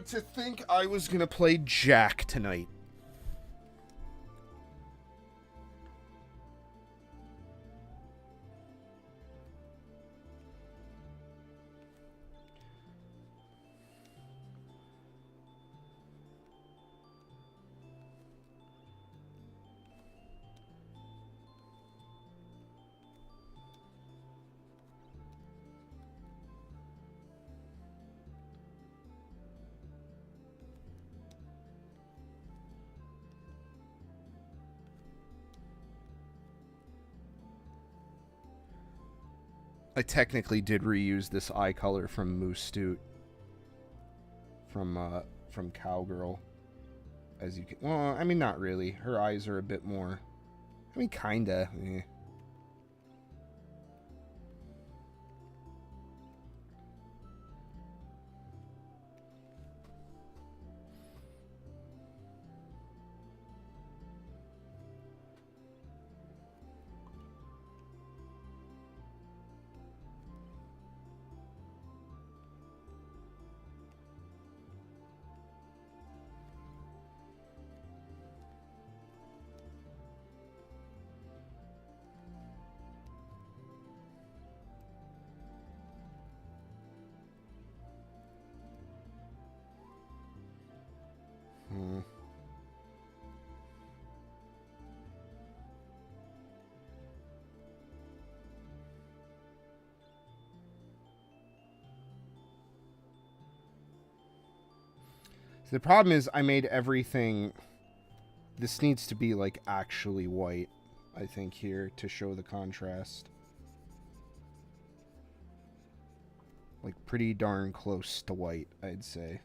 To think I was gonna play Jack tonight. I technically did reuse this eye color from Moose Stoot. From Cowgirl. As you can... Well, I mean, not really. Her eyes are a bit more... I mean, kinda. Eh. So the problem is I made everything... This needs to be, like, actually white, I think, here, to show the contrast. Like, pretty darn close to white, I'd say.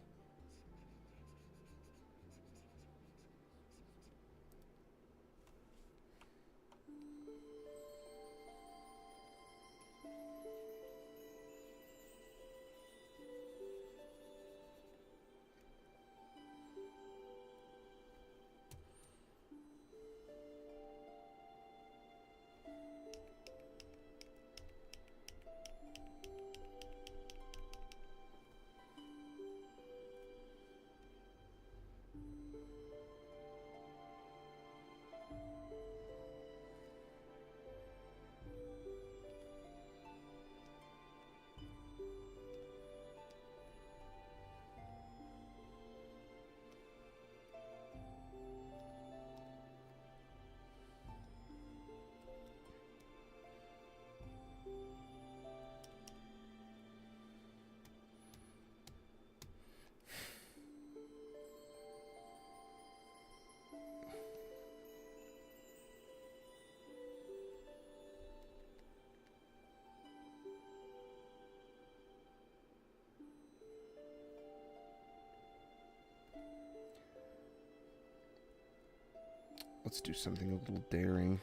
Let's do something a little daring.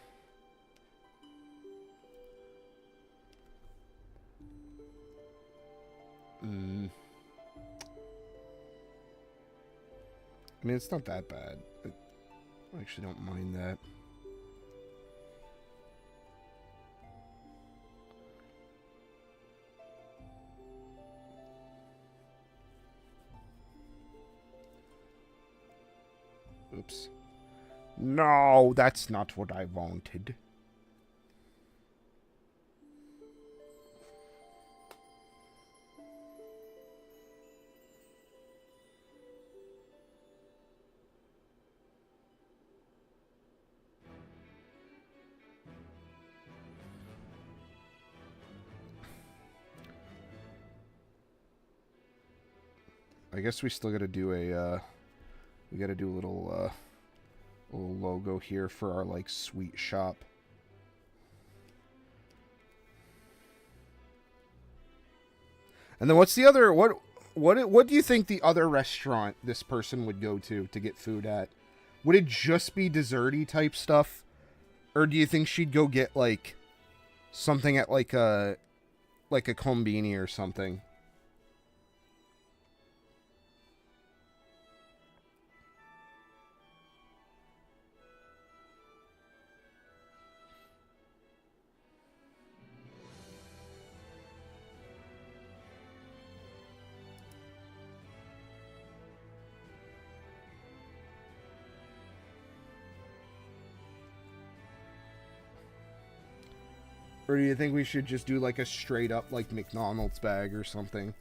I mean, it's not that bad. I actually don't mind that. Oops. No, that's not what I wanted. I guess we still gotta do a, we gotta do a little logo here for our, like, sweet shop. And then what's the other, what do you think the other restaurant this person would go to get food at? Would it just be desserty type stuff? Or do you think she'd go get, like, something at, like a Combini or something? Or do you think we should just do, like, a straight up, like, McDonald's bag or something?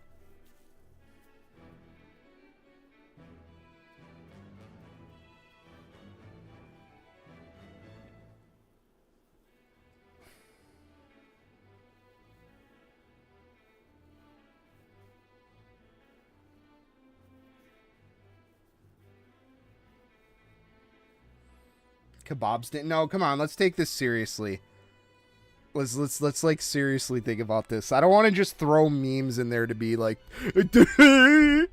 Kebabs didn't. No, come on, let's take this seriously. Let's like seriously think about this. I don't want to just throw memes in there to be like, you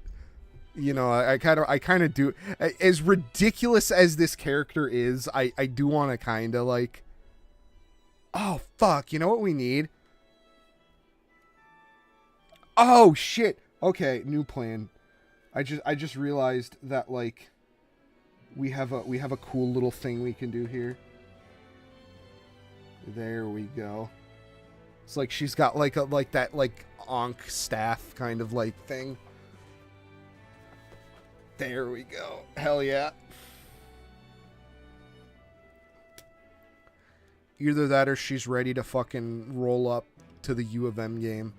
know, I kind of do. As ridiculous as this character is, I do want to kind of like, oh fuck, you know what we need? Oh shit. Okay, new plan. I just realized that, like, we have a cool little thing we can do here. There we go. It's like she's got like that Ankh staff kind of like thing. There we go. Hell yeah. Either that or she's ready to fucking roll up to the U of M game.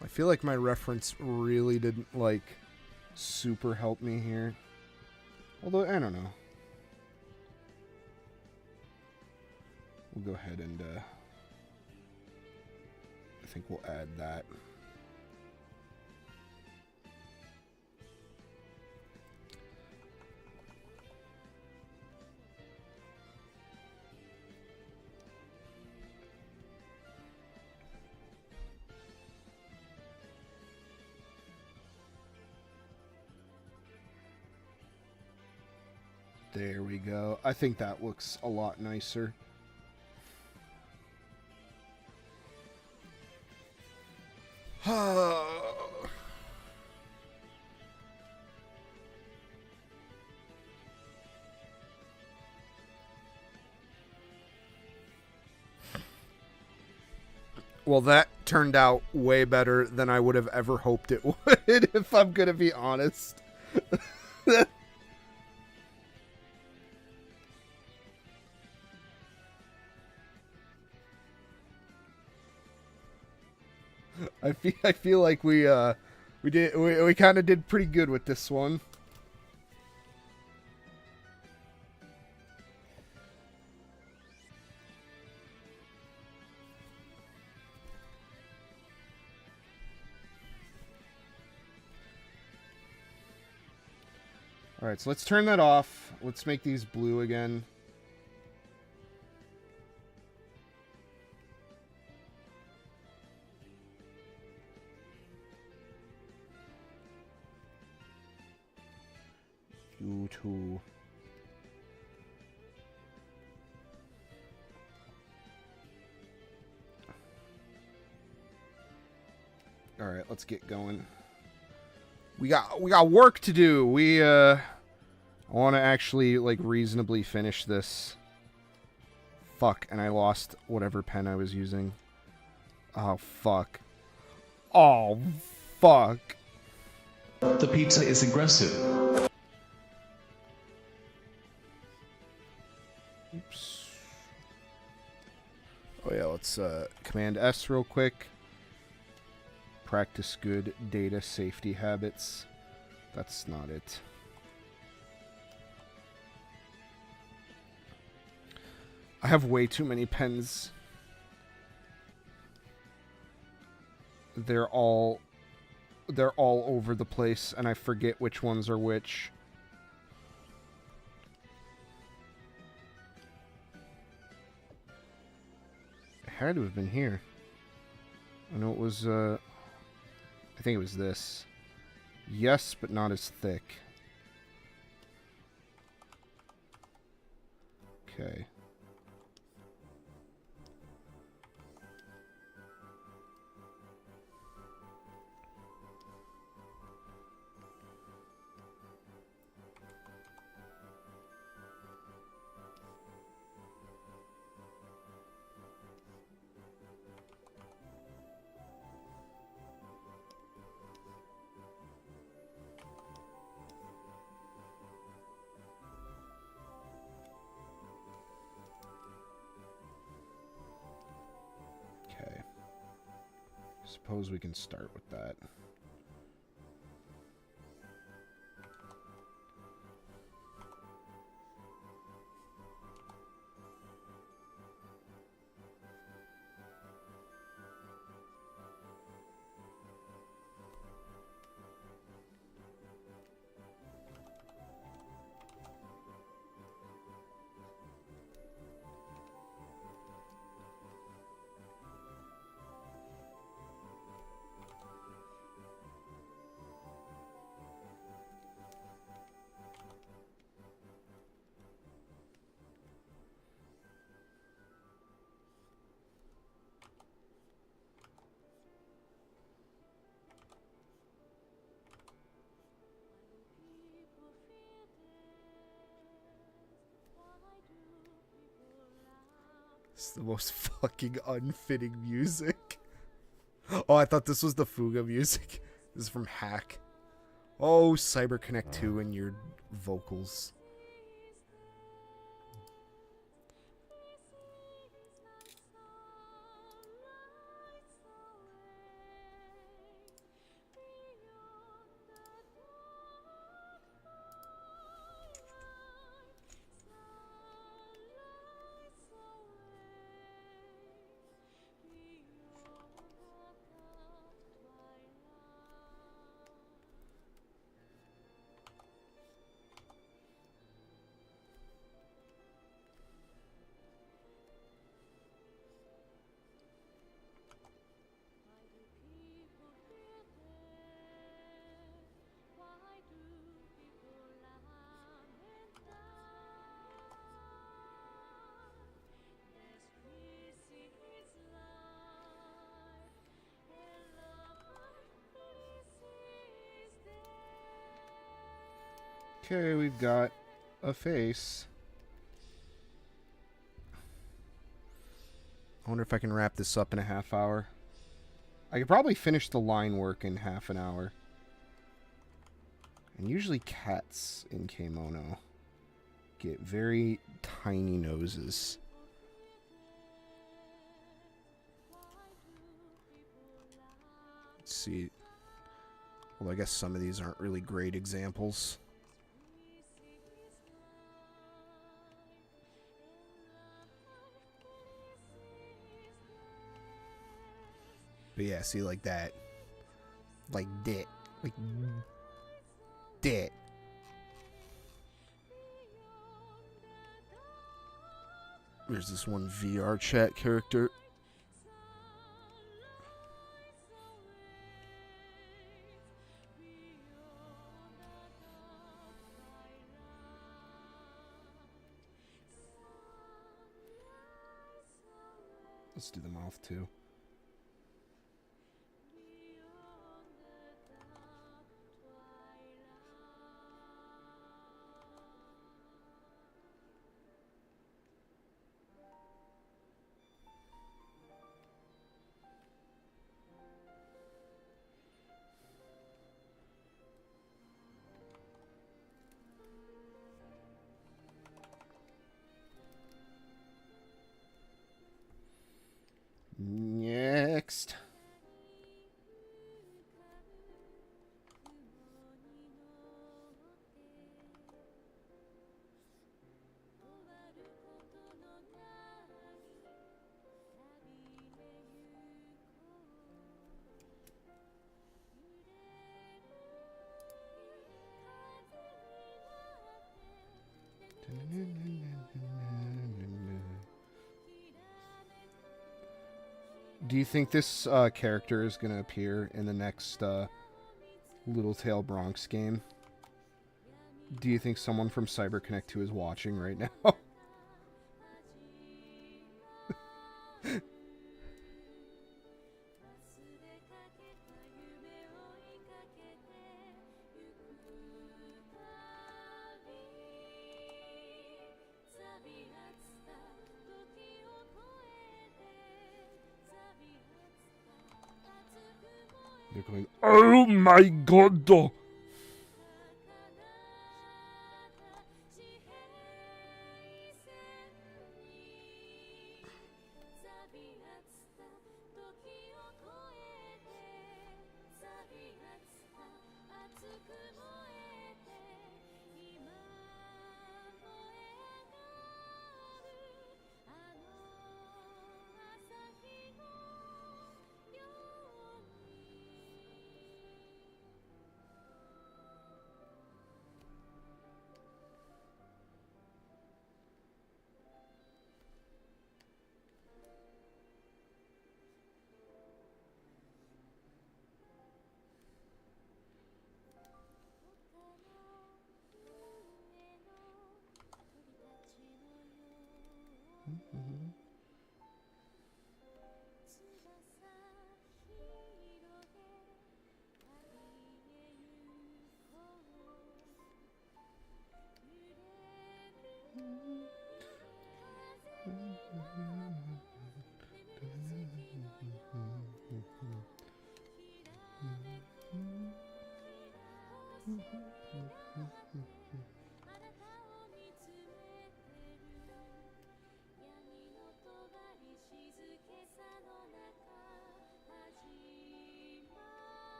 I feel like my reference really didn't, like, super help me here. Although, I don't know. We'll go ahead and, I think we'll add that. There we go. I think that looks a lot nicer. Well, that turned out way better than I would have ever hoped it would, if I'm gonna be honest. I feel like we kind of did pretty good with this one. All right, so let's turn that off. Let's make these blue again. go to... Alright, let's get going. We got work to do. I want to actually, like, reasonably finish this. Fuck, and I lost whatever pen I was using. Oh, fuck. Oh, fuck. The pizza is aggressive. Oops. Oh, yeah, let's Command S real quick. Practice good data safety habits. That's not it. I have way too many pens. They're all over the place, and I forget which ones are which. It had to have been here. I know it was, I think it was this. Yes, but not as thick. Okay. Suppose we can start with that. It's the most fucking unfitting music. Oh, I thought this was the Fuga music. This is from Hack. Oh, CyberConnect 2 and your vocals. Okay, we've got a face. I wonder if I can wrap this up in a half hour. I could probably finish the line work in half an hour. And usually cats in kimono get very tiny noses. Let's see. Well, I guess some of these aren't really great examples. But yeah, see, like that. Like that. Like that. There's this one VR chat character. Let's do the mouth too. Next. Do you think this character is going to appear in the next Little Tail Bronx game? Do you think someone from CyberConnect 2 is watching right now? They're going, oh my god!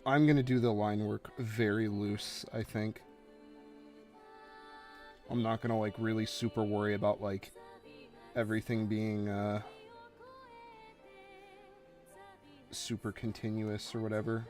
I'm going to do the line work very loose, I think. I'm not going to, like, really super worry about, like, everything being, super continuous or whatever.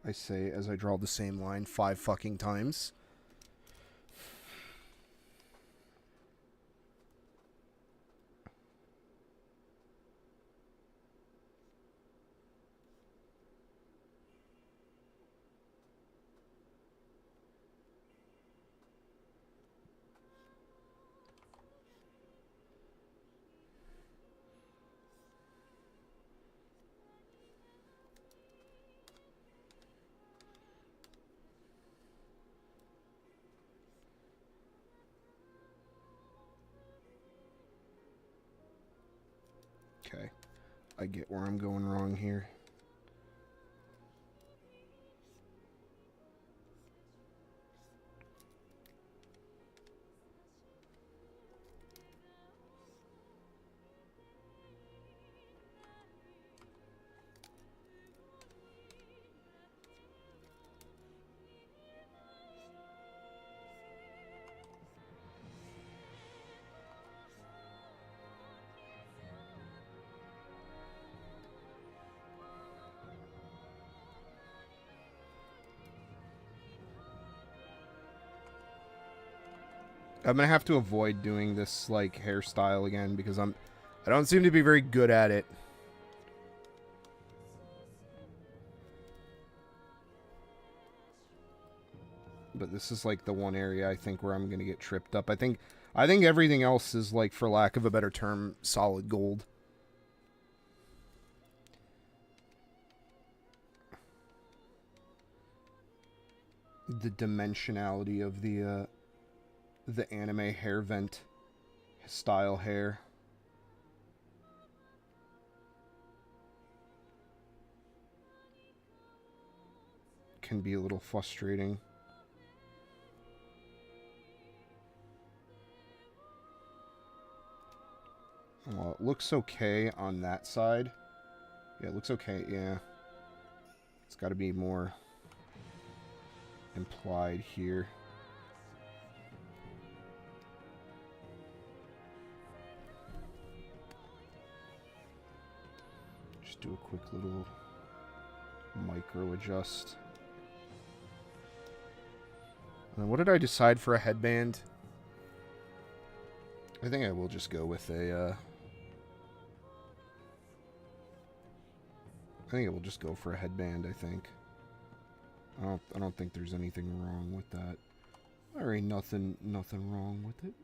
I say as I draw the same line 5 fucking times. Okay, I get where I'm going wrong here. I'm gonna have to avoid doing this like hairstyle again because I don't seem to be very good at it. But this is like the one area I think where I'm gonna get tripped up. I think everything else is, like, for lack of a better term, solid gold. The dimensionality of the anime hair vent style hair. Can be a little frustrating. Well, it looks okay on that side. Yeah, it looks okay, yeah. It's got to be more implied here. Just do a quick little micro adjust. And then what did I decide for a headband? I think I will just go with a I think it will just go for a headband, I think. I don't think there's anything wrong with that. There ain't nothing wrong with it.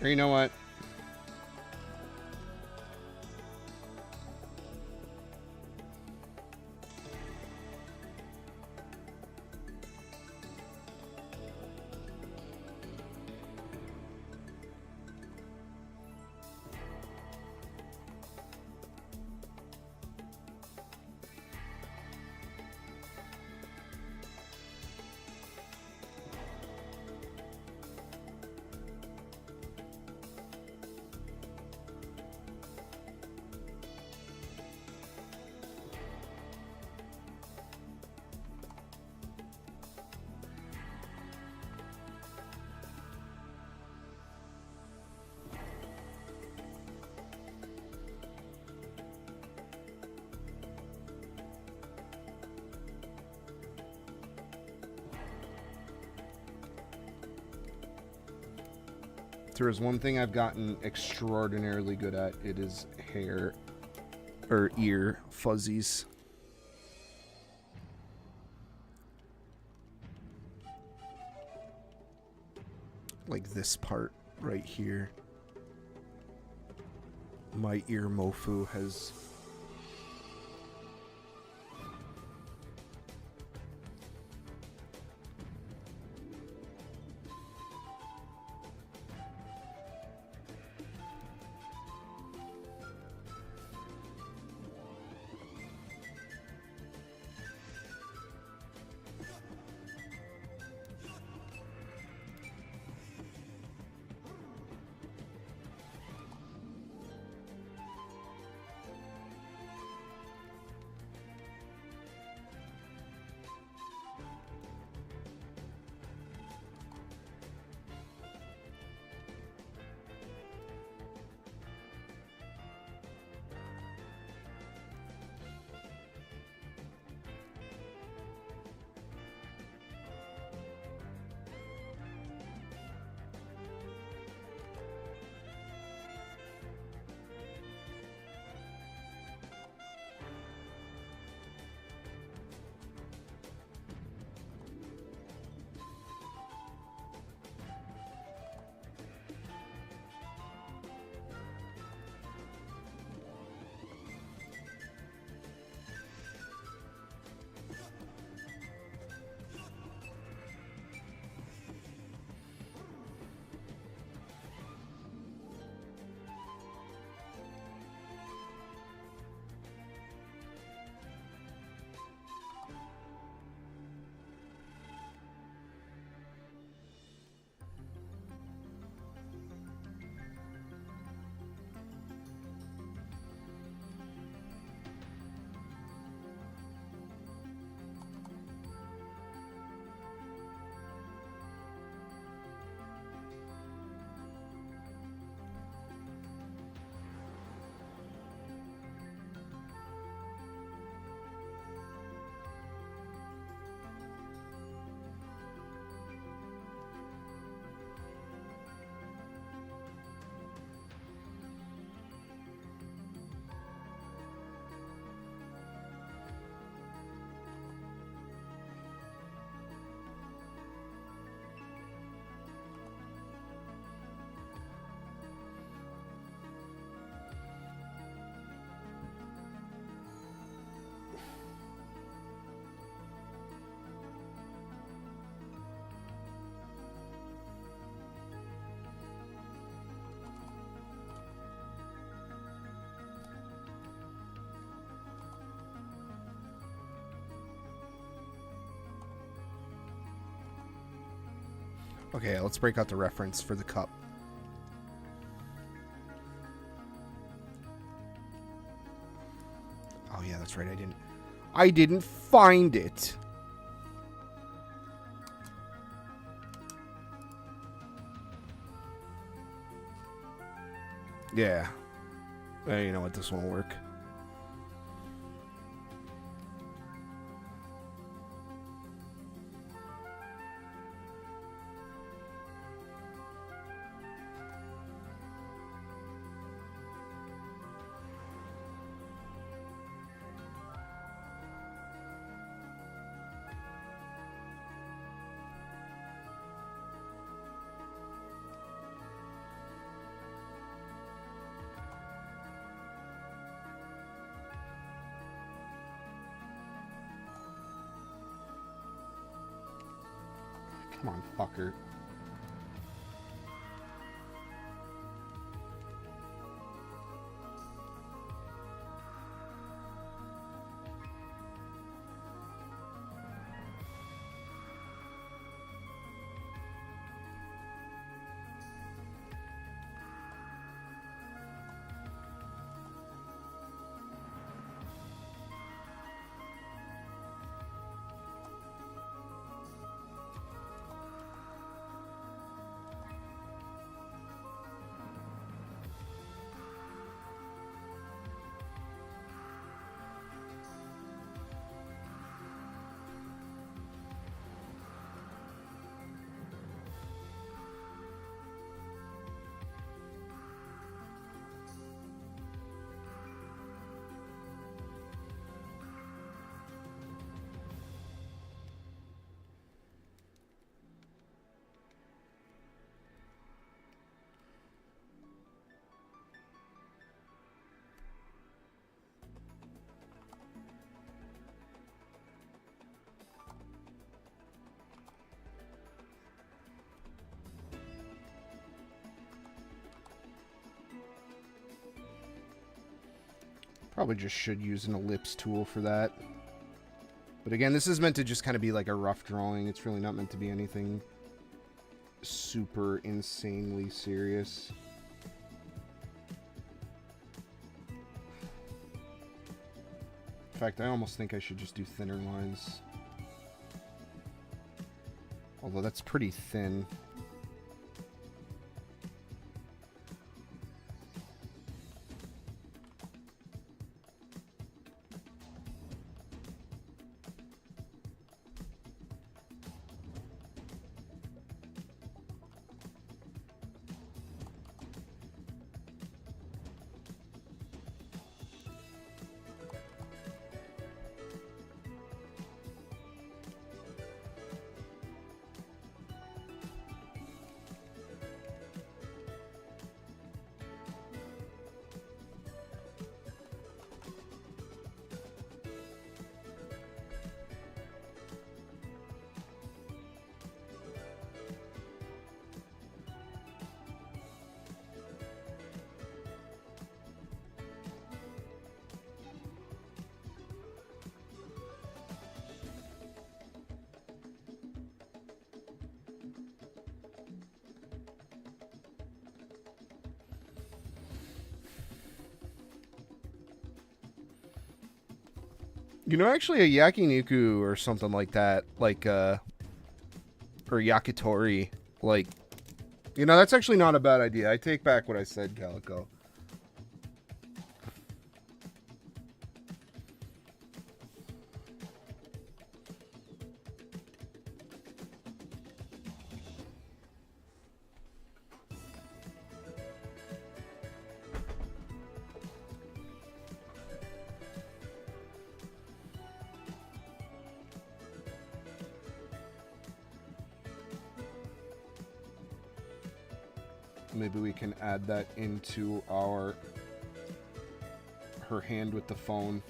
Or you know what? There is one thing I've gotten extraordinarily good at. It is hair or ear fuzzies. Like this part right here. My ear mofu has Okay, let's break out the reference for the cup. Oh yeah, that's right. I didn't find it. Yeah. You know what? This won't work. Come on, fucker. Probably just should use an ellipse tool for that. But again, this is meant to just kind of be like a rough drawing. It's really not meant to be anything super insanely serious. In fact, I almost think I should just do thinner lines. Although that's pretty thin. You know, actually, a yakiniku or something like that, like, or yakitori, like, you know, that's actually not a bad idea. I take back what I said, Calico. Maybe we can add that into our her hand with the phone.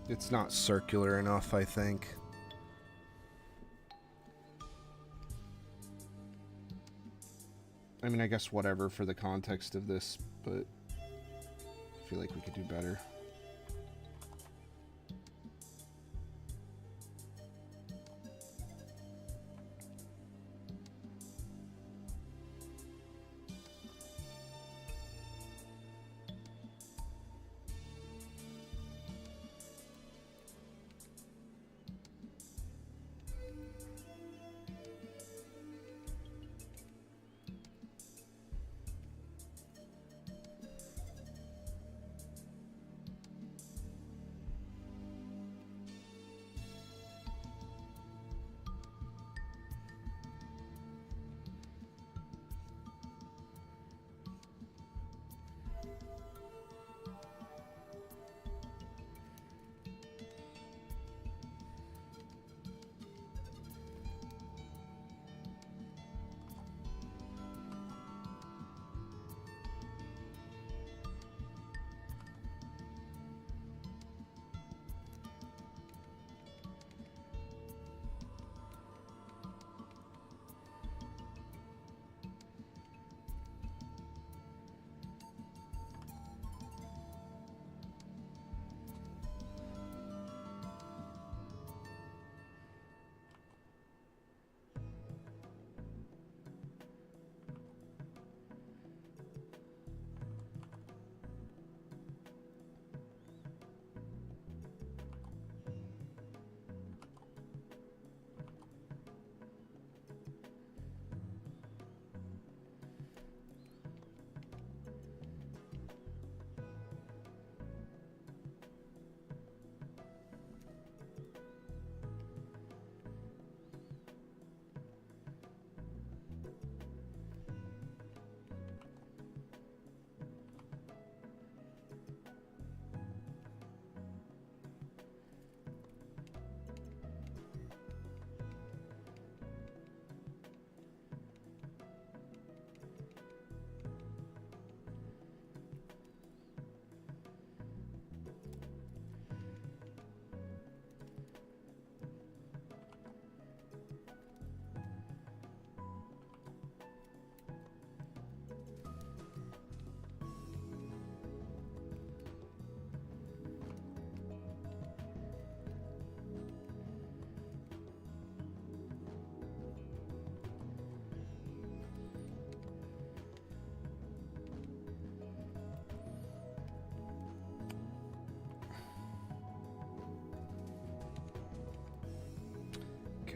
It's not circular enough, I think. I mean, I guess whatever for the context of this, but I feel like we could do better.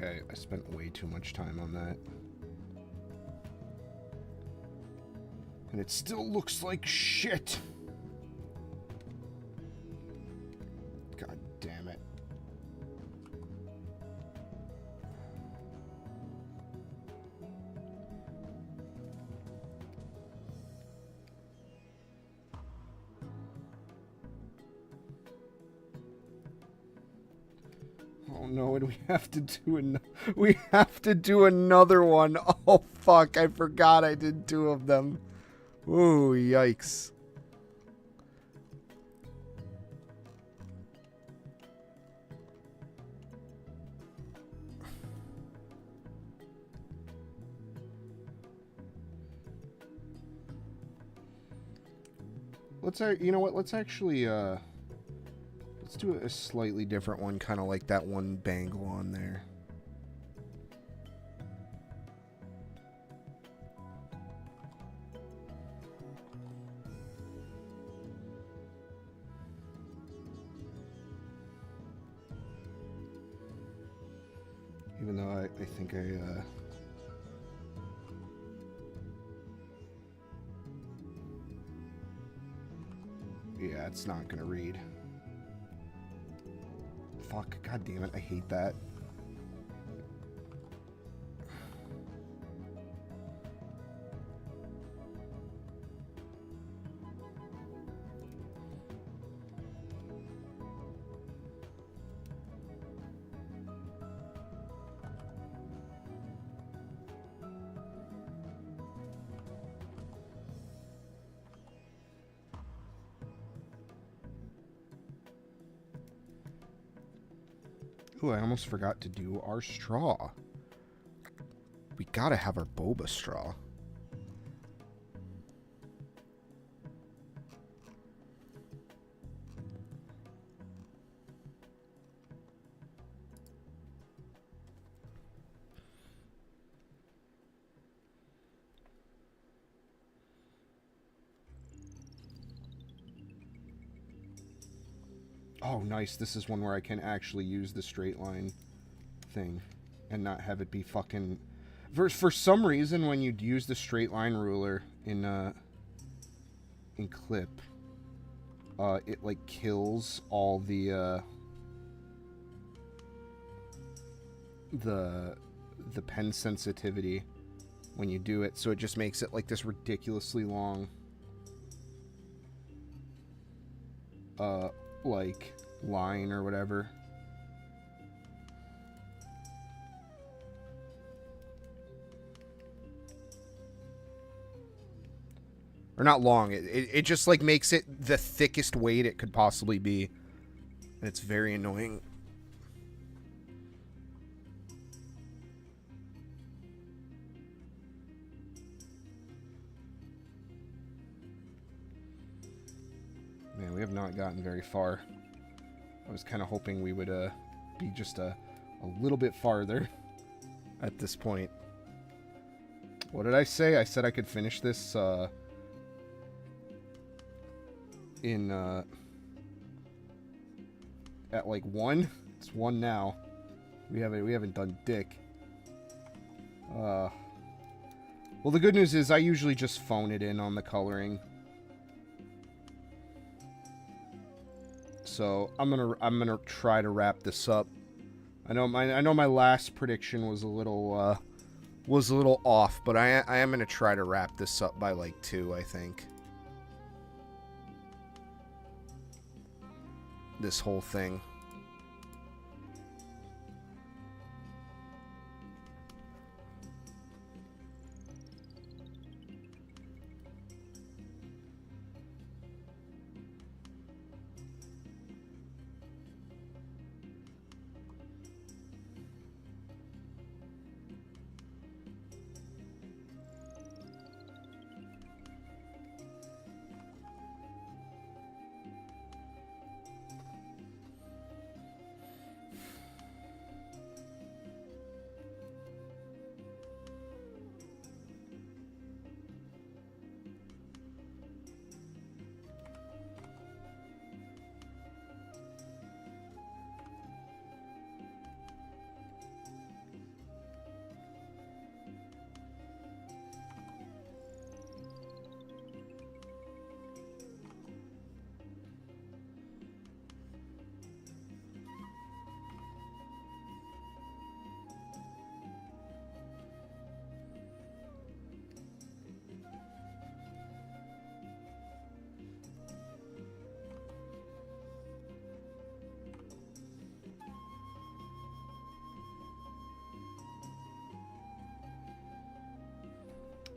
Okay, I spent way too much time on that. And it still looks like shit. God damn it. Oh no, and we have to do another one. Oh fuck, I forgot I did 2 of them. Ooh, yikes. You know what? Let's actually let's do a slightly different one, kind of like that one bangle on there. Even though I think yeah, it's not gonna read. Fuck, god damn it, I hate that. Ooh, I almost forgot to do our straw. We gotta have our boba straw. Oh, nice. This is one where I can actually use the straight line thing and not have it be fucking... For some reason, when you use the straight line ruler in Clip, it, like, kills all the pen sensitivity when you do it, so it just makes it, like, this ridiculously long, like, line or whatever. Or not long, it just, like, makes it the thickest weight it could possibly be. And it's very annoying. Man, we have not gotten very far. I was kind of hoping we would be just a little bit farther at this point. What did I say? I said I could finish this in at like 1. It's 1 now. We haven't done dick. Well, the good news is I usually just phone it in on the coloring. So I'm gonna try to wrap this up. I know my last prediction was a little off, but I am gonna try to wrap this up by like 2, I think. This whole thing.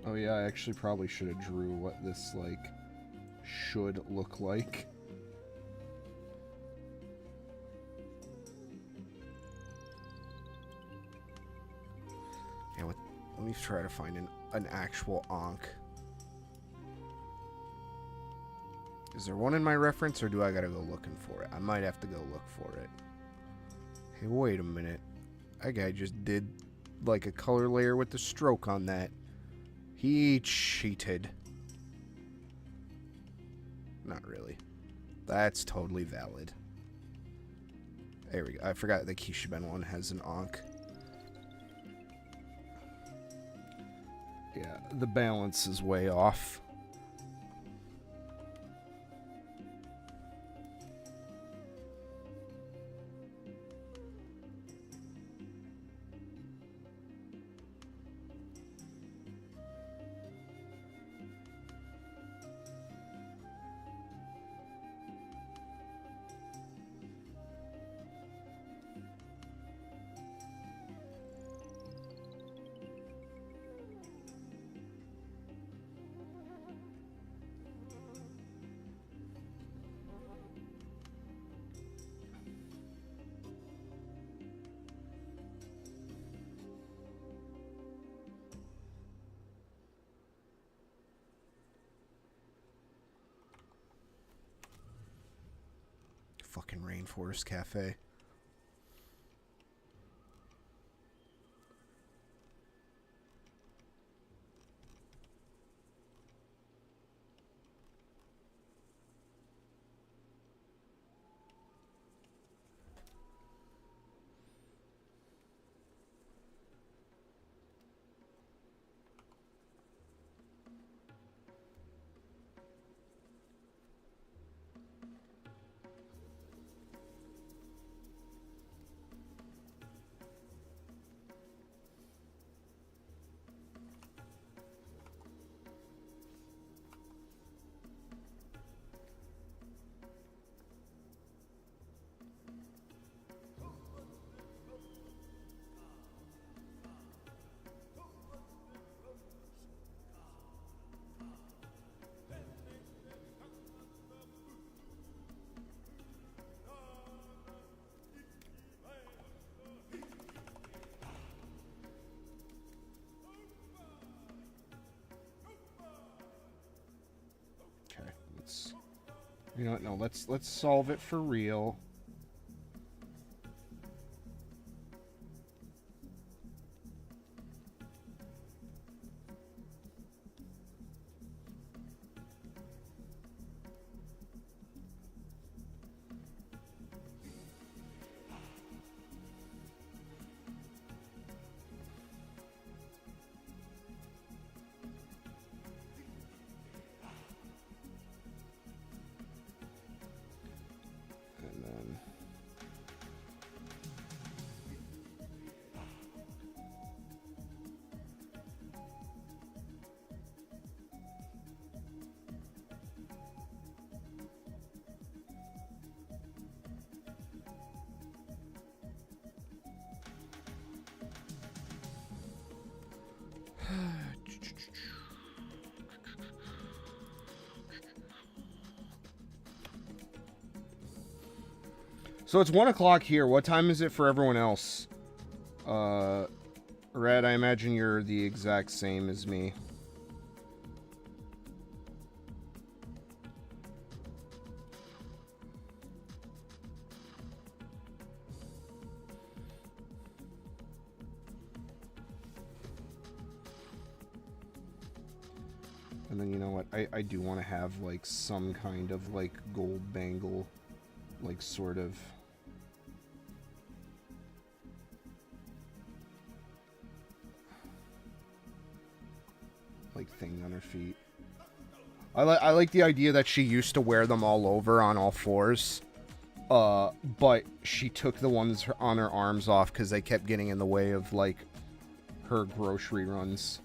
Oh yeah, I actually probably should have drew what this, like, should look like. Yeah, let me try to find an actual Ankh. Is there one in my reference, or do I gotta go looking for it? I might have to go look for it. Hey, wait a minute. That guy just did, like, a color layer with the stroke on that. He cheated. Not really. That's totally valid. There we go. I forgot the Kishiben one has an Ankh. Yeah, the balance is way off. Fucking Rainforest Cafe. You know what? No, let's solve it for real. So it's 1 o'clock here. What time is it for everyone else? Red, I imagine you're the exact same as me. And then, you know what? I do want to have, like, some kind of, like, gold bangle, like, sort of... like thing on her feet. I like the idea that she used to wear them all over on all fours, but she took the ones on her arms off because they kept getting in the way of like her grocery runs.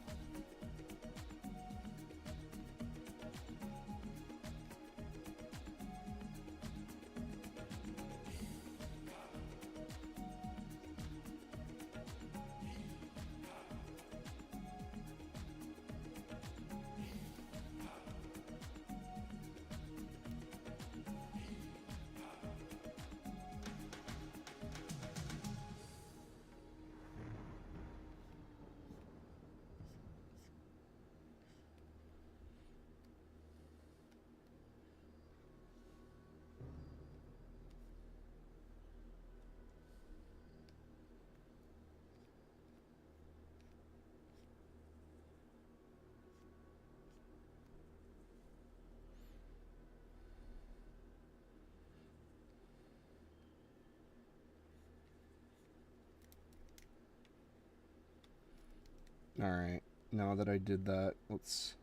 Alright, now that I did that, let's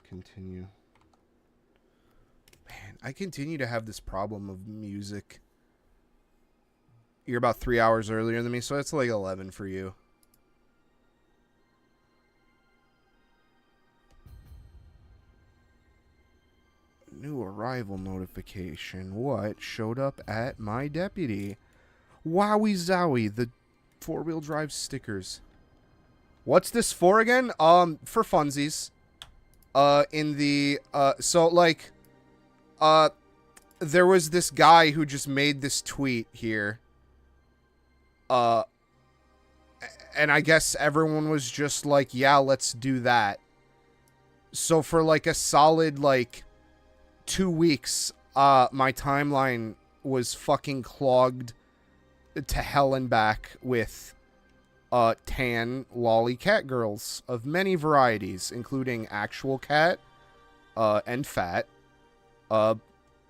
continue. Man, I continue to have this problem of music. You're about 3 hours earlier than me, so it's like 11 for you. New arrival notification. What showed up at my deputy? Wowie zowie, the 4-wheel drive stickers. What's this for again? For funsies. In the, so, like, there was this guy who just made this tweet here. And I guess everyone was just like, yeah, let's do that. So for like a solid like 2 weeks, my timeline was fucking clogged to hell and back with tan lolly cat girls of many varieties, including actual cat, and fat,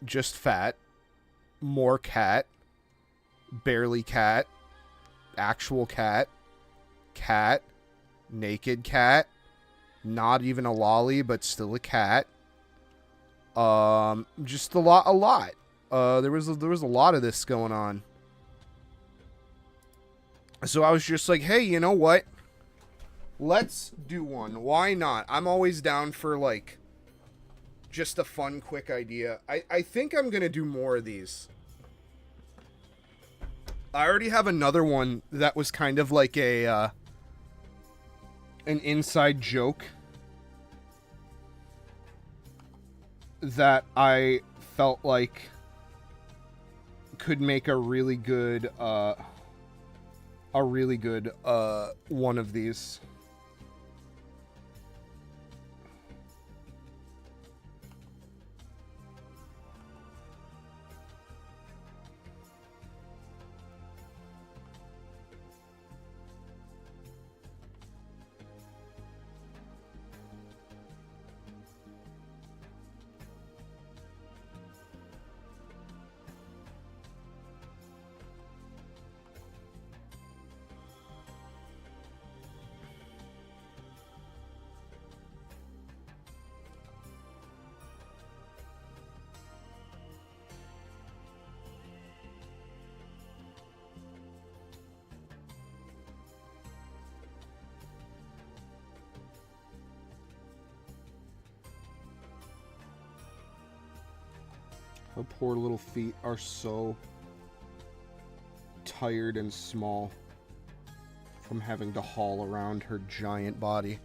just fat, more cat, barely cat, actual cat, cat, naked cat, not even a lolly but still a cat. Just a lot. There was a lot of this going on. So I was just like, hey, you know what? Let's do one. Why not? I'm always down for, like, just a fun, quick idea. I think I'm gonna do more of these. I already have another one that was kind of like an inside joke that I felt like could make a really good one of these. Her poor little feet are so tired and small from having to haul around her giant body.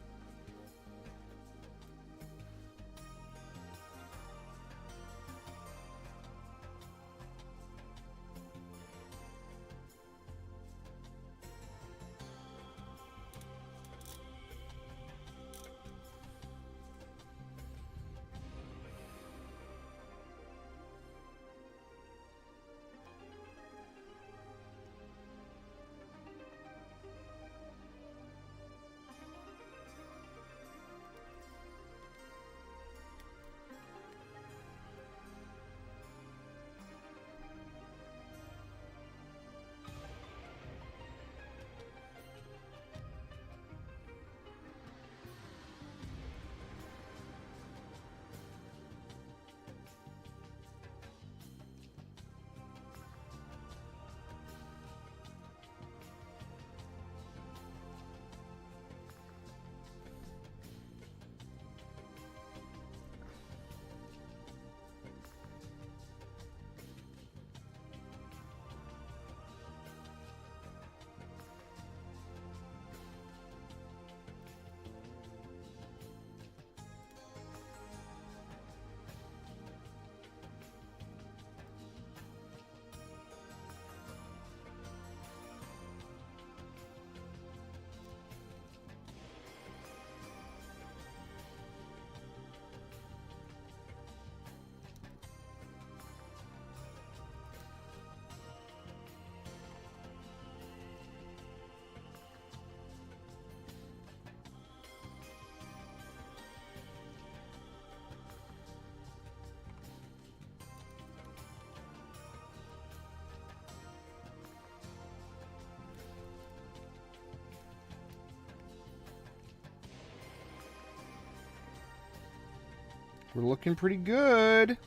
We're looking pretty good.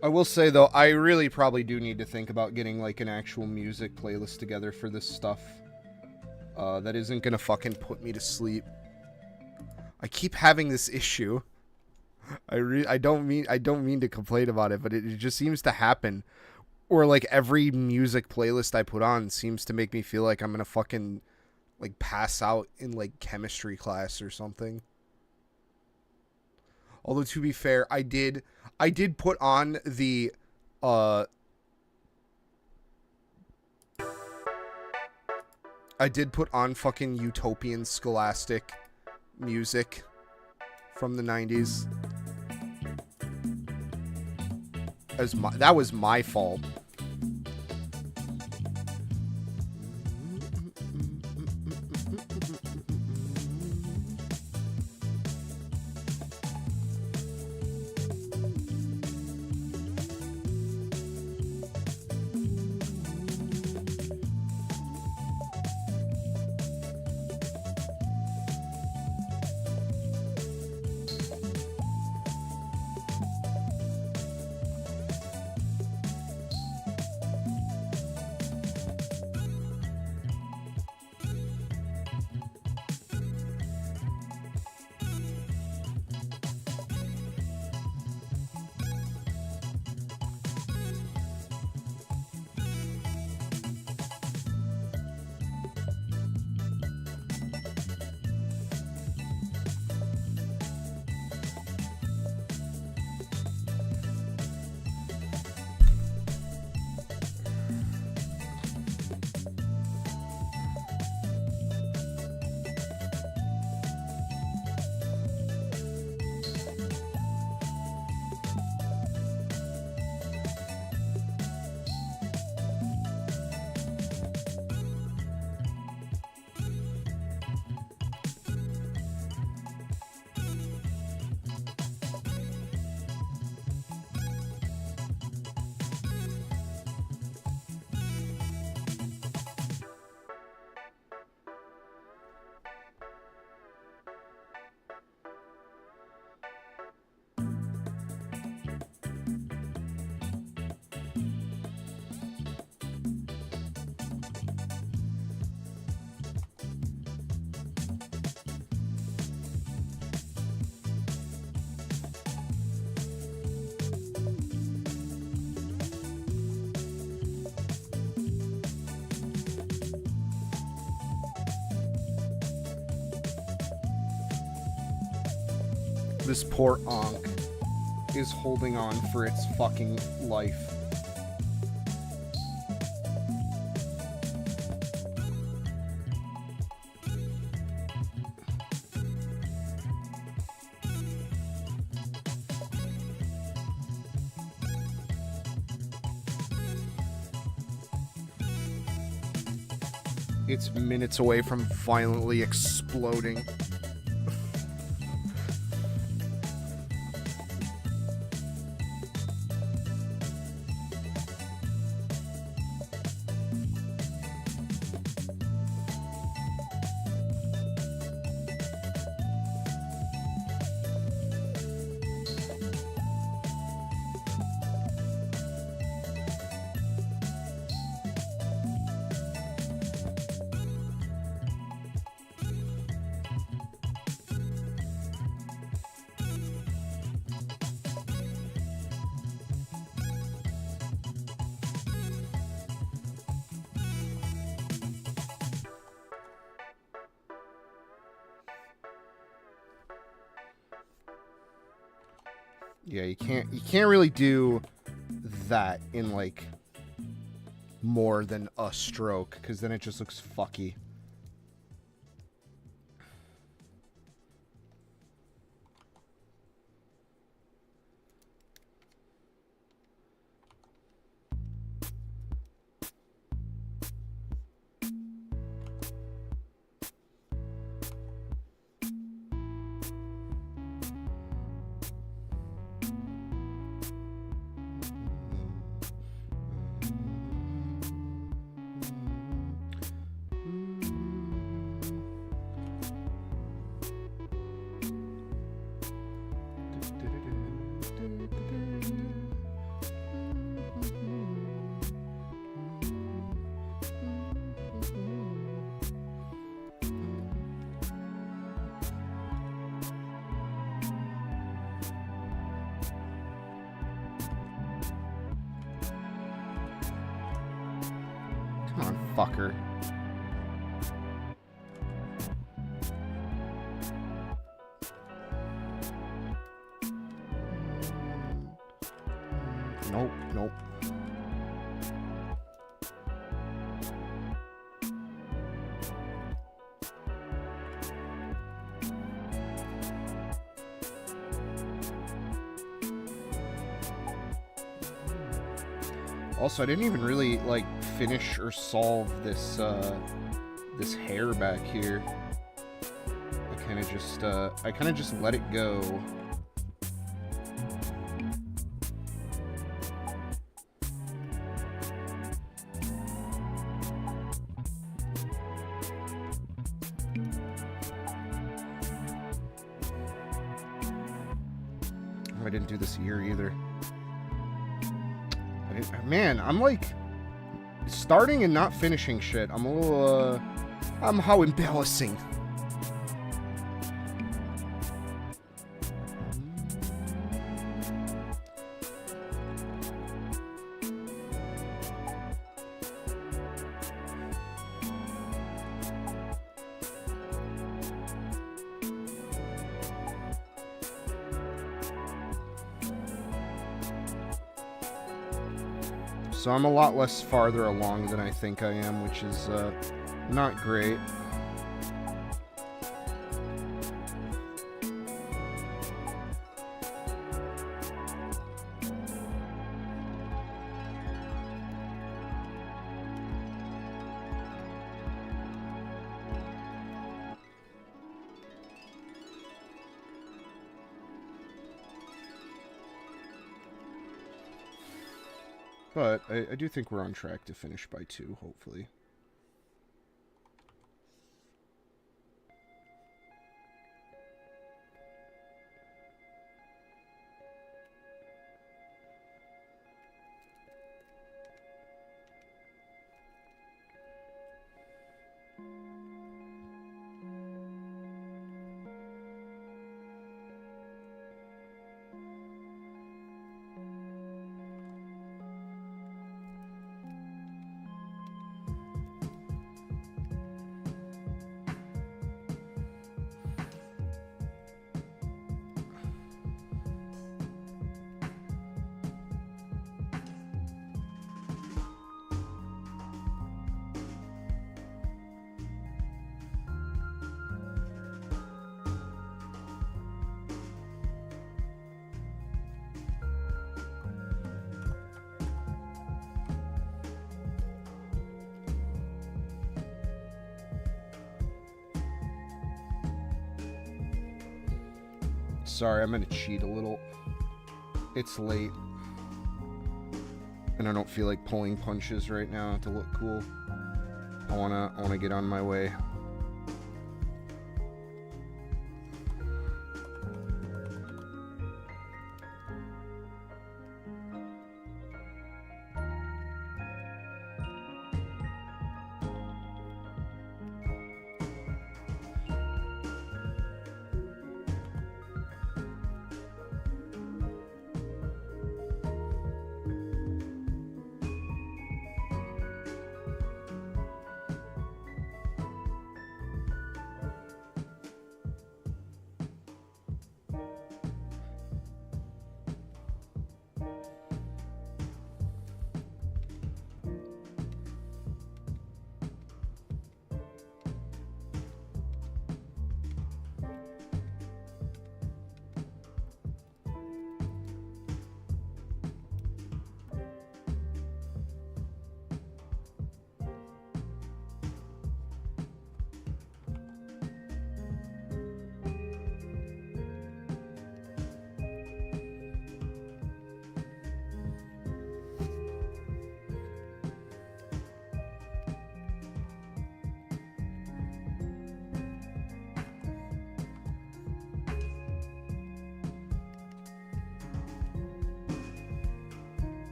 I will say, though, I really probably do need to think about getting, like, an actual music playlist together for this stuff. That isn't gonna fucking put me to sleep. I keep having this issue. I don't mean to complain about it, but it just seems to happen. Or like every music playlist I put on seems to make me feel like I'm gonna fucking like pass out in like chemistry class or something. Although to be fair, I did put on the I did put on fucking utopian scholastic music from the 90s. That was my fault. This poor Ankh is holding on for its fucking life. It's minutes away from violently exploding. Yeah, you can't really do that in like more than a stroke, because then it just looks fucky. fucker. Nope, nope. Also, I didn't even really, like, finish or solve this, this hair back here. I kind of just let it go. Oh, I didn't do this ear either. Man, I'm like starting and not finishing shit. I'm a little, I'm how embarrassing. So I'm a lot less farther along than I think I am, which is not great. But I do think we're on track to finish by 2, hopefully. Sorry, I'm gonna cheat a little. It's late. And I don't feel like pulling punches right now to look cool. I wanna get on my way.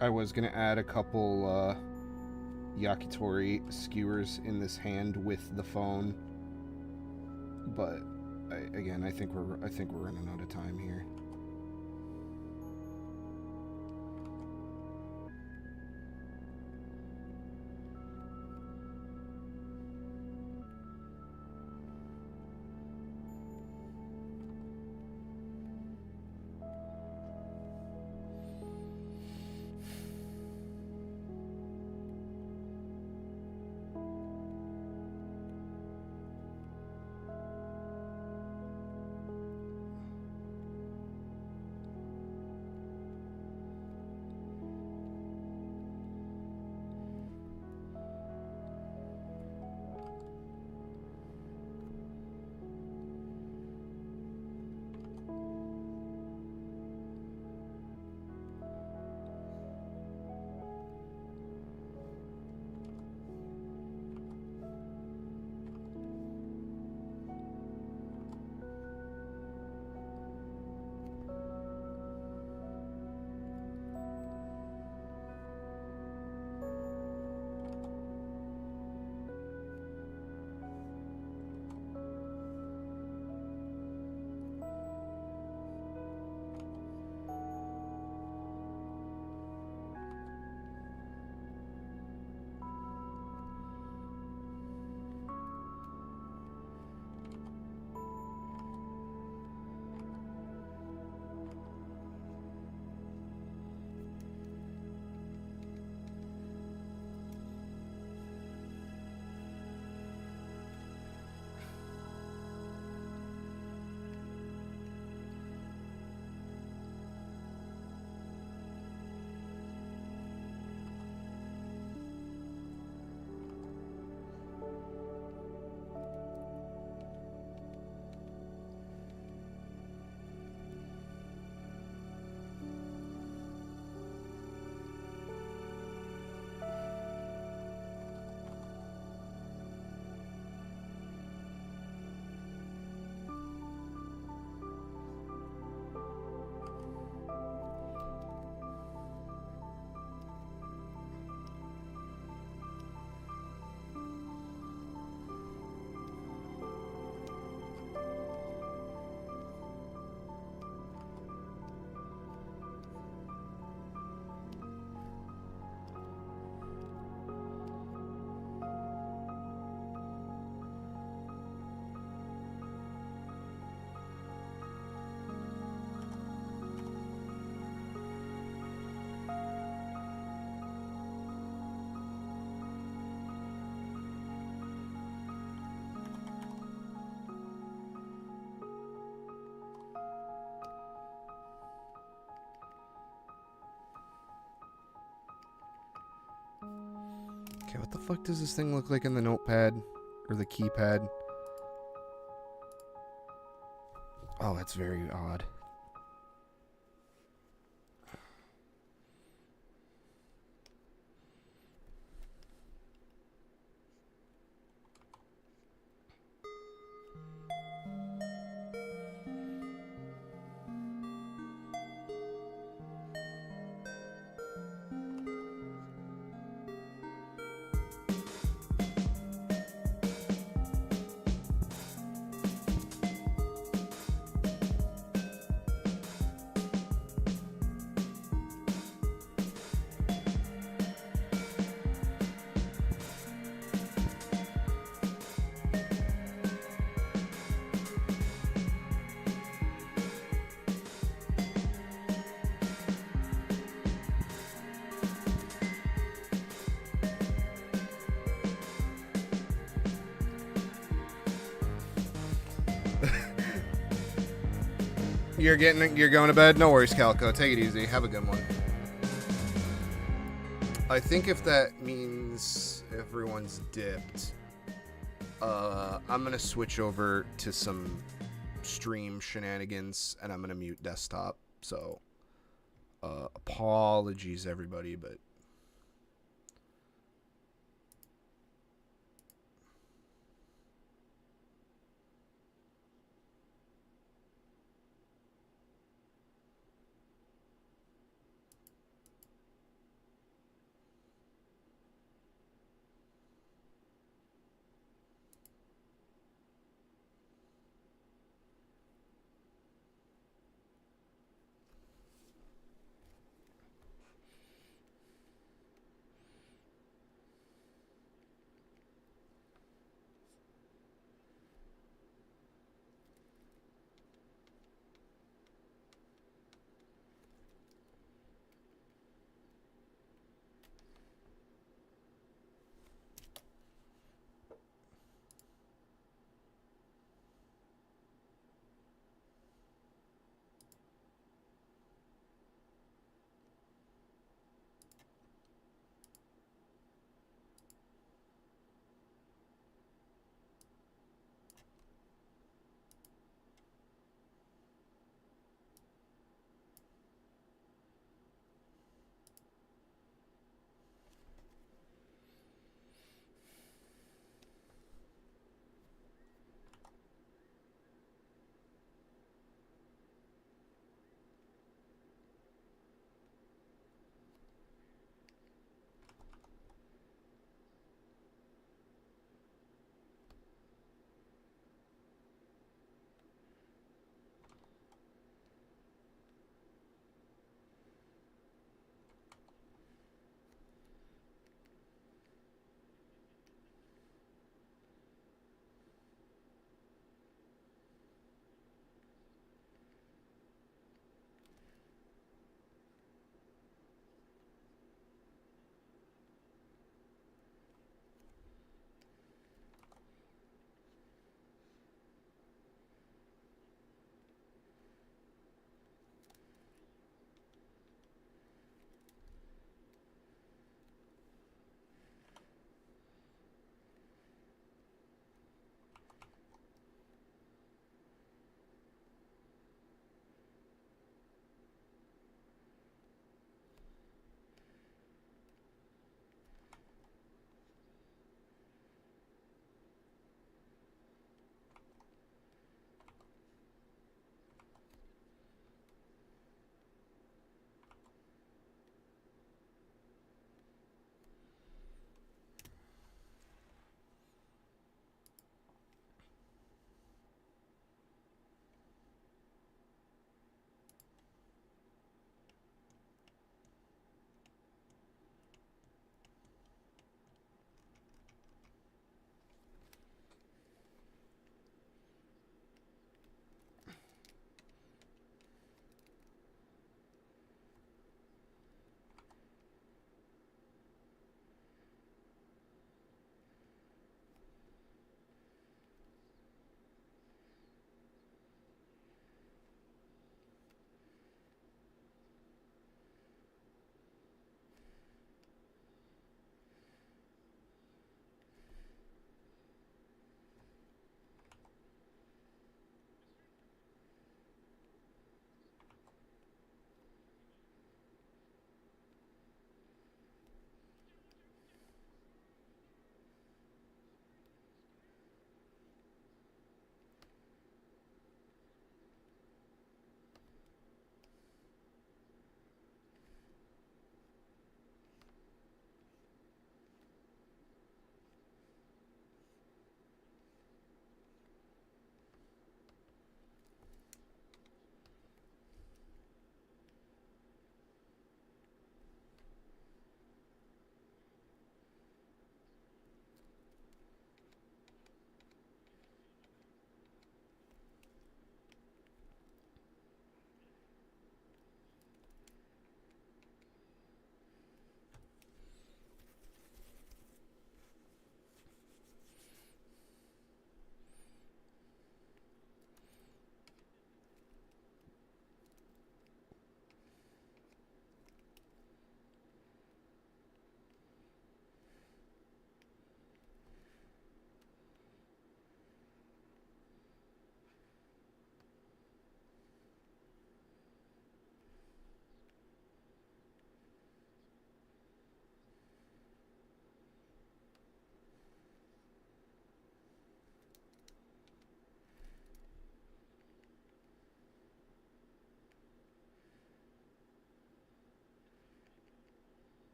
I was gonna add a couple yakitori skewers in this hand with the phone, but I think we're running out of time here. Okay, what the fuck does this thing look like in the notepad? Or the keypad? Oh, that's very odd. You're going to bed? No worries, Calico. Take it easy. Have a good one. I think if that means everyone's dipped, I'm going to switch over to some stream shenanigans, and I'm going to mute desktop. So, apologies, everybody, but...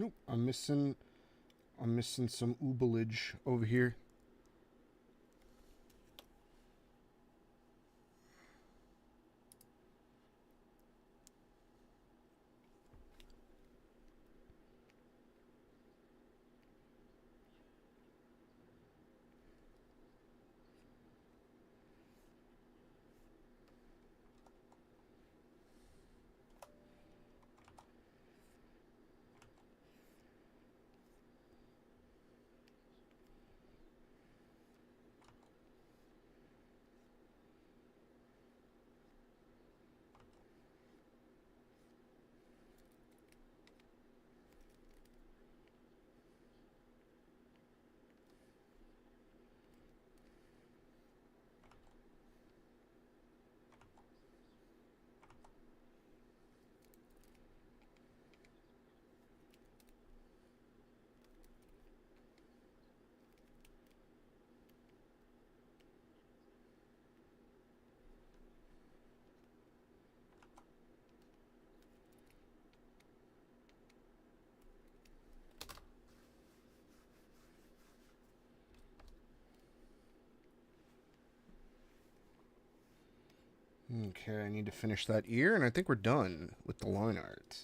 Nope, I'm missing some oobleage over here. Okay, I need to finish that ear, and I think we're done with the line art.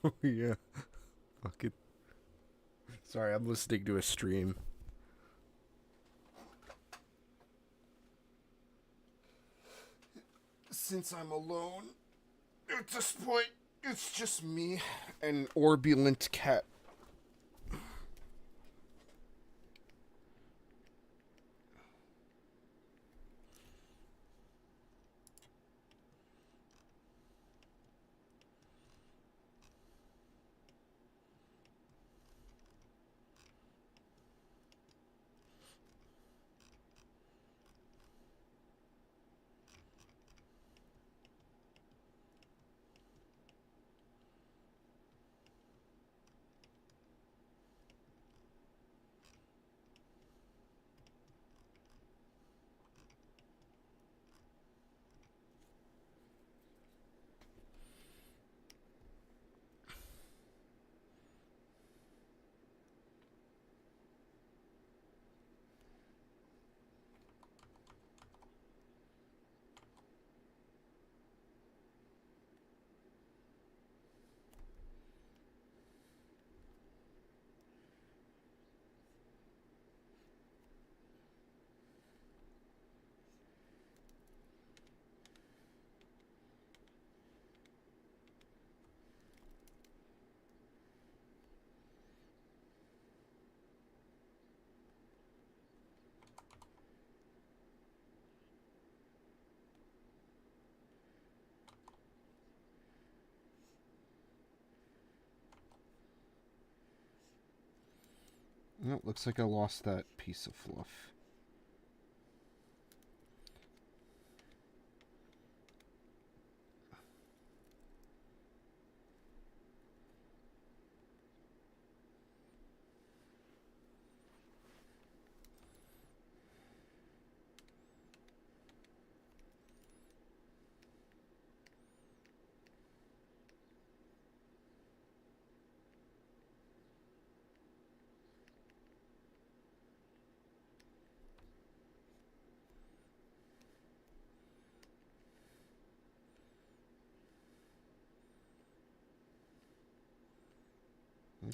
Oh, yeah. Fuck it. Sorry, I'm listening to a stream. Since I'm alone, at this point, it's just me and Orbulent Cat. Nope, looks like I lost that piece of fluff.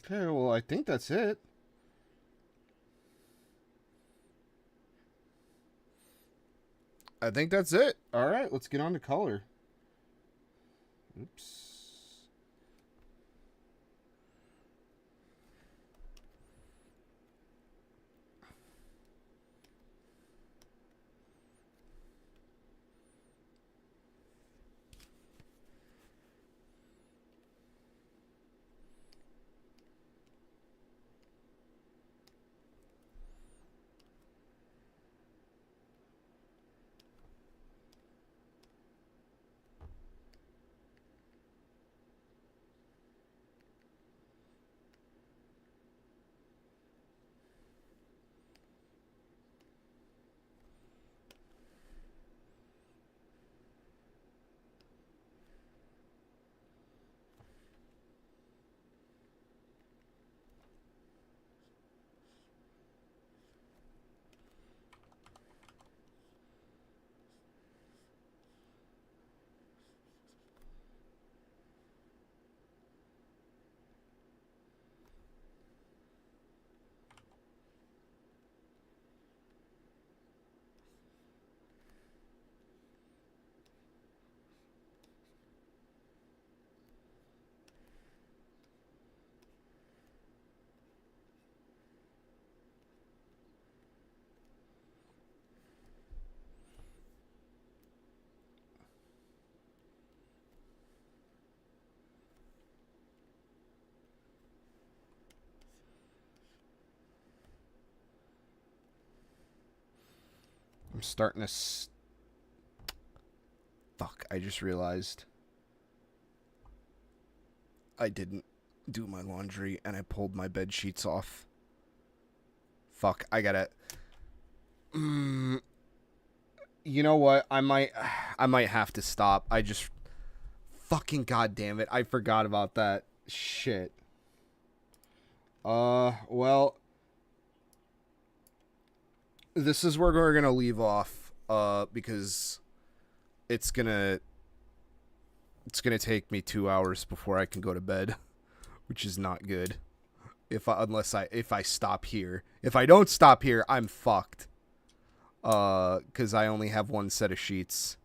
Okay, well, I think that's it. I think that's it. All right, let's get on to color. Oops. I'm starting to... Fuck, I just realized I didn't do my laundry and I pulled my bed sheets off. Fuck, I gotta... You know what? I might have to stop. I just... Fucking goddamn it. I forgot about that. Shit. Well... This is where we're gonna leave off, because it's gonna take me 2 hours before I can go to bed, which is not good. If I stop here. If I don't stop here, I'm fucked. Because I only have one set of sheets.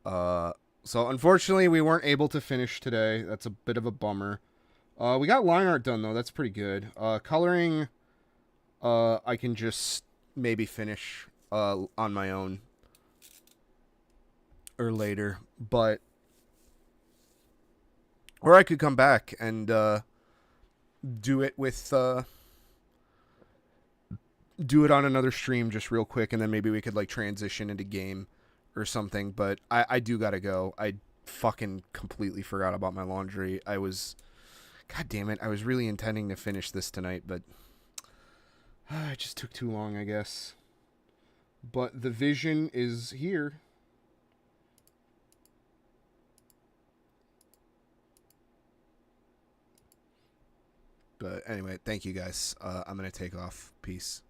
So unfortunately, we weren't able to finish today. That's a bit of a bummer. We got line art done though. That's pretty good. Coloring, I can just maybe finish on my own or later, but or I could come back and do it on another stream just real quick, and then maybe we could like transition into game or something. But I do gotta go. I fucking completely forgot about my laundry. God damn it, I was really intending to finish this tonight, but it just took too long, I guess. But the vision is here. But anyway, thank you guys. I'm going to take off. Peace.